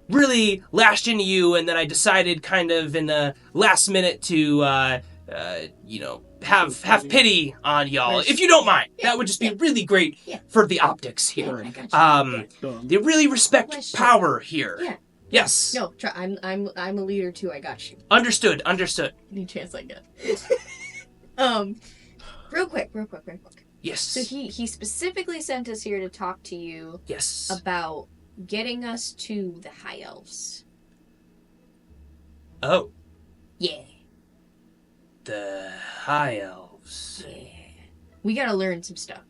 really lashed into you and then I decided kind of in the last minute to, have pity on y'all. Right. If you don't mind, Yeah. that would just be really great Yeah. for the optics here. I got you. They really respect Question. power here. Yeah. Yes. No, try, I'm a leader too. I got you. Understood. Any chance I get. Real quick. Yes. So he specifically sent us here to talk to you Yes. about getting us to the High Elves. Oh, Yeah. the High Elves. Yeah. We gotta learn some stuff.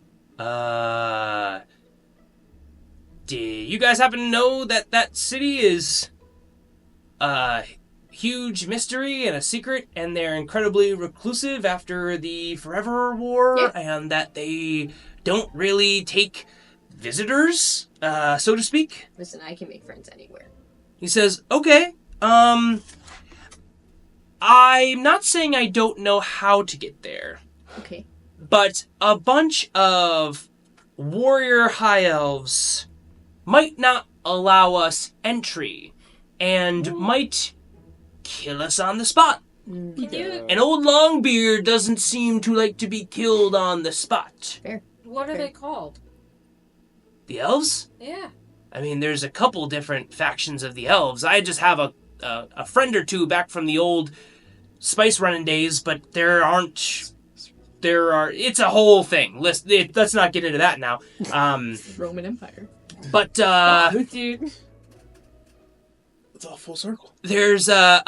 Do you guys happen to know that city is a huge mystery and a secret, and they're incredibly reclusive after the Forever War, Yeah. and that they don't really take visitors, so to speak? Listen, I can make friends anywhere. He says, okay, I'm not saying I don't know how to get there, Okay. but a bunch of warrior high elves might not allow us entry and might kill us on the spot. Can you? An old Longbeard doesn't seem to like to be killed on the spot. What are Okay. they called? The elves? Yeah. I mean, there's a couple different factions of the elves. I just have a friend or two back from the old spice running days, but it's a whole thing. Let's not get into that now. Roman Empire. But Dude. It's all full circle. there's a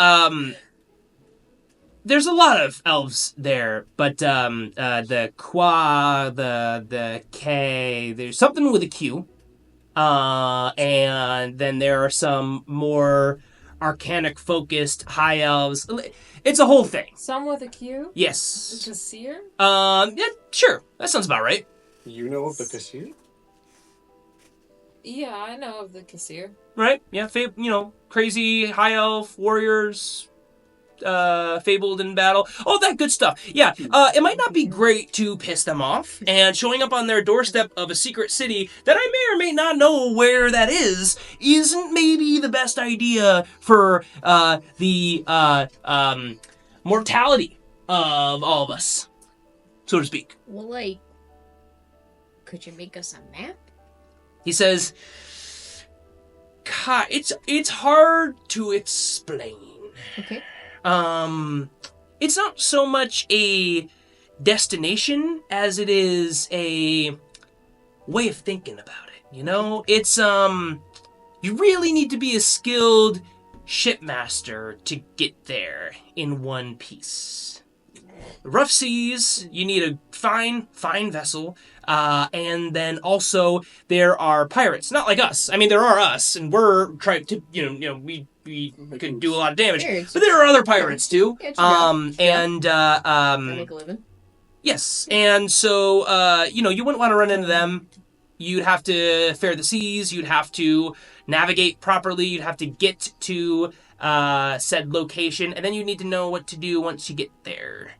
lot of elves there, but the Qua, the K, there's something with a Q, and then there are some more arcanic focused high elves. It's a whole thing. Some with a Q? Yes. Quessir? Yeah, sure. That sounds about right. You know of the Quessir? Yeah, I know of the Quessir. Right? Yeah, crazy high elf warriors, fabled in battle, all that good stuff. Yeah, it might not be great to piss them off, and showing up on their doorstep of a secret city that I may or may not know where that is isn't maybe the best idea for the mortality of all of us, so to speak. Well, could you make us a map? He says, God, it's hard to explain. Okay. It's not so much a destination as it is a way of thinking about it, It's, you really need to be a skilled shipmaster to get there in one piece. Rough seas, you need a fine vessel, and then also there are pirates. Not like us. I mean, there are us, and we're trying to, we can do a lot of damage. Pirates. But there are other pirates too. Yeah, true. I And make a living. yes, and so you wouldn't want to run into them. You'd have to fare the seas. You'd have to navigate properly. You'd have to get to said location, and then you need to know what to do once you get there.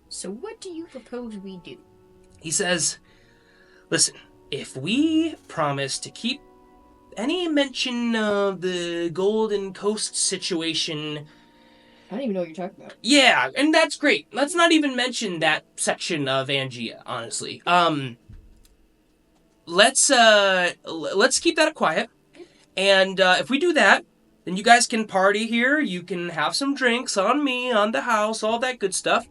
So what do you propose we do? He says, listen, if we promise to keep any mention of the Golden Coast situation, I don't even know what you're talking about. yeah, and that's great. Let's not even mention that section of Angea, honestly. Let's keep that quiet. And if we do that, then you guys can party here. You can have some drinks on me, on the house, all that good stuff.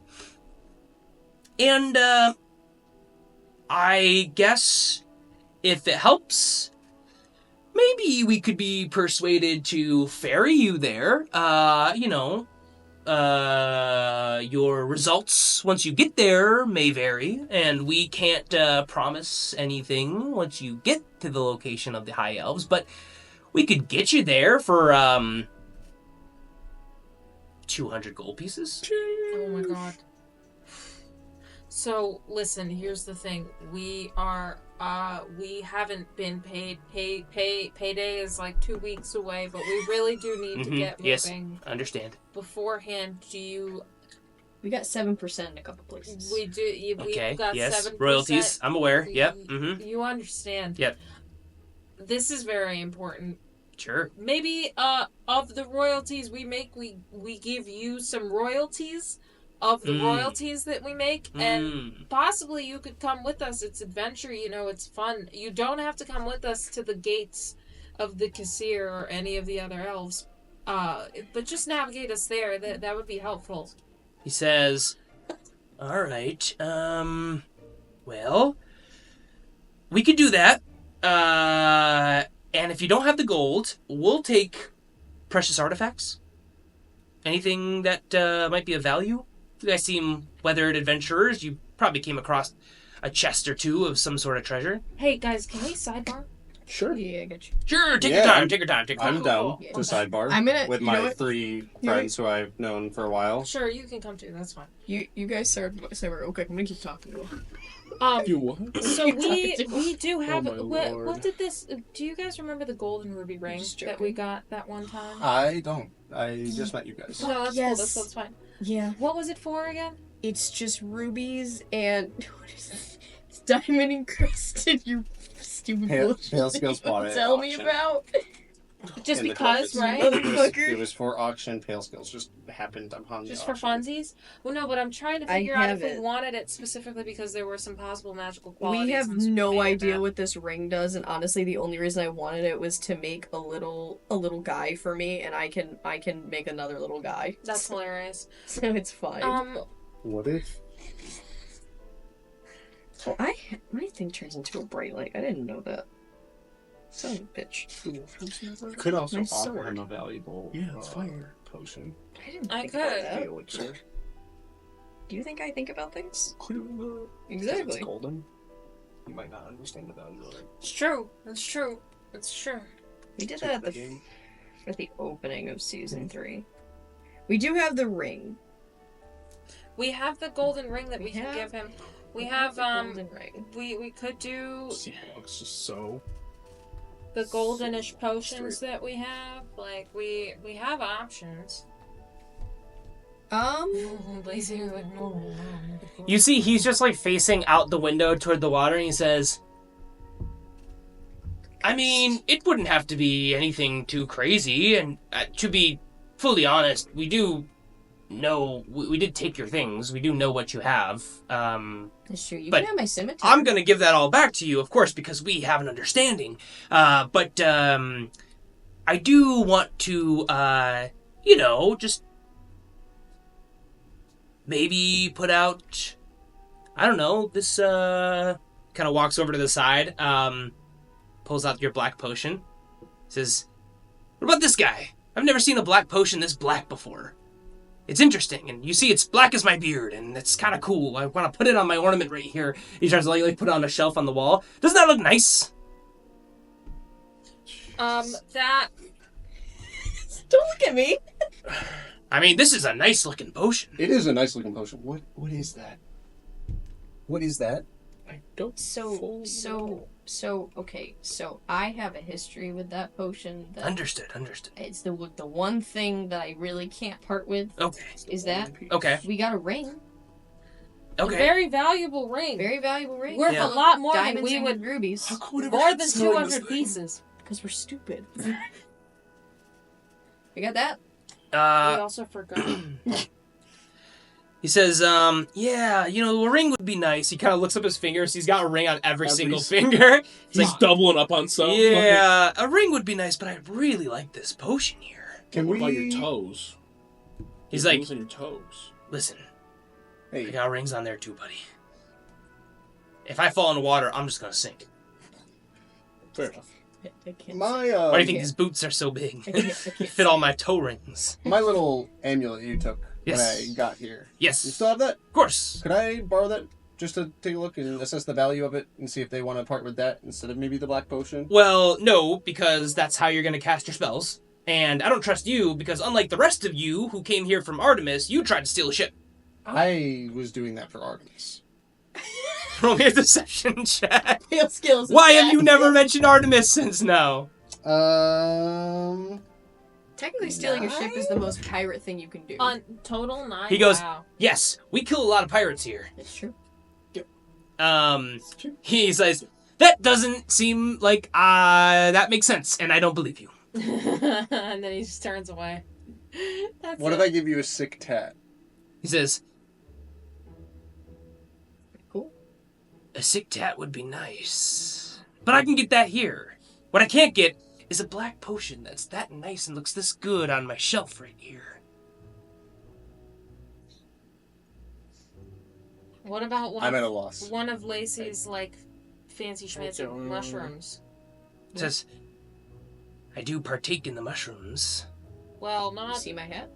And I guess if it helps, maybe we could be persuaded to ferry you there. Your results once you get there may vary, and we can't promise anything once you get to the location of the High Elves, but we could get you there for 200 gold pieces. Oh my god. So listen, here's the thing. We haven't been paid. Payday is like 2 weeks away, but we really do need to get Yes, moving understand. beforehand. We got 7% in a couple places. We do. Okay, We've got yes. 7%. Royalties, I'm aware. Yep. Mm-hmm. You understand. Yep. This is very important. Sure. Maybe of the royalties we make, we give you some royalties of the royalties that we make, and possibly you could come with us. It's adventure, it's fun. You don't have to come with us to the gates of the Quessir or any of the other elves, but just navigate us there. That would be helpful. He says, all right, well, we could do that. And if you don't have the gold, we'll take precious artifacts. Anything that might be of value. You guys seem weathered adventurers. You probably came across a chest or two of some sort of treasure. Hey guys, can we sidebar? Sure. Yeah, I got you. Sure, take Yeah, your time, I'm- take your time, take your time. I'm down Yeah. to sidebar I'm gonna- with you know my what? 3 friends who I've known for a while. Sure, you can come too. That's fine. You guys start okay. I'm gonna keep talking to him. You what? So we do have. Oh my what lord. did this? Do you guys remember the golden ruby ring Just that we got that one time? I don't. I just met you guys. No, that's yes. cool. That's fine. Yeah, What was it for again? it's just rubies and what is it? It's diamond encrusted. You stupid bullshit. Palescales bought it at Tell me auction. about. Just In the because, carpets. right? Motherfucker. It was for auction. Palescales just happened upon the Just for auction. funsies? Well, no, but I'm trying to I figure out have if we it. wanted it specifically because there were some possible magical qualities. We have and some no data idea that- what this ring does, and honestly, the only reason I wanted it was to make a little guy for me, and I can make another little guy. That's hilarious. So it's fine. What if? Oh, my thing turns into a bright light. I didn't know that. Son of a bitch. You could also My offer sword. him a valuable Yeah, it's fire. potion. I didn't I think about could. that. Elixir. Do you think I think about things? If Exactly. it's golden, you might not understand the value of it. It's true. It's true. It's true. We did Took that the at game. for the opening of season 3. We do have the ring. We have the golden ring that we We can have- give him. We have the golden ring. we could do It's just so. the goldenish potions that we have. Like we have options. Lazy like no. You see, he's just like facing out the window toward the water, and he says, I mean, it wouldn't have to be anything too crazy, and to be fully honest, we do know, we did take your things, we do know what you have. That's true. You But can have my cemetery. I'm gonna give that all back to you, of course, because we have an understanding. But I do want to, just maybe put out, I don't know, this, kind of walks over to the side, pulls out your black potion, says, what about this guy? I've never seen a black potion this black before. It's interesting, and you see it's black as my beard, and it's kind of cool. I want to put it on my ornament right here. He tries to like put it on a shelf on the wall. Doesn't that look nice? That Don't look at me. I mean, this is a nice looking potion. It is a nice looking potion. What is that? What is that? I don't. Okay. So I have a history with that potion. That Understood. it's the one thing that I really can't part with. Okay. Is that Okay. we got a ring, a Okay. very valuable ring. very valuable ring, Worth Yeah. a lot more than diamonds we and would. rubies, How come we never More had than snow in this 200 thing? pieces. because we're stupid. We got that. We also forgot. He says, yeah, the ring would be nice. He kind of looks up his fingers. He's got a ring on every single finger. He's doubling up on some. Yeah, a ring would be nice, but I really like this potion here. Can What we? about your toes? He's Your like, rings on your toes. listen, I Hey, got rings on there too, buddy. If I fall in the water, I'm just gonna sink. Fair enough. I can't. my Why do you think Yeah. these boots are so big? I can't Fit all my toe rings. my little amulet you took Yes. when I got here. Yes. You still have that? Of course. Could I borrow that just to take a look and assess the value of it and see if they want to part with that instead of maybe the black potion? Well, no, because that's how you're gonna cast your spells. And I don't trust you because unlike the rest of you who came here from Artemis, you tried to steal a ship. I was doing that for Artemis. Roll me a deception check. Palescales. Why have you never mentioned Artemis since now? Technically, stealing a ship is the most pirate thing you can do. On total 9. He goes, Wow. yes, we kill a lot of pirates here. It's true. He says, that doesn't seem like, that makes sense, and I don't believe you. And then he just turns away. What if I give you a sick tat? He says, Cool. a sick tat would be nice, but I can get that here. What I can't get is a black potion that's that nice and looks this good on my shelf right here. What about I'm at a loss. one of Lacey's like fancy schmancy mushrooms? It says, I do partake in the mushrooms. Well, You not. see my hat?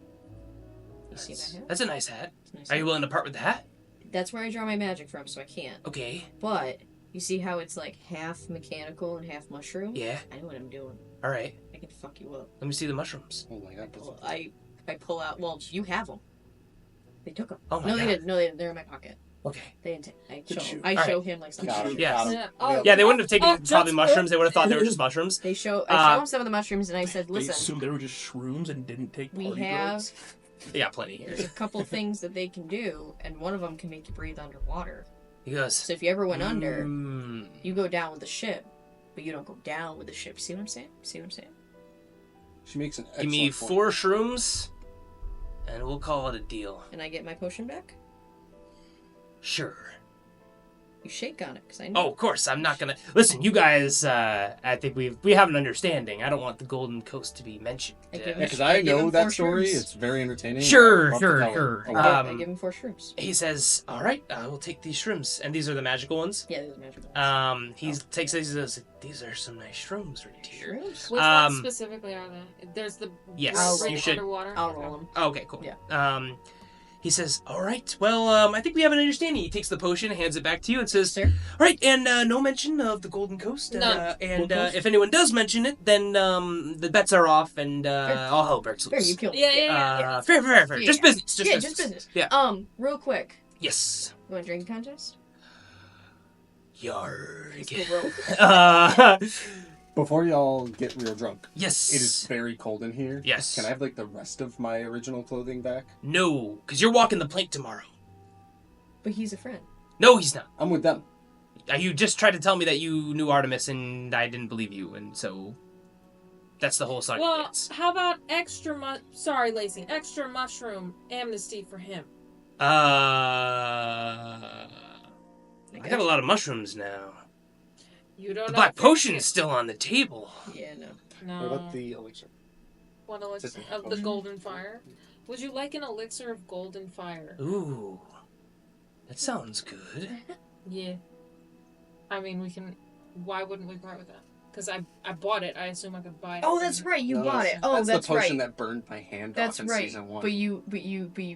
You see my hat? That's a nice hat. It's a nice Are you hat. willing to part with the hat? That's where I draw my magic from, so I can't. Okay. But you see how it's like half mechanical and half mushroom? Yeah. I know what I'm doing. All right. I can fuck you up. Let me see the mushrooms. Oh my god. Well, I pull out. Well, you have them. They took them. Oh my no, God. they didn't. No, they didn't. They're in my pocket. Okay. They didn't. I Good show. shoot. I All show him like something. Got him. Yes. Got him. Yeah. Oh, Yeah, they wouldn't have taken just probably mushrooms. They would have thought they were just mushrooms. They show. I show Uh, him some of the mushrooms, and I said, They "Listen, assumed they were just shrooms and didn't take we party have drugs. They got plenty there's here. a couple things that they can do, and one of them can make you breathe underwater. He goes, So if you ever went under, "Mm." you go down with the ship, but you don't go down with the ship. See what I'm saying? See what I'm saying? She makes an Give excellent me point. 4 shrooms, and we'll call it a deal. And I get my potion back. Sure. You shake on it, because I know. Oh, of course. I'm not gonna listen. You guys, I think we have an understanding. I don't want the Golden Coast to be mentioned. I give Yeah, him- because I give him know that 4 story. shrooms. It's very entertaining. Sure, I'd love to sure, tell it. sure. Oh, I wow. give him 4 shrooms. He says, "All right, we'll take these shrooms, and these are the magical ones." Yeah, those are magical. He takes these. He says, "These are some nice shrooms right here." Shrooms? Which Um, ones specifically are they? There's the Yes, I'll right you should. underwater. I'll roll them. Oh, okay, cool. Yeah. He says, "All right, well, I think we have an understanding." He takes the potion, hands it back to you, and says, Sir? "All right, and no mention of the Golden Coast. None. And Gold Coast? if anyone does mention it, then the bets are off, and all hell breaks Fair, loose." you killed me. Yeah. Fair. Yeah, Just yeah. business. Yeah, just business. Yeah. Real quick. Yes. You want a drinking contest? Yarg. Let's go roll. Before y'all get real drunk, Yes. it is very cold in here. Yes. Can I have like the rest of my original clothing back? No, because you're walking the plank tomorrow. But he's a friend. No, he's not. I'm with them. You just tried to tell me that you knew Artemis, and I didn't believe you, and so that's the whole song. Well, how about extra sorry, Lacey, extra mushroom amnesty for him? I have a lot of mushrooms now. You don't The know. black if you're- potion is still on the table. Yeah, no. No. What about the elixir? What elixir It's a of the potion. golden fire? Would you like an elixir of golden fire? Ooh, that sounds good. Yeah. I mean, we can. Why wouldn't we part with that? Because I bought it. I assume I could buy it. Oh, that's right. You No, bought it. Oh, that's that's the potion right. that burned my hand That's off in right. season 1. But you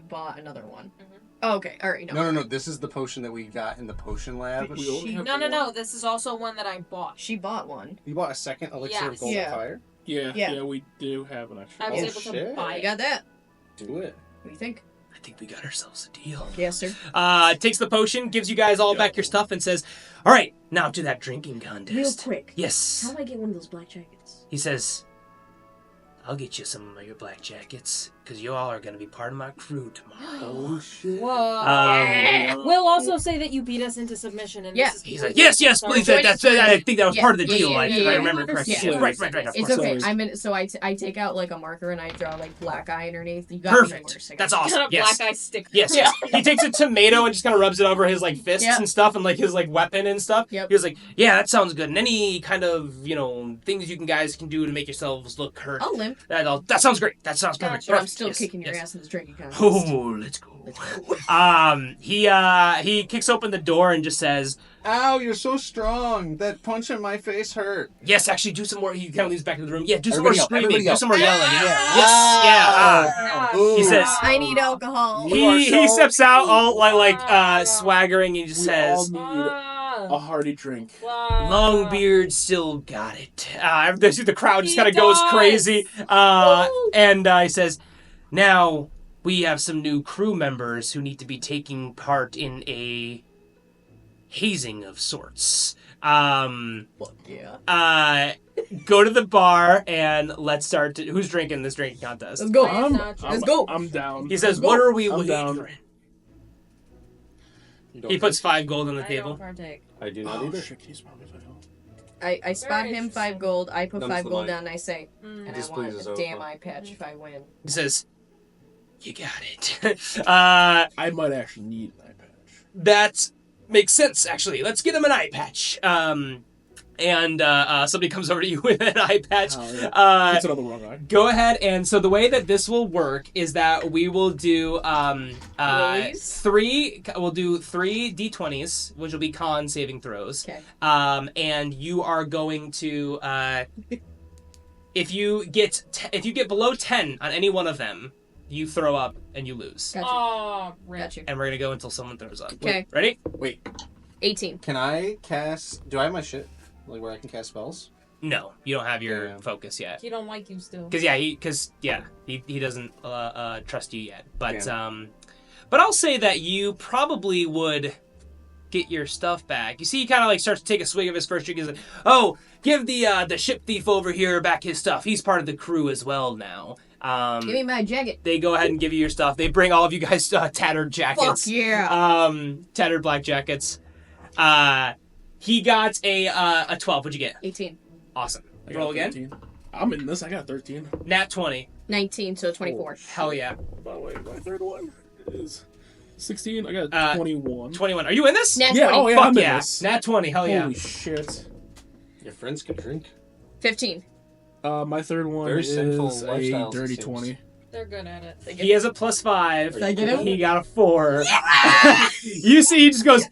bought another one. Mhm. Oh, okay. All right. No. No. This is the potion that we got in the potion lab. We only have No. This is also one that I bought. She bought one. You bought a second elixir of Yes. golden Yeah. fire? Yeah, Yeah. yeah, we do have an extra. I was Oh, able to shit. buy I it. got that. Do it. What do you think? I think we got ourselves a deal. Yes, sir. Takes the potion, gives you guys all back your stuff, and says, "All right, now to that drinking contest." Real quick. Yes. How do I get one of those black jackets? He says, "I'll get you some of your black jackets, because you all are going to be part of my crew tomorrow." Oh shit. Whoa. We'll also say that you beat us into submission, and Yeah. this is He's like, "Yes, please. Join That's us. I think that was Yeah, part of the yeah, deal. yeah, if yeah, I yeah. remember correctly." Yeah. Right. Of It's course. okay. Sorry. So I take out like a marker and I draw like black eye underneath. You got me, Perfect. horse. I got That's you. awesome. Got a Yes. black eye stick. Yes. Yeah. He takes a tomato and just kind of rubs it over his like fists Yeah. and stuff, and like his like weapon and stuff. Yep. He was like, "Yeah, that sounds good. And any kind of things you guys can do to make yourselves look hurt. I'll limp. That sounds great. That sounds perfect. But I'm Perfect. still Yes, kicking your yes. ass in this drinking contest. Oh, let's go. He kicks open the door and just says, Ow, you're so strong. That punch in my face hurt. "Yes, actually, do some more." He kind of leads back to the room. Yeah, do some more Everybody yell, screaming. everybody Do yell. some more yelling. Ah! Yes, yeah. Ah. Ooh. He says- I need alcohol. You are He so steps out all Ah. swaggering and just We all says, need Ah. a hearty drink. Longbeard still got it. The crowd just He kind of goes does. crazy. And he says, now we have some new crew members who need to be taking part in a hazing of sorts. Yeah. Go to the bar and let's start. Who's drinking this drinking contest? Let's go. I am not Let's go. I'm down. He says, go. what are we I'm wagering? down. You don't He puts 5 gold on the I table. don't partake. I do not Oh, either. shit, can you spot me if I don't? I spot Very him 5 interesting. gold. I put Comes 5 to gold mind. down and I say, and I want Displeases a damn Opa. eye patch if I win. He says, you got it. I might actually need an eye patch. That makes sense, actually. Let's get him an eye patch. And somebody comes over to you with an eye patch. Oh, yeah. It's another wrong eye. Go ahead, and so the way that this will work is that we will do Rollies? we'll do 3 d20s, which will be con saving throws. Okay. And you are going to if you get below 10 on any one of them, you throw up and you lose. Gotcha. Oh, rip. Got you. And we're gonna go until someone throws up. Okay. Ready? Wait, 18. can I cast? Do I have my shit? Like where I can cast spells? No, you don't have your Yeah. focus yet. He don't like you still. He doesn't trust you yet. But but I'll say that you probably would get your stuff back. You see, he kind of like starts to take a swig of his first drink. He's like, "Oh, give the ship thief over here back his stuff. He's part of the crew as well now." Give me my jacket. They go ahead and give you your stuff. They bring all of you guys tattered jackets. Fuck yeah. Tattered black jackets. He got a 12. What'd you get? 18. Awesome. I Roll got again. 13. I'm in this. I got 13. Nat 20. 19, so 24. Hell yeah. By the way, my third one is 16. I got 21. 21. Are you in this? Nat Yeah, 20. oh yeah, Fuck I'm in yeah. this. Nat 20. Hell yeah. Holy shit. Your friends can drink. 15. My third one Very sinful is a lifestyles, it dirty seems. 20. They're good at it. He has a +5. Did I get him? He got a 4. You see, he just goes,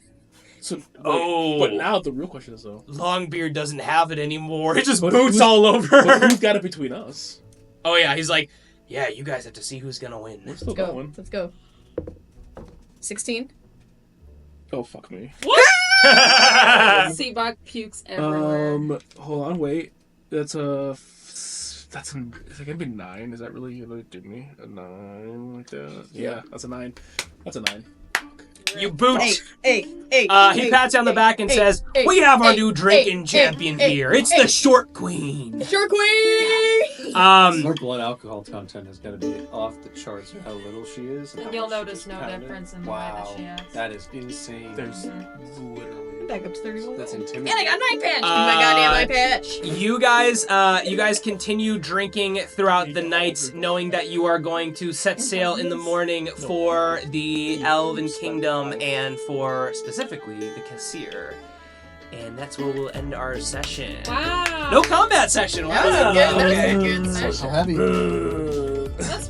So, oh. But now the real question is though, Longbeard doesn't have it anymore. It just But boots who's- all but over. who's got it between us? Oh yeah, he's like, yeah, you guys have to see who's gonna win. We're still Go. going. Let's go. 16. Oh fuck me. Seabog pukes everywhere. Hold on, wait. That's a. That's an. Is it gonna be 9? Is that really gonna do me a 9 like that? Yeah, that's a 9. That's a 9. You boot. Hey. He pats you on the back and says, "We have our new drinking champion here. It's the Short Queen." Short Queen! Her blood alcohol content has got to be off the charts of how little she is. And how You'll much she notice just no pounded. difference in the way Wow, that she acts. that is insane. There's literally. Back up to 31. That's And intimidating. I got an eye patch. Give me my goddamn eye patch. You guys continue drinking throughout the night, knowing that you are going to set sail in the morning for the Elven Kingdom and for specifically the Quessir. And that's where we'll end our session. Wow. No combat session. That was a good, Okay. that was a good So session. heavy. That's